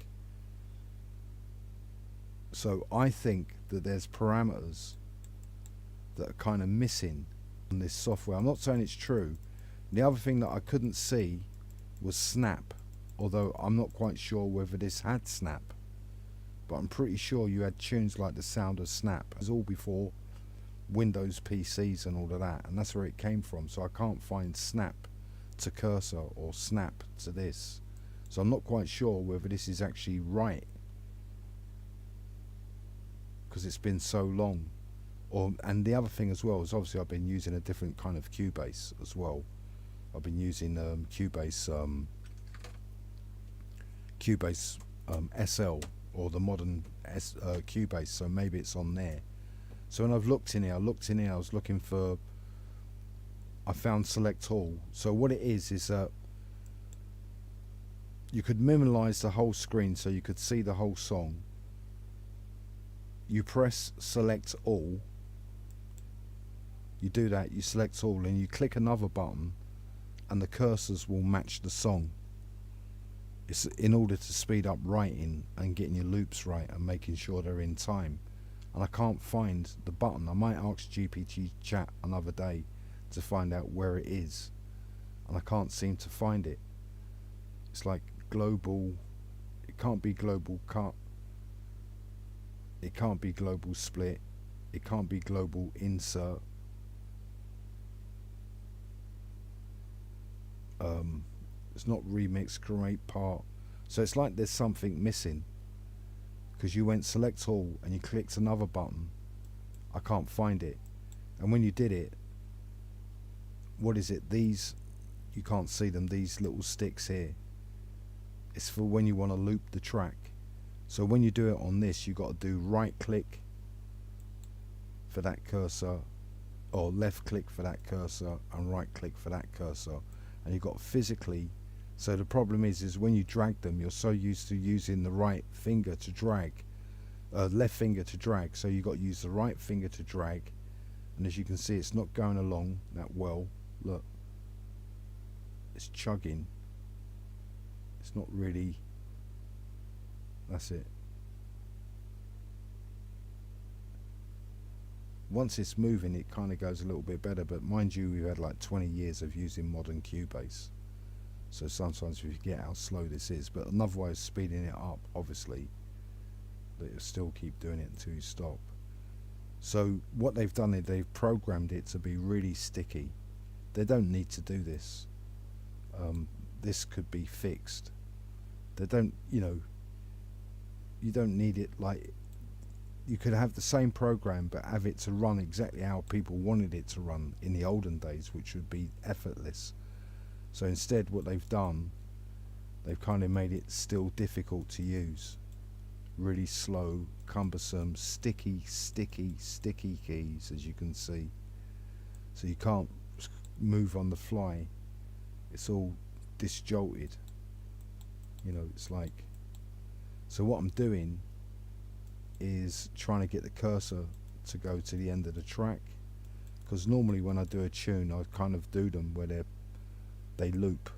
Speaker 1: So I think that there's parameters that are kind of missing on this software. I'm not saying it's true. The other thing that I couldn't see was snap, although I'm not quite sure whether this had snap, but I'm pretty sure you had tunes like the sound of snap. It was all before Windows PCs and all of that, and that's where it came from. So I can't find snap to cursor or snap to this, so I'm not quite sure whether this is actually right because it's been so long. And the other thing as well is obviously I've been using a different kind of Cubase as well. I've been using Cubase SL, or the modern Cubase, so maybe it's on there. So when I've looked in here, I was looking for, I found select all. So what it is that you could minimize the whole screen so you could see the whole song. You press select all, you do that, you select all, and you click another button and the cursors will match the song. It's in order to speed up writing and getting your loops right and making sure they're in time. And I can't find the button. I might ask GPT chat another day to find out where it is, and I can't seem to find it. It's like global, it can't be global cut, it can't be global split, it can't be global insert. It's not remix, create part. So it's like there's something missing, because you went select all and you clicked another button. I can't find it. And when you did it, what is it? These, you can't see them, these little sticks here. It's for when you want to loop the track. So when you do it on this, you got to do right click for that cursor, or left click for that cursor, and right click for that cursor. And you've got physically, so the problem is when you drag them, you're so used to using the right finger to drag, left finger to drag, so you've got to use the right finger to drag, and as you can see, it's not going along that well. Look, it's chugging, it's not really, that's it. Once it's moving, it kind of goes a little bit better, but mind you, we've had like 20 years of using modern Cubase, so sometimes we forget how slow this is. But another way of speeding it up, obviously, that it'll still keep doing it until you stop. So what they've done is they've programmed it to be really sticky. They don't need to do this. This could be fixed. They don't, you don't need it. Like, you could have the same program but have it to run exactly how people wanted it to run in the olden days, which would be effortless. So instead, what they've done, they've kind of made it still difficult to use. Really slow, cumbersome, sticky keys, as you can see. So you can't move on the fly. It's all disjolted. It's like, so what I'm doing is trying to get the cursor to go to the end of the track, because normally when I do a tune, I kind of do them where they loop.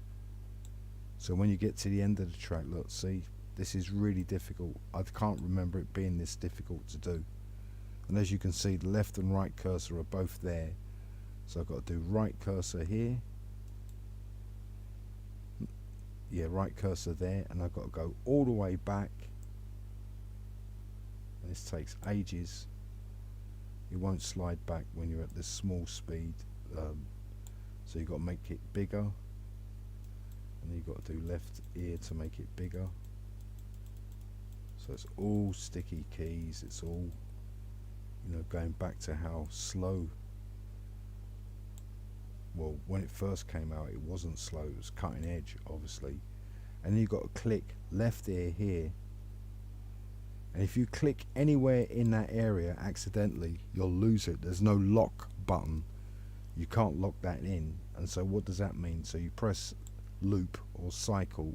Speaker 1: So when you get to the end of the track, look, see, this is really difficult. I can't remember it being this difficult to do. And as you can see, the left and right cursor are both there,
Speaker 2: So I've got to do right cursor here. Yeah, right cursor there, and I've got to go all the way back. And this takes ages. It won't slide back when you're at this small speed. So you've got to make it bigger. And then you've got to do left ear to make it bigger. So it's all sticky keys. It's all, you know, going back to how slow. Well, when it first came out, it wasn't slow. It was cutting edge, obviously. And then you've got to click left ear here. And if you click anywhere in that area accidentally, you'll lose it. There's no lock button. You can't lock that in. And so what does that mean? So you press loop or cycle.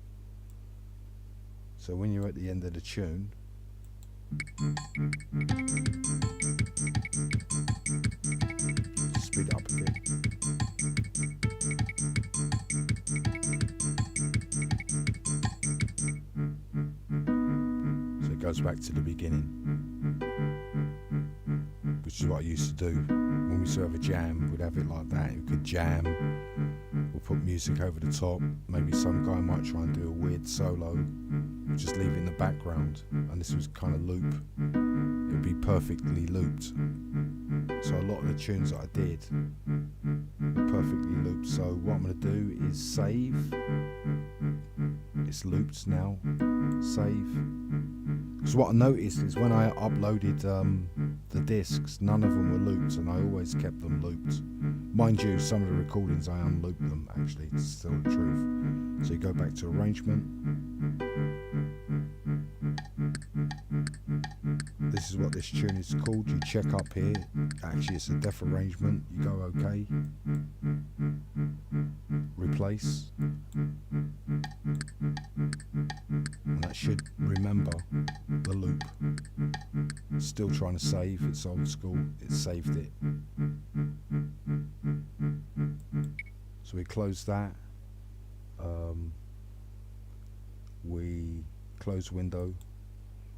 Speaker 2: So when you're at the end of the tune, speed up a bit. So it goes back to the beginning, which is what I used to do. When we used to have a jam, we'd have it like that. You could jam, we'll put music over the top. Maybe some guy might try and do a weird solo, just leave it in the background, and this was kind of loop. It would be perfectly looped. So a lot of the tunes that I did were perfectly looped. So what I'm going to do is save. It's looped now. Save. Because what I noticed is when I uploaded the discs, none of them were looped, and I always kept them looped. Mind you, some of the recordings I unlooped them, actually, it's still the truth. So you go back to arrangement. This is what this tune is called. You check up here. Actually, it's a def arrangement. You go OK. Replace. And that should remember the loop. Still trying to save. It's old school. It saved it. So we close that. We close window.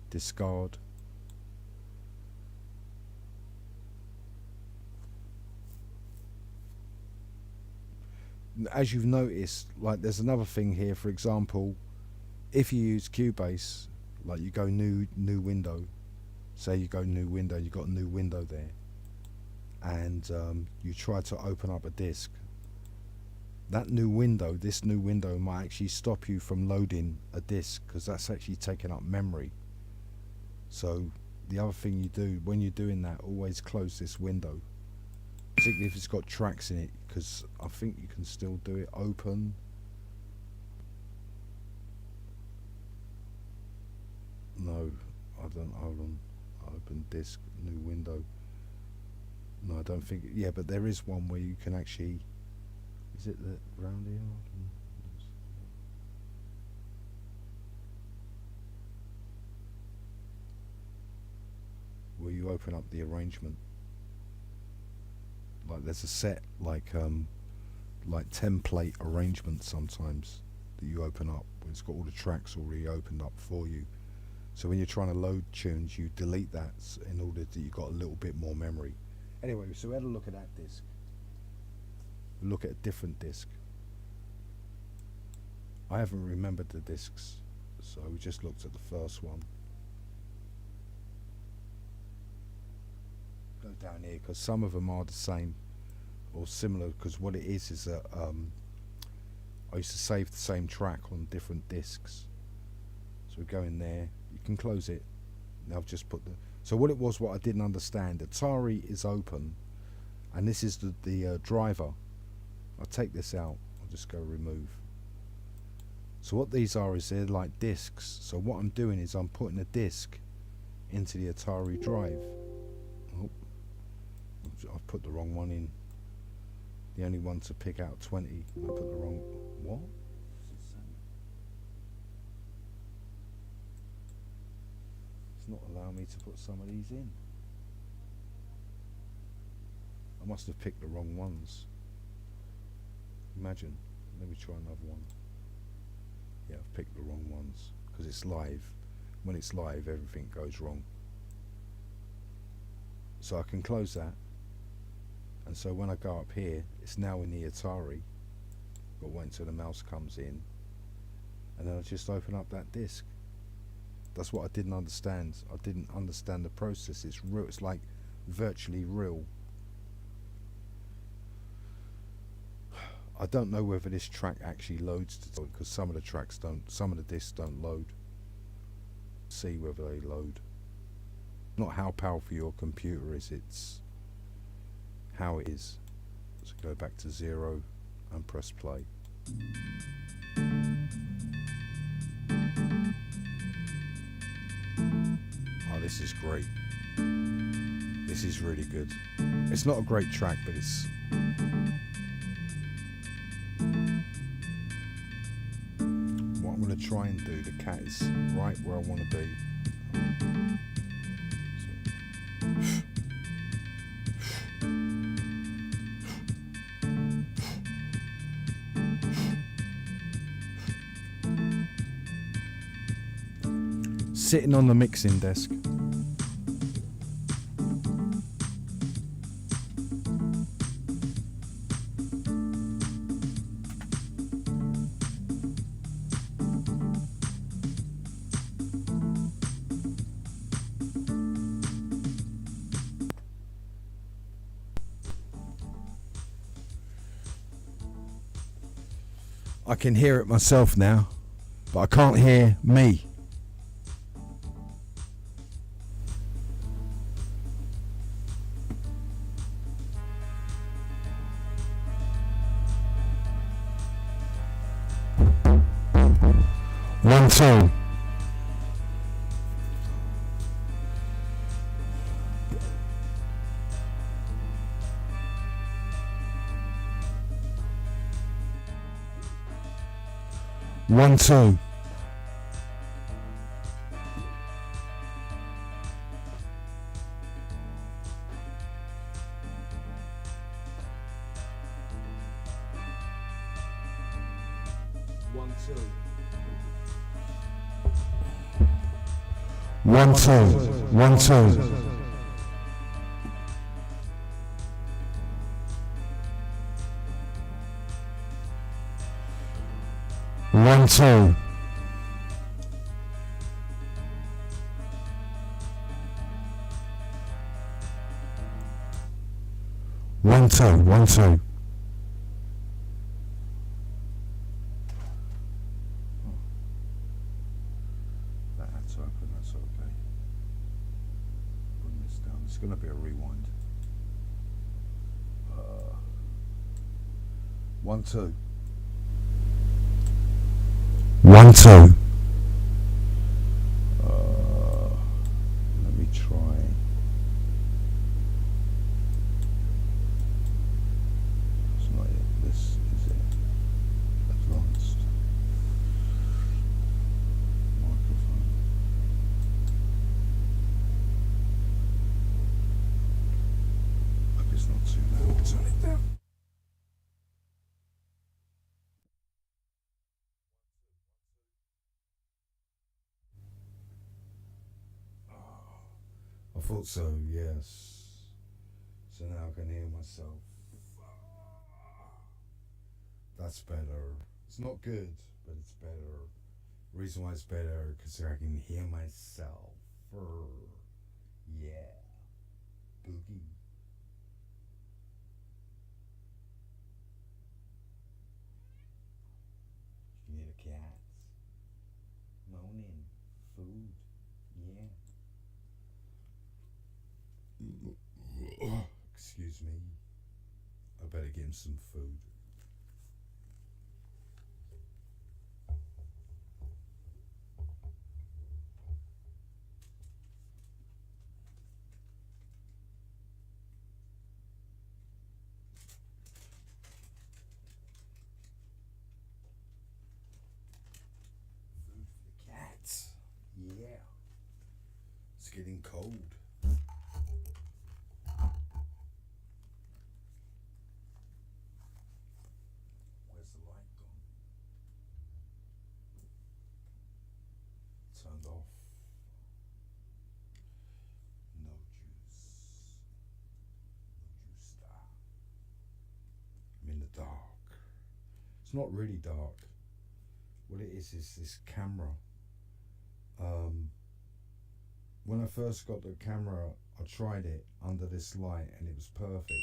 Speaker 2: Discard. As you've noticed, like there's another thing here. For example, if you use Cubase, like you go new window, say you go new window, you got a new window there, and you try to open up a disk. That new window, this new window might actually stop you from loading a disk, because that's actually taking up memory. So the other thing you do when you're doing that, always close this window, particularly if it's got tracks in it, because I think you can still do it. Open. No, I don't. Hold on. Open disk, new window. No, I don't think. Yeah, but there is one where you can actually. Is it the round here? Where you open up the arrangement. Like there's a set like template arrangement sometimes that you open up where it's got all the tracks already opened up for you. So when you're trying to load tunes, you delete that in order that you've got a little bit more memory. Anyway, so we had a look at that disc. We look at a different disc. I haven't remembered the discs, so we just looked at the first one. Go down here because some of them are the same or similar, because what it is that I used to save the same track on different discs. So we go in there, you can close it. Now I've just put the, so what it was, what I didn't understand, Atari is open and this is the driver. I'll take this out, I'll just go remove. So what these are is they're like discs. So what I'm doing is I'm putting a disc into the Atari drive. Oh, I've put the wrong one in. The only one to pick out 20. I put the wrong. What? It's not allowing me to put some of these in. I must have picked the wrong ones. Imagine. Let me try another one. Yeah, I've picked the wrong ones because it's live. When it's live, everything goes wrong. So I can close that.
Speaker 1: And so when I go up here, it's now in the Atari. Got to wait until the mouse comes in, and then I just open up that disc. That's what I didn't understand. I didn't understand the process. It's real. It's like virtually real. I don't know whether this track actually loads because some of the tracks don't. Some of the discs don't load. See whether they load. Not how powerful your computer is. It's how it is. So go back to 0 and press play. Oh, this is great. This is really good. It's not a great track, but it's... What I'm going to try and do, the cat is right where I want to be. Sitting on the mixing desk. I can hear it myself now, but I can't hear me. One, two. One, two. One, two. One, two. One, two. One, two. One, two. One, two. That had to open, that's okay. Bring this down. It's going to be a rewind. 1, 2. 1, 2. Let me try. It's not it. This is it. Advanced. Microphone. Hope it's not too loud. Turn it down. I thought so, yes. So now I can hear myself. That's better. It's not good, but it's better. The reason why it's better, because I can hear myself. Yeah. Boogie. You hear the cats. Moaning. Food. Yeah. Excuse me. I better get him some food. Food for the cats. Yeah. It's getting cold. Turned off. No juice. No juice star.
Speaker 2: It's not really dark. What it is this camera. When I first got the camera, I tried it under this light and it was perfect.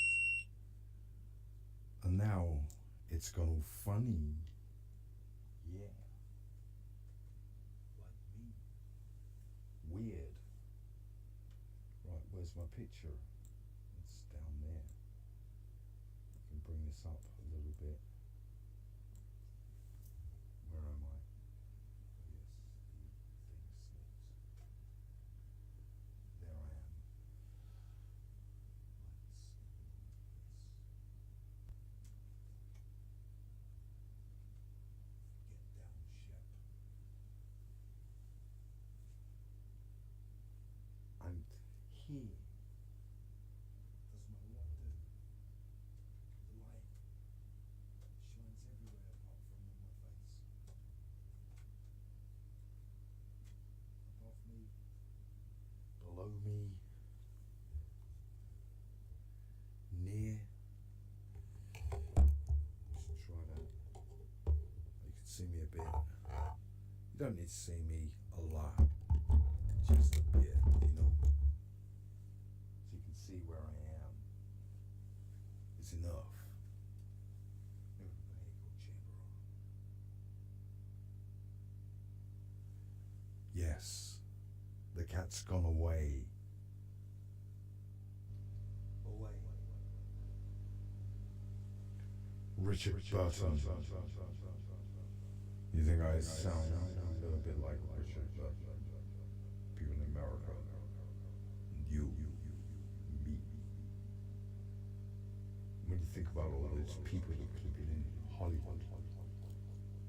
Speaker 2: And now it's gone all funny. Yeah. Like me. Weird. Right, where's my picture? It's down there. I can bring this up a little bit. Where am I? Yes, the thing slips. There I am. Let's get down, Shep. And here, doesn't matter what I do, the light shines everywhere apart from on my face. Above me, below me, near. Let's try that. You can see me a bit. You don't need to see me a lot, just a bit, you know. So you can see where I am. It's enough. Yes, the cat's gone away. Away. Richard Burton. You think I sound a little bit like Richard Burton? People in America. You. Me. When you think about all those people that could have been in Hollywood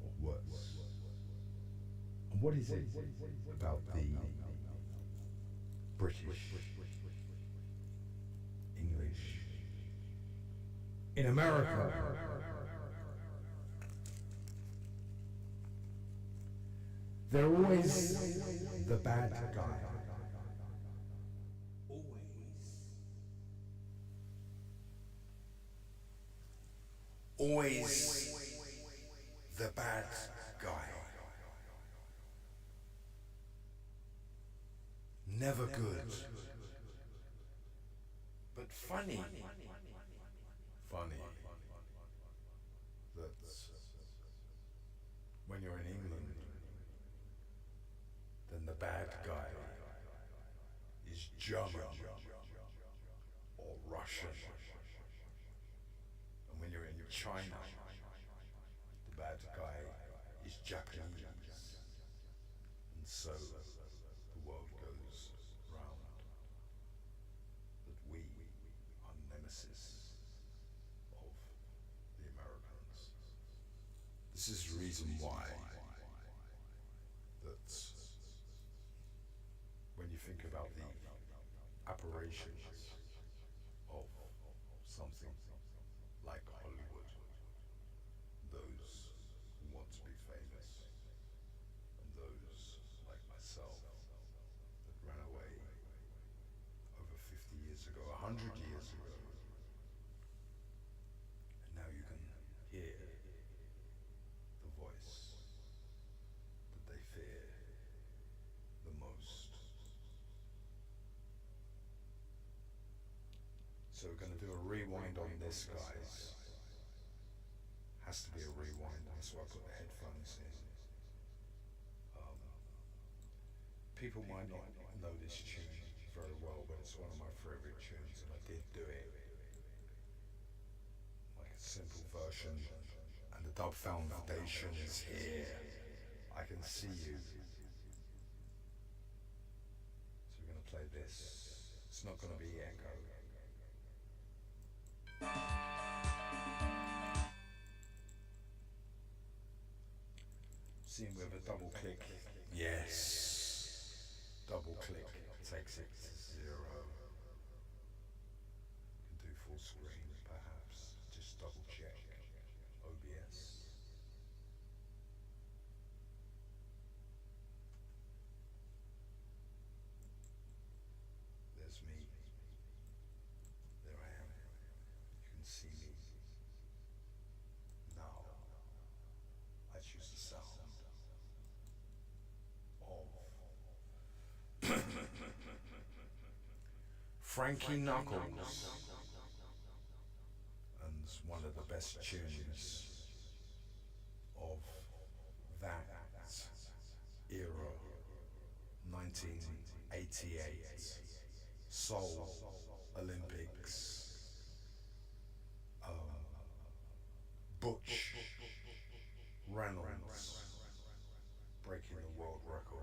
Speaker 2: or worse. And what is it about the British, English, in America? They're always the bad guy. Always the bad guy. Never good, but funny. Funny. That's when you're in England, then the bad guy is German or Russian. And when you're in China, the bad guy is Japanese. And so the world goes round. That we are nemesis of the Americans. This is the reason why that when you think about the aberrations of something like Hollywood, those who want to be famous, and those like myself that ran away over 50 years ago, 100 years ago, and now you can hear the voice that they fear the most. So we're going to do a rewind on this, guys. Has to be a rewind, that's why I put the headphones in. People might not know this tune very well, but it's one of my favourite tunes, and I did do it like a simple version, and the Dub Foundation is here. I can see you. So we're going to play this. It's not going to be echo. See him with a double click. Yes. Double click takes it to 0. You can do full screen perhaps. Just double check. OBS. There's me. There I am. You can see me now. Frankie Knuckles, and one of the best tunes of that era, 1988 Seoul Olympics. Butch Reynolds breaking the world record.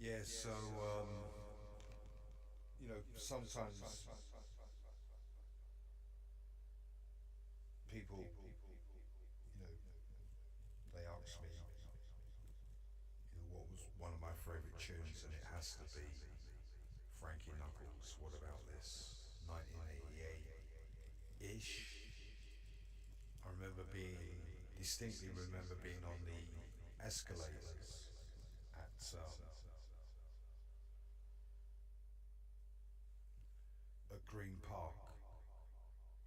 Speaker 2: Yeah, so sometimes people, you know, they ask me, what was one of my favourite tunes, and it has to be Frankie Knuckles. What about this? 1988-ish. I distinctly remember being on the escalators at Green Park,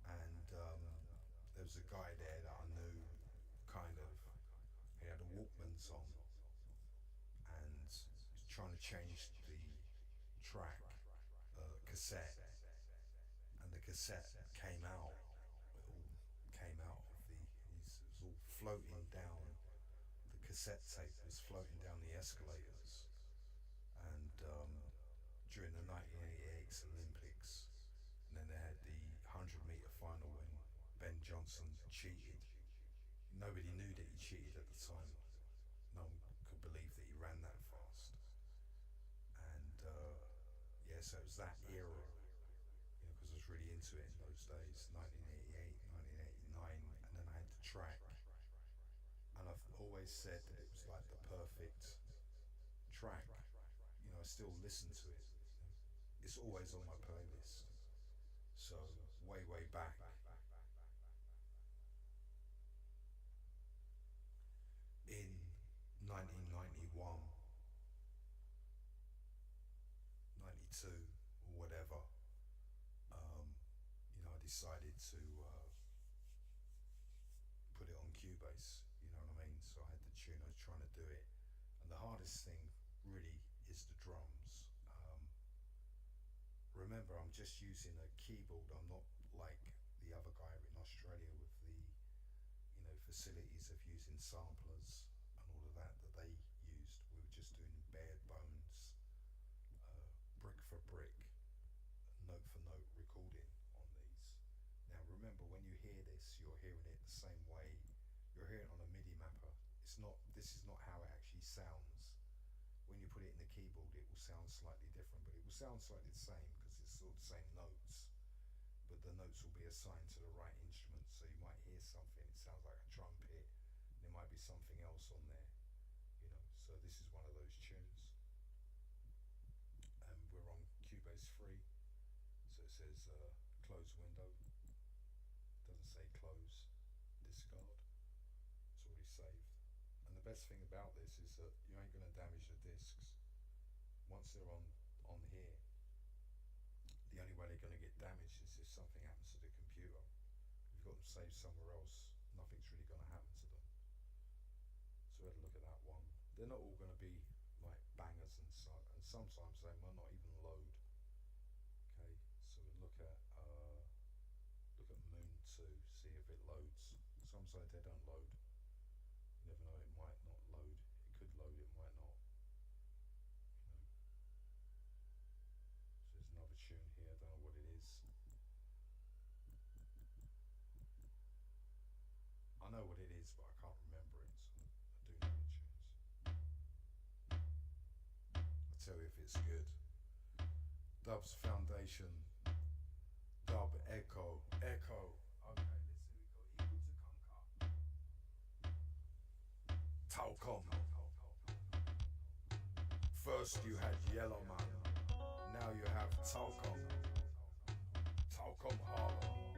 Speaker 2: and there was a guy there that I knew, kind of. He had a Walkman's on, and trying to change the track, cassette, and the cassette came out. It all came out of it was all floating down. The cassette tape was floating down the escalators, and during the 1988 Olympics, and then they had the 100-meter final when Ben Johnson cheated. Nobody knew that he cheated at the time. No one could believe that he ran that fast. And so it was that era, because I was really into it in those days, 1988, 1989, and then I had the track. And I've always said that it was like the perfect track. I still listen to it. It's always on my playlist. So way back. In 1991, 92 or whatever, I decided to put it on Cubase, you know what I mean? So I had the tune, I was trying to do it. And the hardest thing really is the drums. Remember, I'm just using a keyboard. I'm not like the other guy in Australia with the facilities of using samplers and all of that they used. We were just doing bare bones, brick for brick, note for note recording on these. Now remember, when you hear this, you're hearing it the same way. You're hearing it on a MIDI mapper. This is not how it actually sounds. When you put it in the keyboard, it will sound slightly different, but it will sound slightly the same because it's all the same notes. But the notes will be assigned to the right instrument, so you might hear something, it sounds like a trumpet, there might be something else on there, so this is one of those tunes. And we're on Cubase 3, so it says close window, doesn't say close, discard, it's already saved. And the best thing about this is that you ain't going to damage the discs. Once they're on here, the only way they're going to get damaged is if something happens to the computer. If you've got them saved somewhere else, nothing's really going to happen to them. So we had a look at that one. They're not all going to be like bangers, and sometimes they might not even load. Okay, so we look at Moon 2, see if it loads. Sometimes they don't load. You never know, it might not load. It could load, it might not. So there's another tune here, I don't know what it is. I know what it is, but I can't remember it, so I do know the tunes. I'll tell you if it's good. Dub's Foundation, Dub Echo. Okay, let's see, we got Equal to Conquer. Talcom. First you had Yellow Man, now you have Talcom. Talcom Harlem.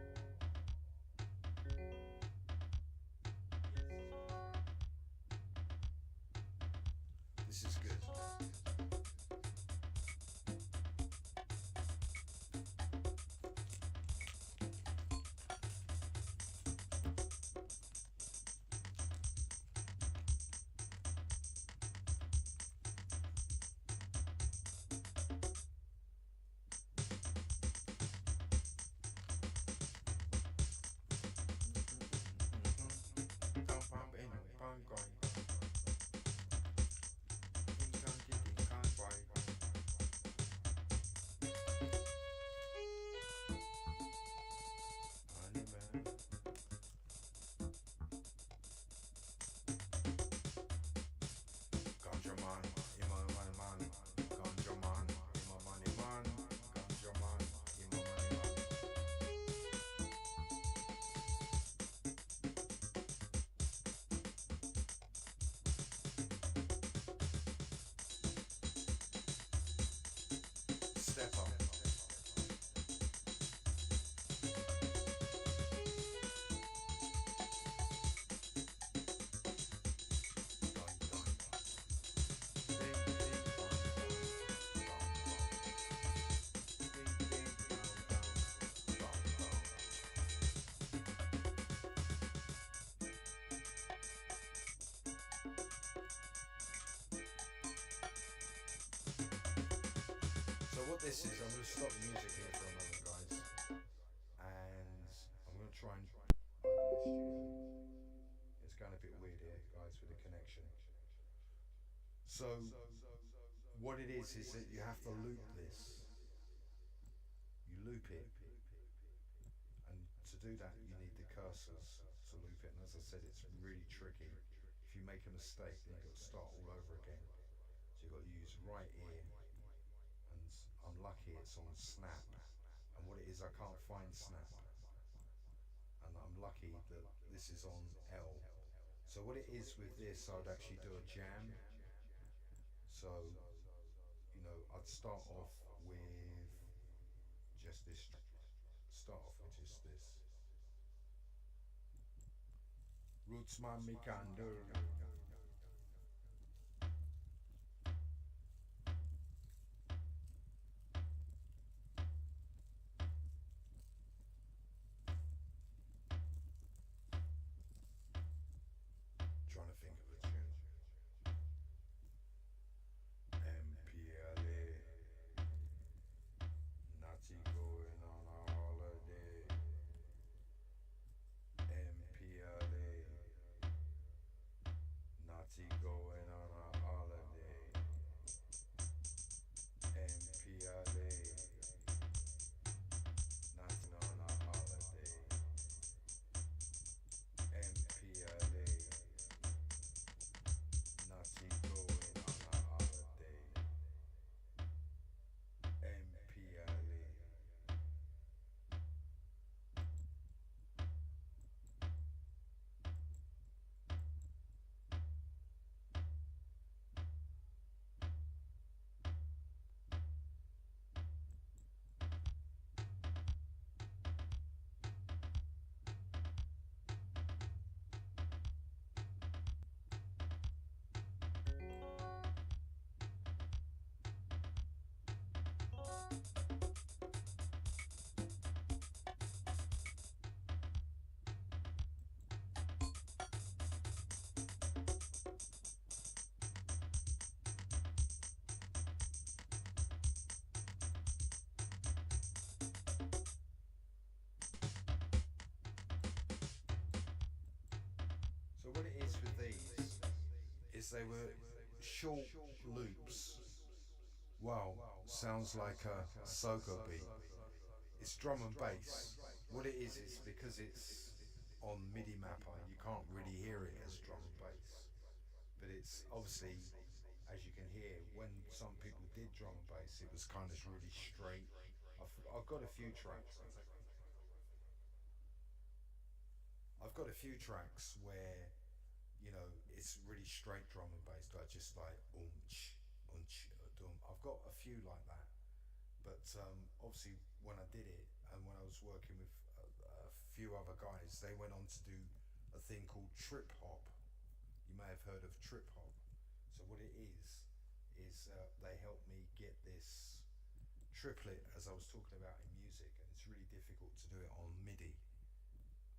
Speaker 2: This is good. this is, I'm going to stop the music here for a moment, guys, and I'm going to try and it's going a bit weird here, guys, with the connection. So what it is that you have to loop this. You loop it, and to do that you need the cursors to loop it, and as I said, it's really tricky. If you make a mistake, then you've got to start all over again. So you've got to use right ear, and I'm lucky it's on snap, and what it is, I can't find snap, and I'm lucky that this is on L. So what it is with this, I would actually do a jam. So, you know, I'd start off with just this. Start off with just this. Roots man me candle. Trying to think of a tune. MPLA. Nazi going on a holiday. MPLA. Nazi going on a holiday. MPLA. Nazi on a holiday. MPLA. Nazi going on a holiday. MPLA. So what it is with these is they were short loops. Wow, sounds like a soca beat. It's drum and bass. What it is because it's on MIDI mapper, you can't really hear it as drum and bass. But it's obviously, as you can hear, when some people did drum and bass, it was kind of really straight. I've got a few tracks. I've got a few tracks where, you know, it's really straight drum and bass, like just like unch, dum. I've got a few like that, but obviously when I did it and when I was working with a few other guys, they went on to do a thing called trip hop. You may have heard of trip hop. So what it is they helped me get this triplet, as I was talking about in music, and it's really difficult to do it on MIDI.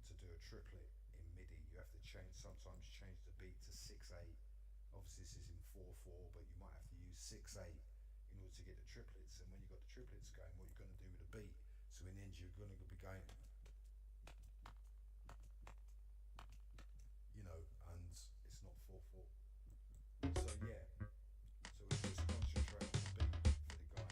Speaker 2: To do a triplet in MIDI, you have to sometimes change the beat to 6/8. Obviously this is in 4/4, but you might have to use 6/8 in order to get the triplets. And when you've got the triplets going, what you're going to do with the beat, so in the end you're going to be going, you know, and it's not 4/4. So yeah, so we just concentrate on the beat for the guy.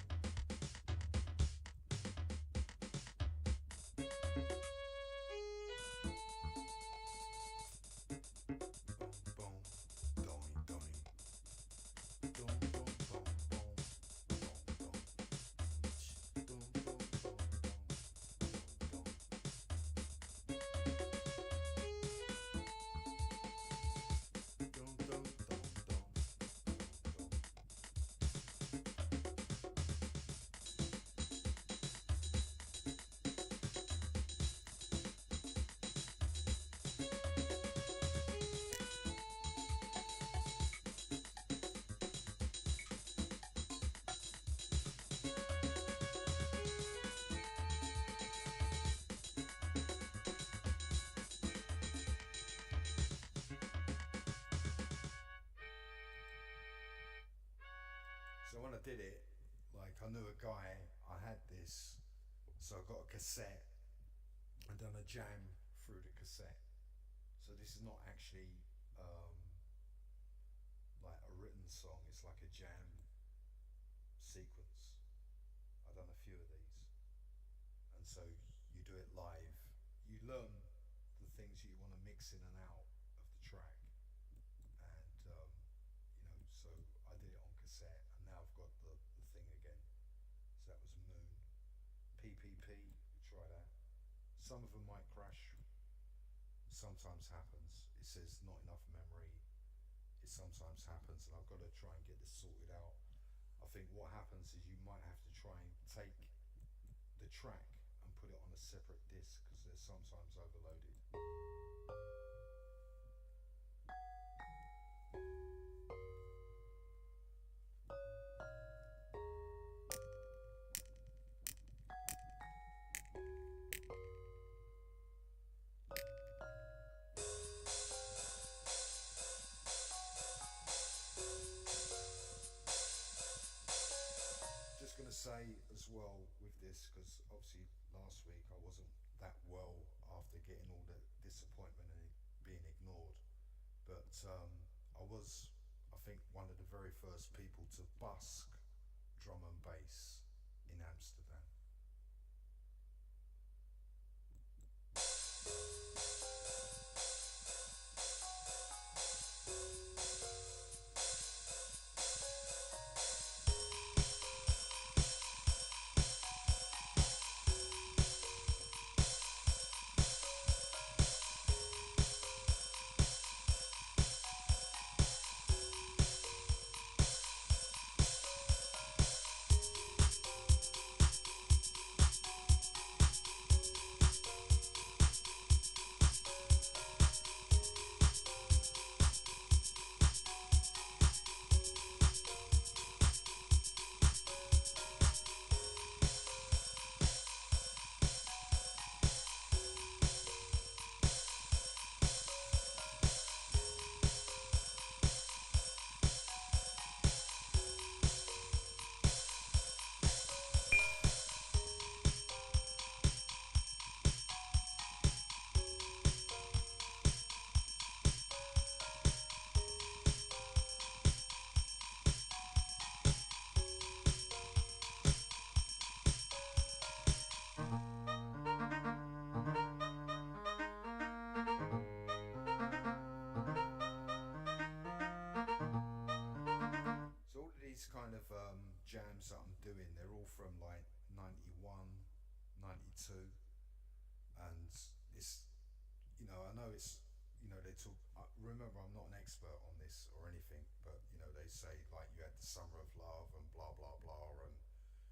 Speaker 2: So when I did it, like I knew a guy, I had this, so I got a cassette and done a jam through the cassette. So this is not actually like a written song, it's like a jam sequence. I've done a few of these. And so you do it live. You learn the things you want to mix in and out of the track. And, so I did it on cassette and now I've got the thing again. So that was Moon. PPP, we try that. Some of them might crash. Sometimes happens. It says not enough memory. It sometimes happens, and I've got to try and get this sorted out. I think what happens is you might have to try and take the track and put it on a separate disc because they're sometimes overloaded. Just going to say as well with this, because obviously last week I wasn't that well after getting all the disappointment and being ignored, but I was, I think, one of the very first people to busk drum and bass in Amsterdam. So all of these kind of jams that I'm doing, they're all from like 91, 92, and it's, I know it's, they talk, remember I'm not an expert on this or anything, but they say like you had the Summer of Love and blah blah blah, and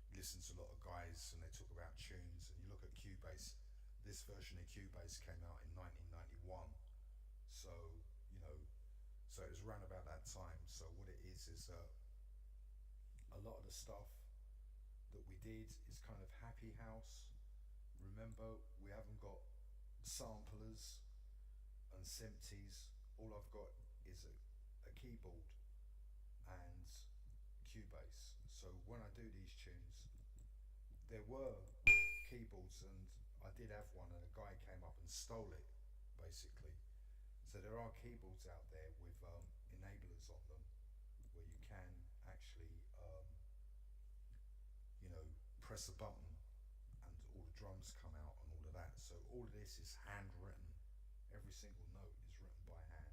Speaker 2: you listen to a lot of guys and they talk about tunes, and you look at Cubase. This version of Cubase came out in 1991, so so it was around about that time. So what it is a lot of the stuff that we did is kind of happy house. Remember, we haven't got samplers and synthes. All I've got is a keyboard and Cubase. So when I do these tunes, there were keyboards, and I did have one, and a guy came up and stole it, basically. So there are keyboards out there with enablers on them, where you can actually, press a button and all the drums come out and all of that. So all of this is handwritten. Every single note is written by hand.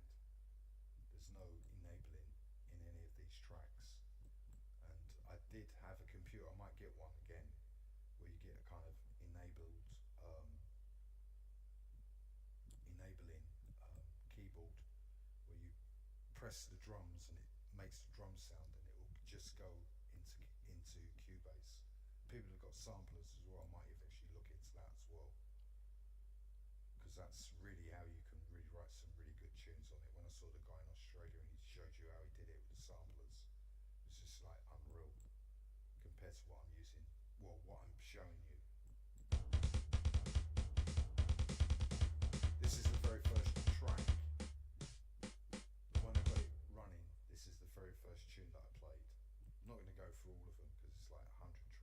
Speaker 2: There's no enabling in any of these tracks. And I did have a computer, I might get one again, where you get a kind of enabling keyboard, where you press the drums and it makes the drum sound, and it will just go into Cubase. People have got samplers as well. I might eventually look into that as well, because that's really how you can really write some really good tunes on it. When I saw the guy in Australia and he showed you how he did it with the samplers, it's just like unreal compared to what I'm using, what I'm showing you. This is the very first track. When I got it running, this is the very first tune that I played. I'm not going to go through all of them because it's like 100 tracks.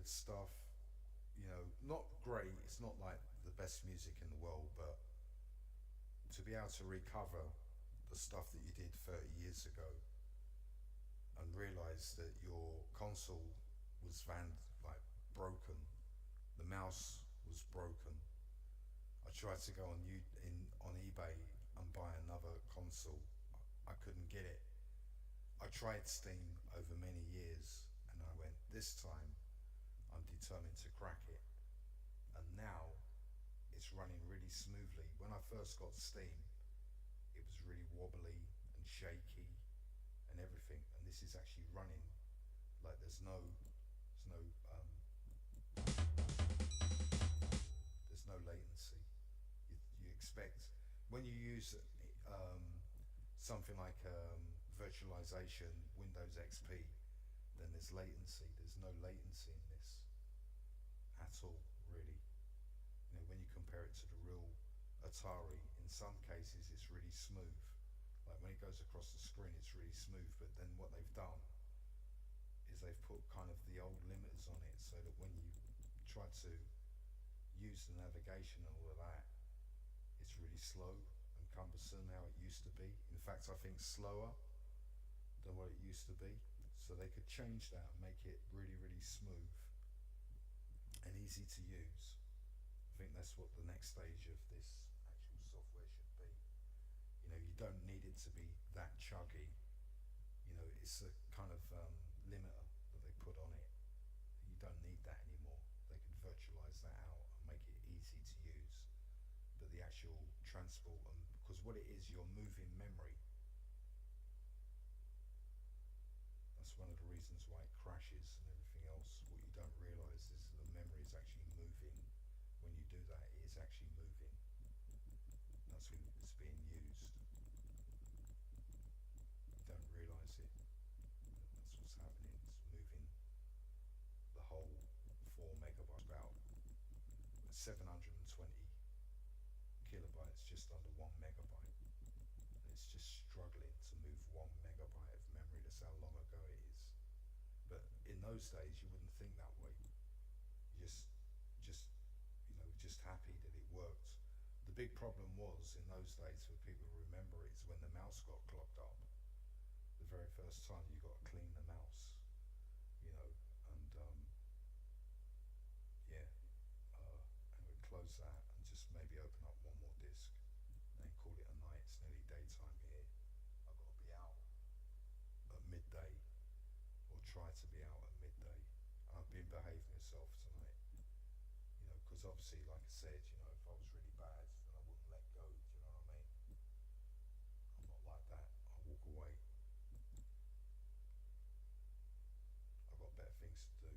Speaker 2: good stuff. You know, not great. It's not like the best music in the world, but to be able to recover the stuff that you did 30 years ago and realize that your console was like broken, the mouse was broken. I tried to go on eBay and buy another console. I couldn't get it. I tried Steam over many years, and I went, this time I'm determined to crack it. And now it's running really smoothly. When I first got Steam, it was really wobbly and shaky and everything, and this is actually running like there's no latency. You expect when you use something like virtualization, Windows XP, then there's latency. There's no latency in this at all, really. You know, when you compare it to the real Atari, in some cases it's really smooth. Like when it goes across the screen, it's really smooth. But then what they've done is they've put kind of the old limiters on it, so that when you try to use the navigation and all of that, it's really slow and cumbersome how it used to be. In fact, I think slower than what it used to be. So they could change that and make it really, really smooth and easy to use. I think that's what the next stage of this actual software should be. You know, you don't need it to be that chuggy. You know, it's a kind of limiter that they put on it. You don't need that anymore. They could virtualize that out and make it easy to use. But the actual transport, because what it is, you're moving memory. That's one of the reasons why it crashes and everything else. What you don't realize is the memory is actually moving. When you do that, it is actually moving. That's when it's being used. You don't realize it. That's what's happening. It's moving the whole 4 megabytes, about 720 kilobytes, just under 1 megabyte. And it's just struggling to move 1 megabyte of memory. That's how long ago it is. But in those days, you wouldn't think that way. You just happy that it worked. The big problem was in those days, for people to remember, is when the mouse got clogged up. The very first time you got to clean the mouse, you know, and and we'd close that and just maybe open up one more disc, and then call it a night. It's nearly daytime here. I've got to be out at midday, or try to be out at midday. I've been behaving myself tonight. You know, because obviously, like I said, you know, if I was really bad, then I wouldn't let go. Do you know what I mean? I'm not like that. I'll walk away. I've got better things to do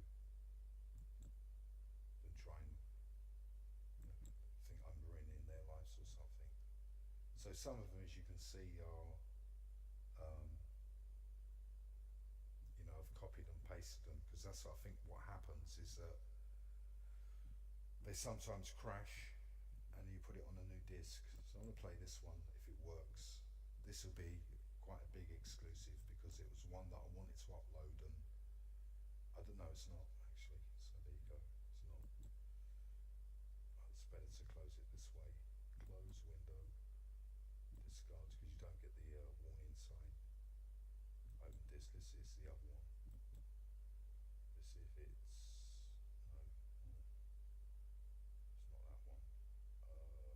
Speaker 2: than try and, you know, think I'm ruining their lives or something. So some of them, as you can see, are, you know, I've copied and pasted them, because that's, I think, what happens is that they sometimes crash and you put it on a new disc. So I'm going to play this one if it works. This will be quite a big exclusive because it was one that I wanted to upload, and I don't know, it's not actually. So there you go. It's not. It's better to close it this way. Close window, discard, because you don't get the warning sign. Open disc. This is the other one. Let's see if it's no. Not that one. I don't know.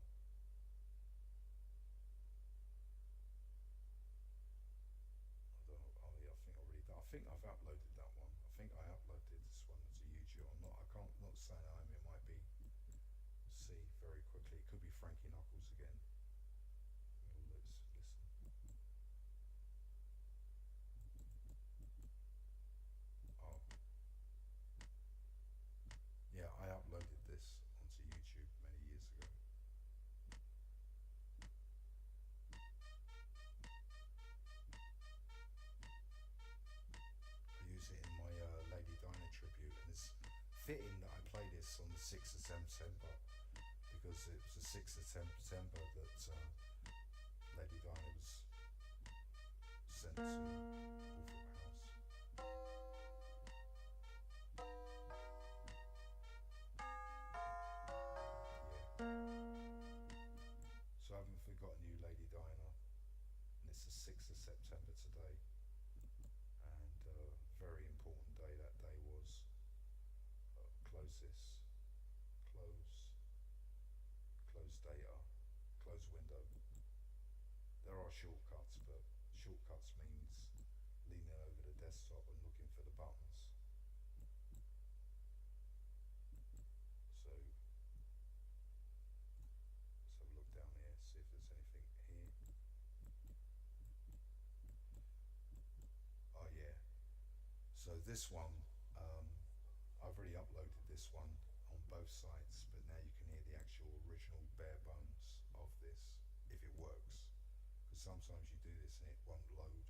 Speaker 2: Oh yeah, I think I already done. I think I've uploaded that one. I think I uploaded this one to YouTube. I'm not. I can't. Not saying I am. It might be. See very quickly. It could be Frankie Knuckles again. Let's listen. Oh. Yeah, I uploaded this onto YouTube many years ago. I use it in my Lady Dinah tribute, and it's fitting that I play this on the 6th of September, because it was the 6th of September that Lady Dinah was sent to Wolfram House. shortcuts means leaning over the desktop and looking for the buttons. So let's have a look down here, see if there's anything here. Oh yeah, so this one, I've already uploaded this one on both sites, but now you can hear the actual original bare bones of this, if it works. Because sometimes you do this and it won't load,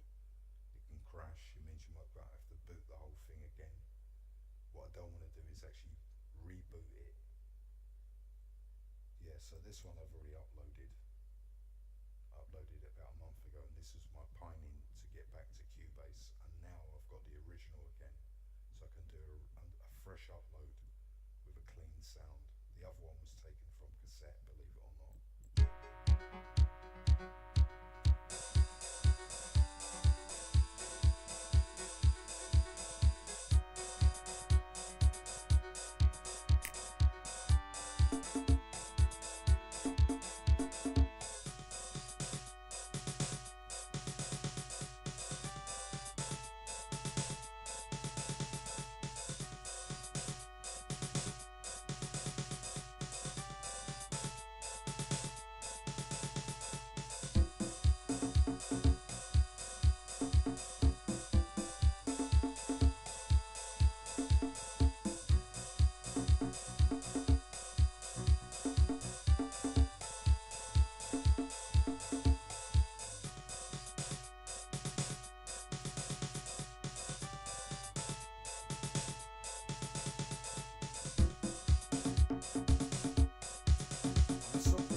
Speaker 2: it can crash, it means you might have to boot the whole thing again. What I don't want to do is actually reboot it. Yeah, so this one I've already uploaded. I uploaded it about a month ago, and this was my pining to get back to Cubase, and now I've got the original again, so I can do a fresh upload with a clean sound. The other one was taken from cassette, believe it or not.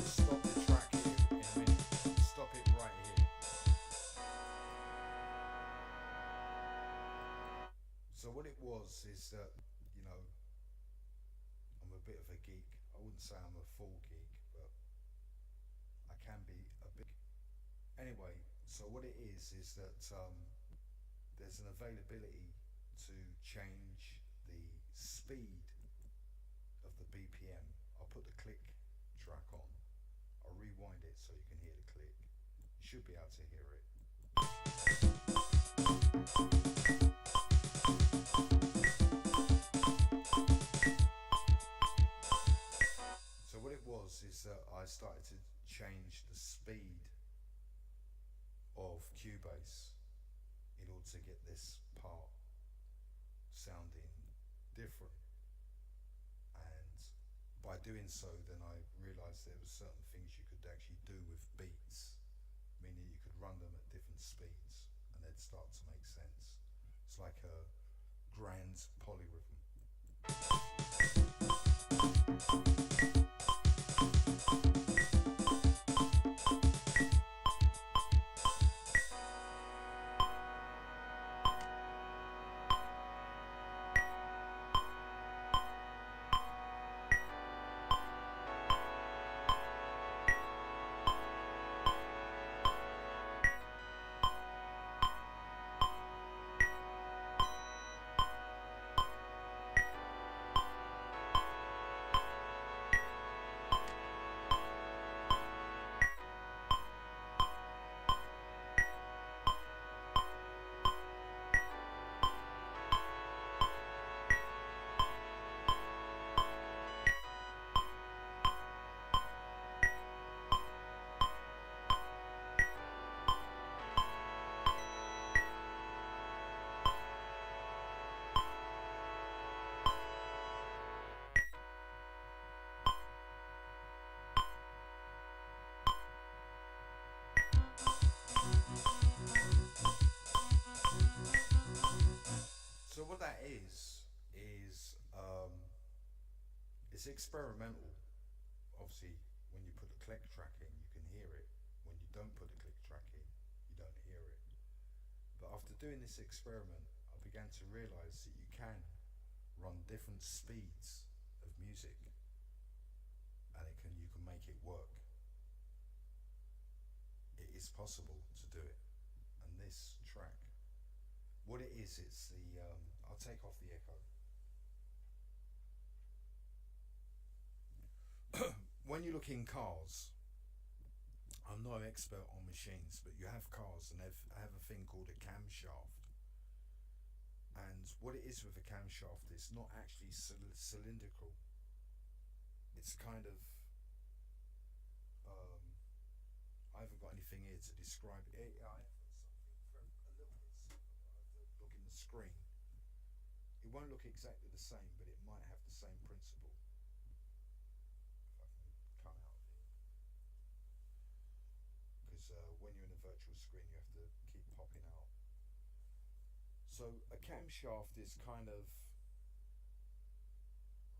Speaker 2: Stop the track here in a minute. Stop it right here. So what it was is that, you know, I'm a bit of a geek. I wouldn't say I'm a full geek, but I can be a bit. Anyway, so what it is that there's an availability to change the speed of the BPM. I'll put the click track on. I'll rewind it so you can hear the click. You should be able to hear it. So what it was is that I started to change the speed of Cubase in order to get this part sounding different. And by doing so, then I realized there were certain things you could actually do with beats, meaning you could run them at different speeds and they'd start to make sense. It's like a grand polyrhythm. So what that is it's experimental. Obviously, when you put the click track in, you can hear it. When you don't put the click track in, you don't hear it. But after doing this experiment, I began to realize that you can run different speeds of music, and you can make it work. It is possible to do it. And this track, what it is, it's the I'll take off the echo. When you look in cars, I'm no expert on machines, but you have cars and have a thing called a camshaft. And what it is with a camshaft, it's not actually cylindrical. It's kind of um, I haven't got anything here to describe it. I have got something a little bit similar. I have to look in the screen. It won't look exactly the same, but it might have the same principle. If I can come out of here, because when you're in a virtual screen, you have to keep popping out. So a camshaft is kind of,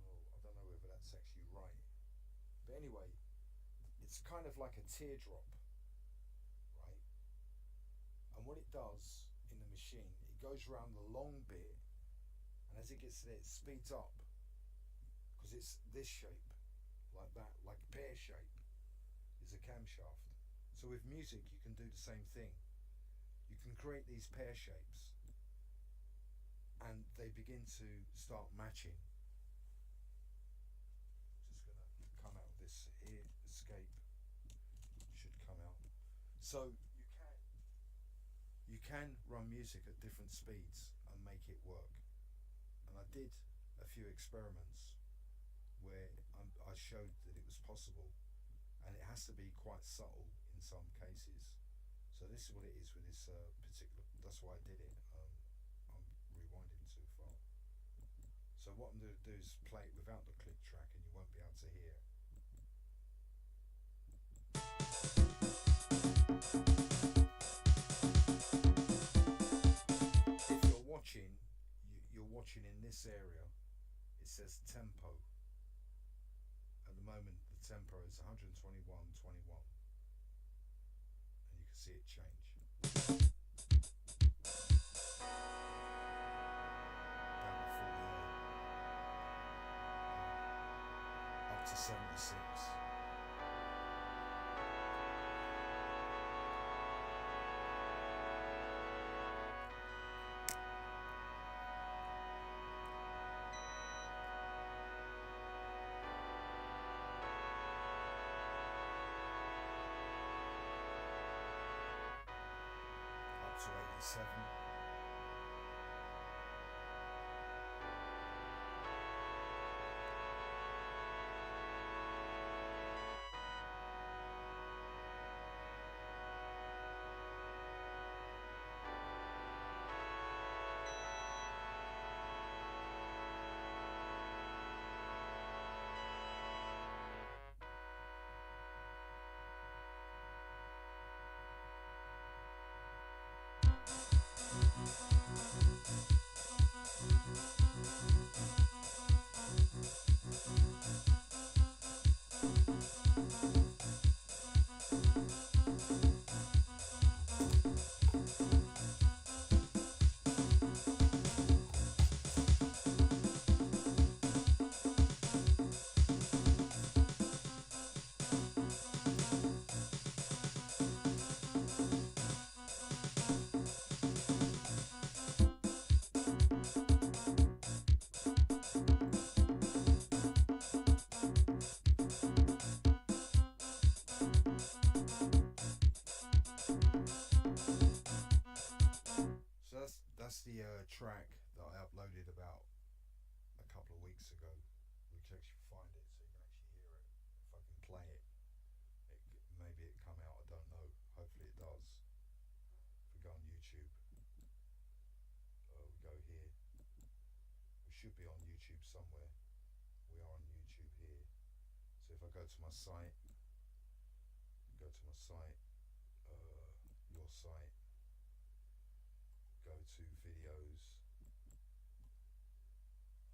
Speaker 2: oh, I don't know whether that's actually right, but anyway, it's kind of like a teardrop, right? And what it does in the machine, it goes around the long bit, and as it gets there, it speeds up because it's this shape, like that, like a pear shape, is a camshaft. So with music, you can do the same thing. You can create these pear shapes, and they begin to start matching. Just gonna come out of this here. Escape should come out. So you can run music at different speeds and make it work. And I did a few experiments where I showed that it was possible, and it has to be quite subtle in some cases. So this is what it is with this particular. That's why I did it. I'm rewinding too far. So what I'm going to do is play it without the click track, and you won't be able to hear. If you're watching, you're watching in this area. It says tempo. At the moment, the tempo is 121.21, and you can see it change. Down to 48, up to 76. Up to 87. So that's the track that I uploaded about a couple of weeks ago. We can actually find it so you can actually hear it. If I can play it, maybe it come out. I don't know. Hopefully it does. If we go on YouTube, we go here. We should be on YouTube somewhere. We are on YouTube here. So if I go to my site, your site, go to videos.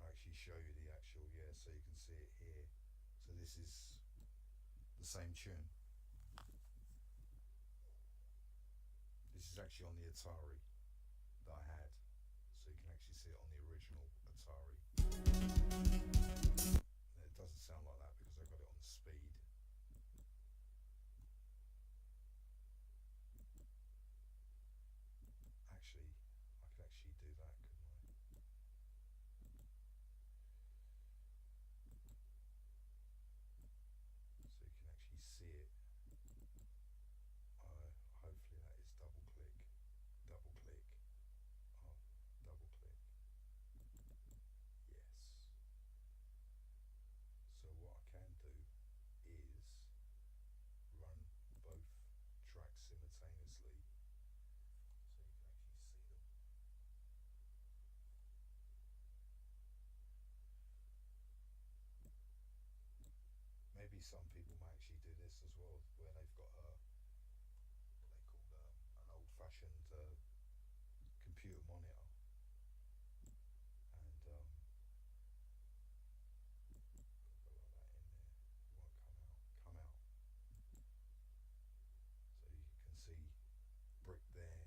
Speaker 2: I actually show you the actual, so you can see it here. So this is the same tune. This is actually on the Atari that I had, so you can actually see it on the original Atari. And it doesn't sound like that because I got it on speed. Actually, I could actually do that, couldn't I? So you can actually see it.
Speaker 1: some people might actually do this as well, where they've got what they call an old-fashioned computer monitor, and go like that in there. It won't come out. So you can see brick there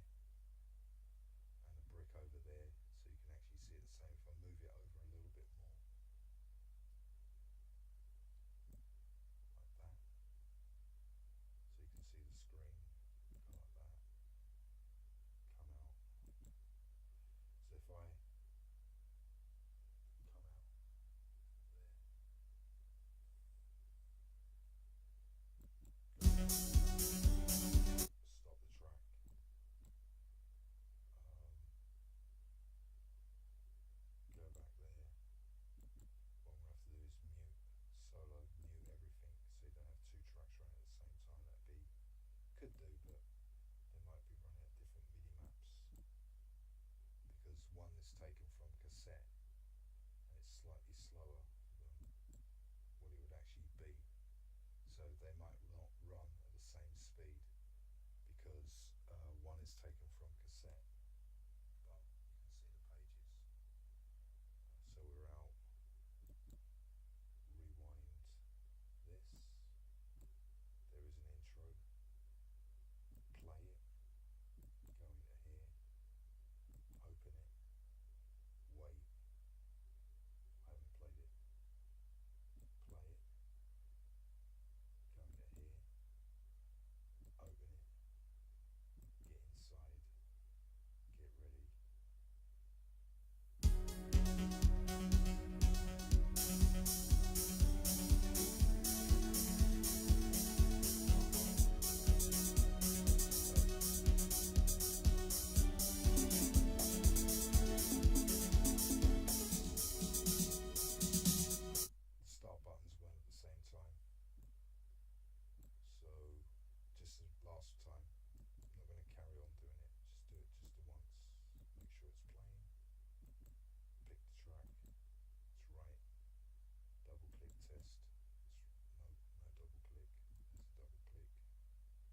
Speaker 1: and a brick over there, so you can actually see it the same. If I move it over a little bit more, like that, so you can see the screen go like that, come out. So if I come out there, stop the track. Go back there. What I'm going to have to do is mute solo, mute everything, so you don't have two tracks running at the same time. Could do, but they might be running at different MIDI maps, because one is taken from cassette and it's slightly slower than what it would actually be. So they might not run at the same speed because one is taken from cassette. But you can see the pages. So we're out. Rewind this. There is an intro. Play it. Go into here. Open it. Wait. I haven't played it. Play it. Go into here. Open it. Get inside. Get ready. Start buttons weren't at the same time. So just the last time, I'm not going to carry on doing it. Just do it just the once. Make sure it's playing. Pick the track. It's right. Double click test. No double click. There's a double click. Wait.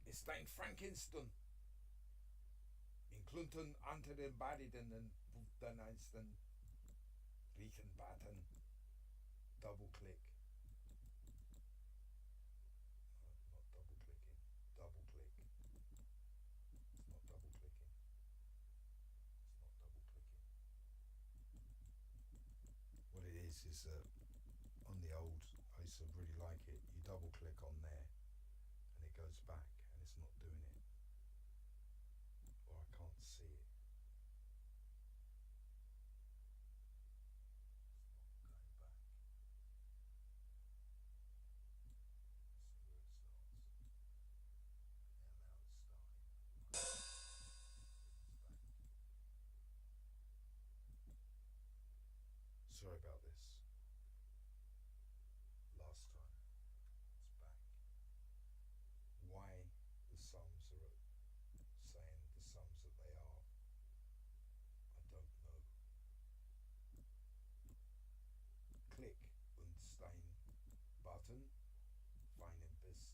Speaker 1: Ist ein Frankenstein. In Klunten unter den Badiden den einsten riechen Baden. Double click. Not double clicking. Double click. It's not double clicking. It's not double clicking. What it is on the old, I used to really like it. You double click on there and it goes back, and it's not doing it, or I can't see it. It's not going back. See where it starts. And now it's starting. It's back. Sorry about this. Last time. It's back. Why the sums are saying the sums that they are, I don't know. Click und Stein Button, feinen bist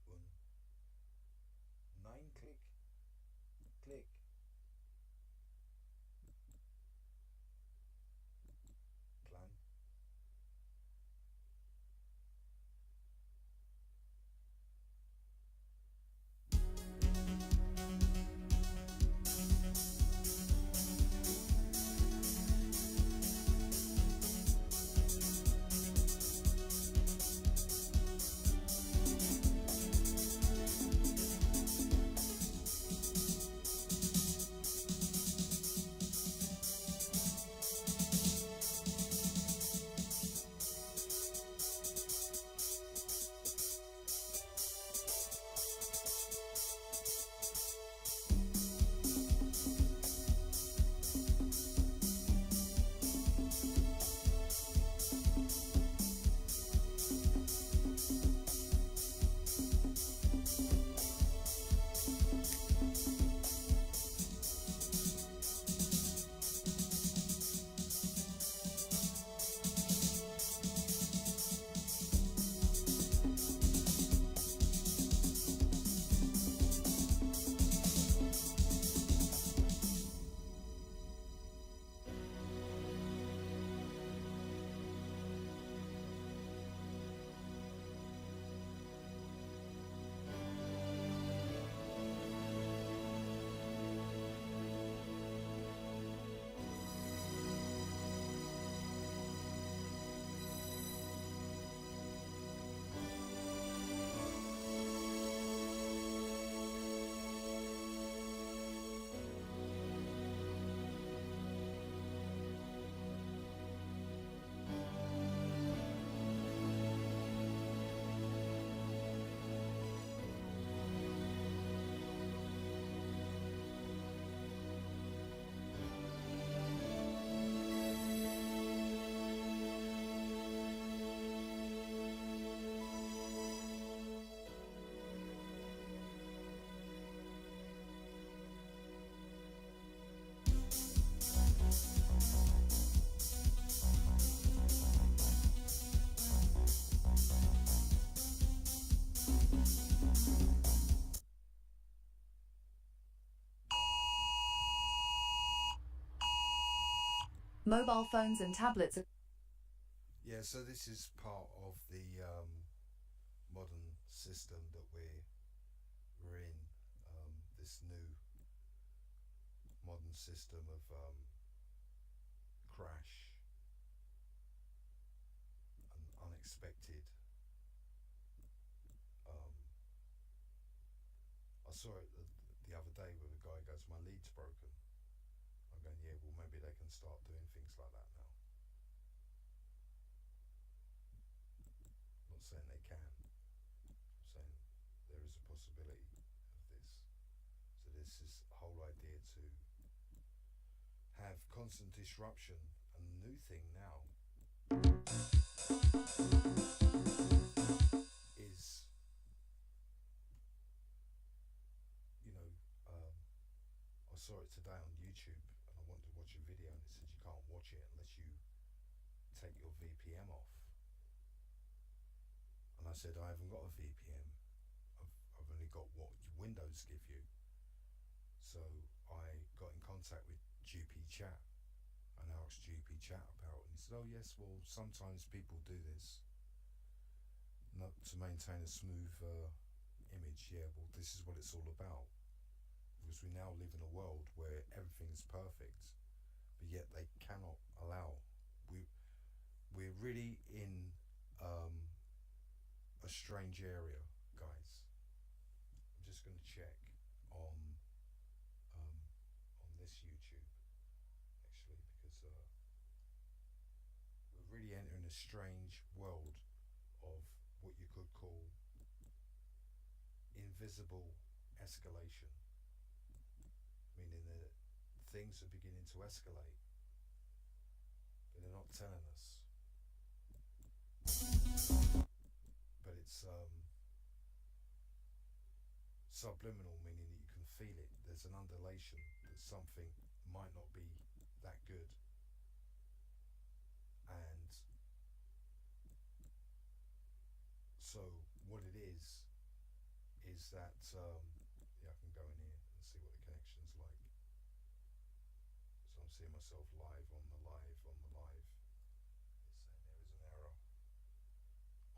Speaker 1: und Nein Klick, Klick. Plan.
Speaker 3: Mobile phones and tablets are...
Speaker 1: Yeah, so this is part of the modern system that we're in. This new modern system of crash and unexpected. I saw it the other day with a guy who goes, my lead's broken. I'm going, yeah, well, maybe they can start doing things like that now. I'm not saying they can. I'm saying there is a possibility of this. So this is the whole idea to have constant disruption. And the new thing now is, you know, I saw it today on YouTube and I wanted to watch a video and it said you can't watch it unless you take your VPN off. And I said, I haven't got a VPN. I've only got what Windows give you. So I got in contact with GP Chat and I asked GP Chat about it and he said, oh yes, well sometimes people do this not to maintain a smooth image. Yeah, well this is what it's all about, because we now live in a world where everything's perfect, but yet they cannot allow. We're really in a strange area, guys. I'm just going to check on this YouTube actually, because we're really entering a strange world of what you could call invisible escalation, meaning that things are beginning to escalate, but they're not telling us. But it's subliminal, meaning that you can feel it. There's an undulation that something might not be that good. And so what it is that yeah, I can go in here and see what the connection's like. So I'm seeing myself live on the live. It's saying there is an error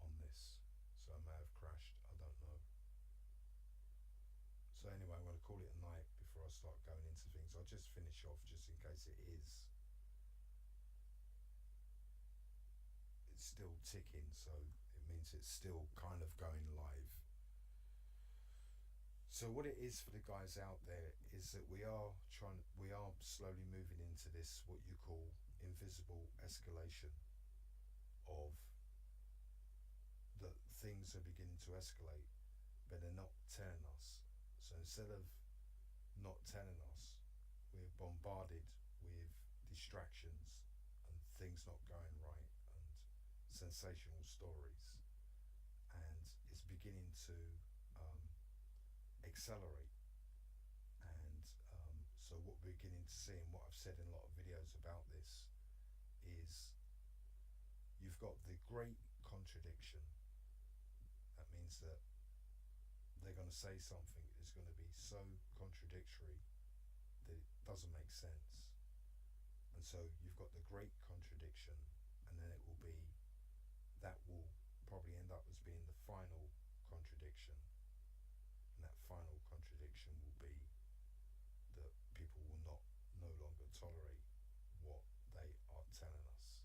Speaker 1: on this, so I may have crashed, I don't know. So anyway, I'm going to call it a night before I start going into things. I'll just finish off just in case it's still ticking, so it means it's still kind of going live. So what it is for the guys out there is that we are slowly moving into this, what you call invisible escalation, of that things are beginning to escalate, but they're not telling us. So instead of not telling us, we're bombarded with distractions and things not going right and sensational stories, and it's beginning to accelerate. And so what we're beginning to see, and what I've said in a lot of videos about this, is you've got the great contradiction. That means that they're going to say something that's going to be so contradictory that it doesn't make sense. And so you've got the great contradiction, and then it will be, that will probably end up as being the final contradiction. And that final contradiction will be that people will no longer tolerate what they are telling us.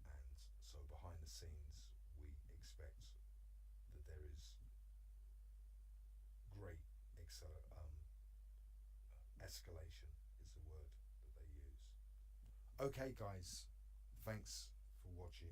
Speaker 1: And so behind the scenes, we expect that there is great escalation is the word that they use. Okay guys, thanks for watching.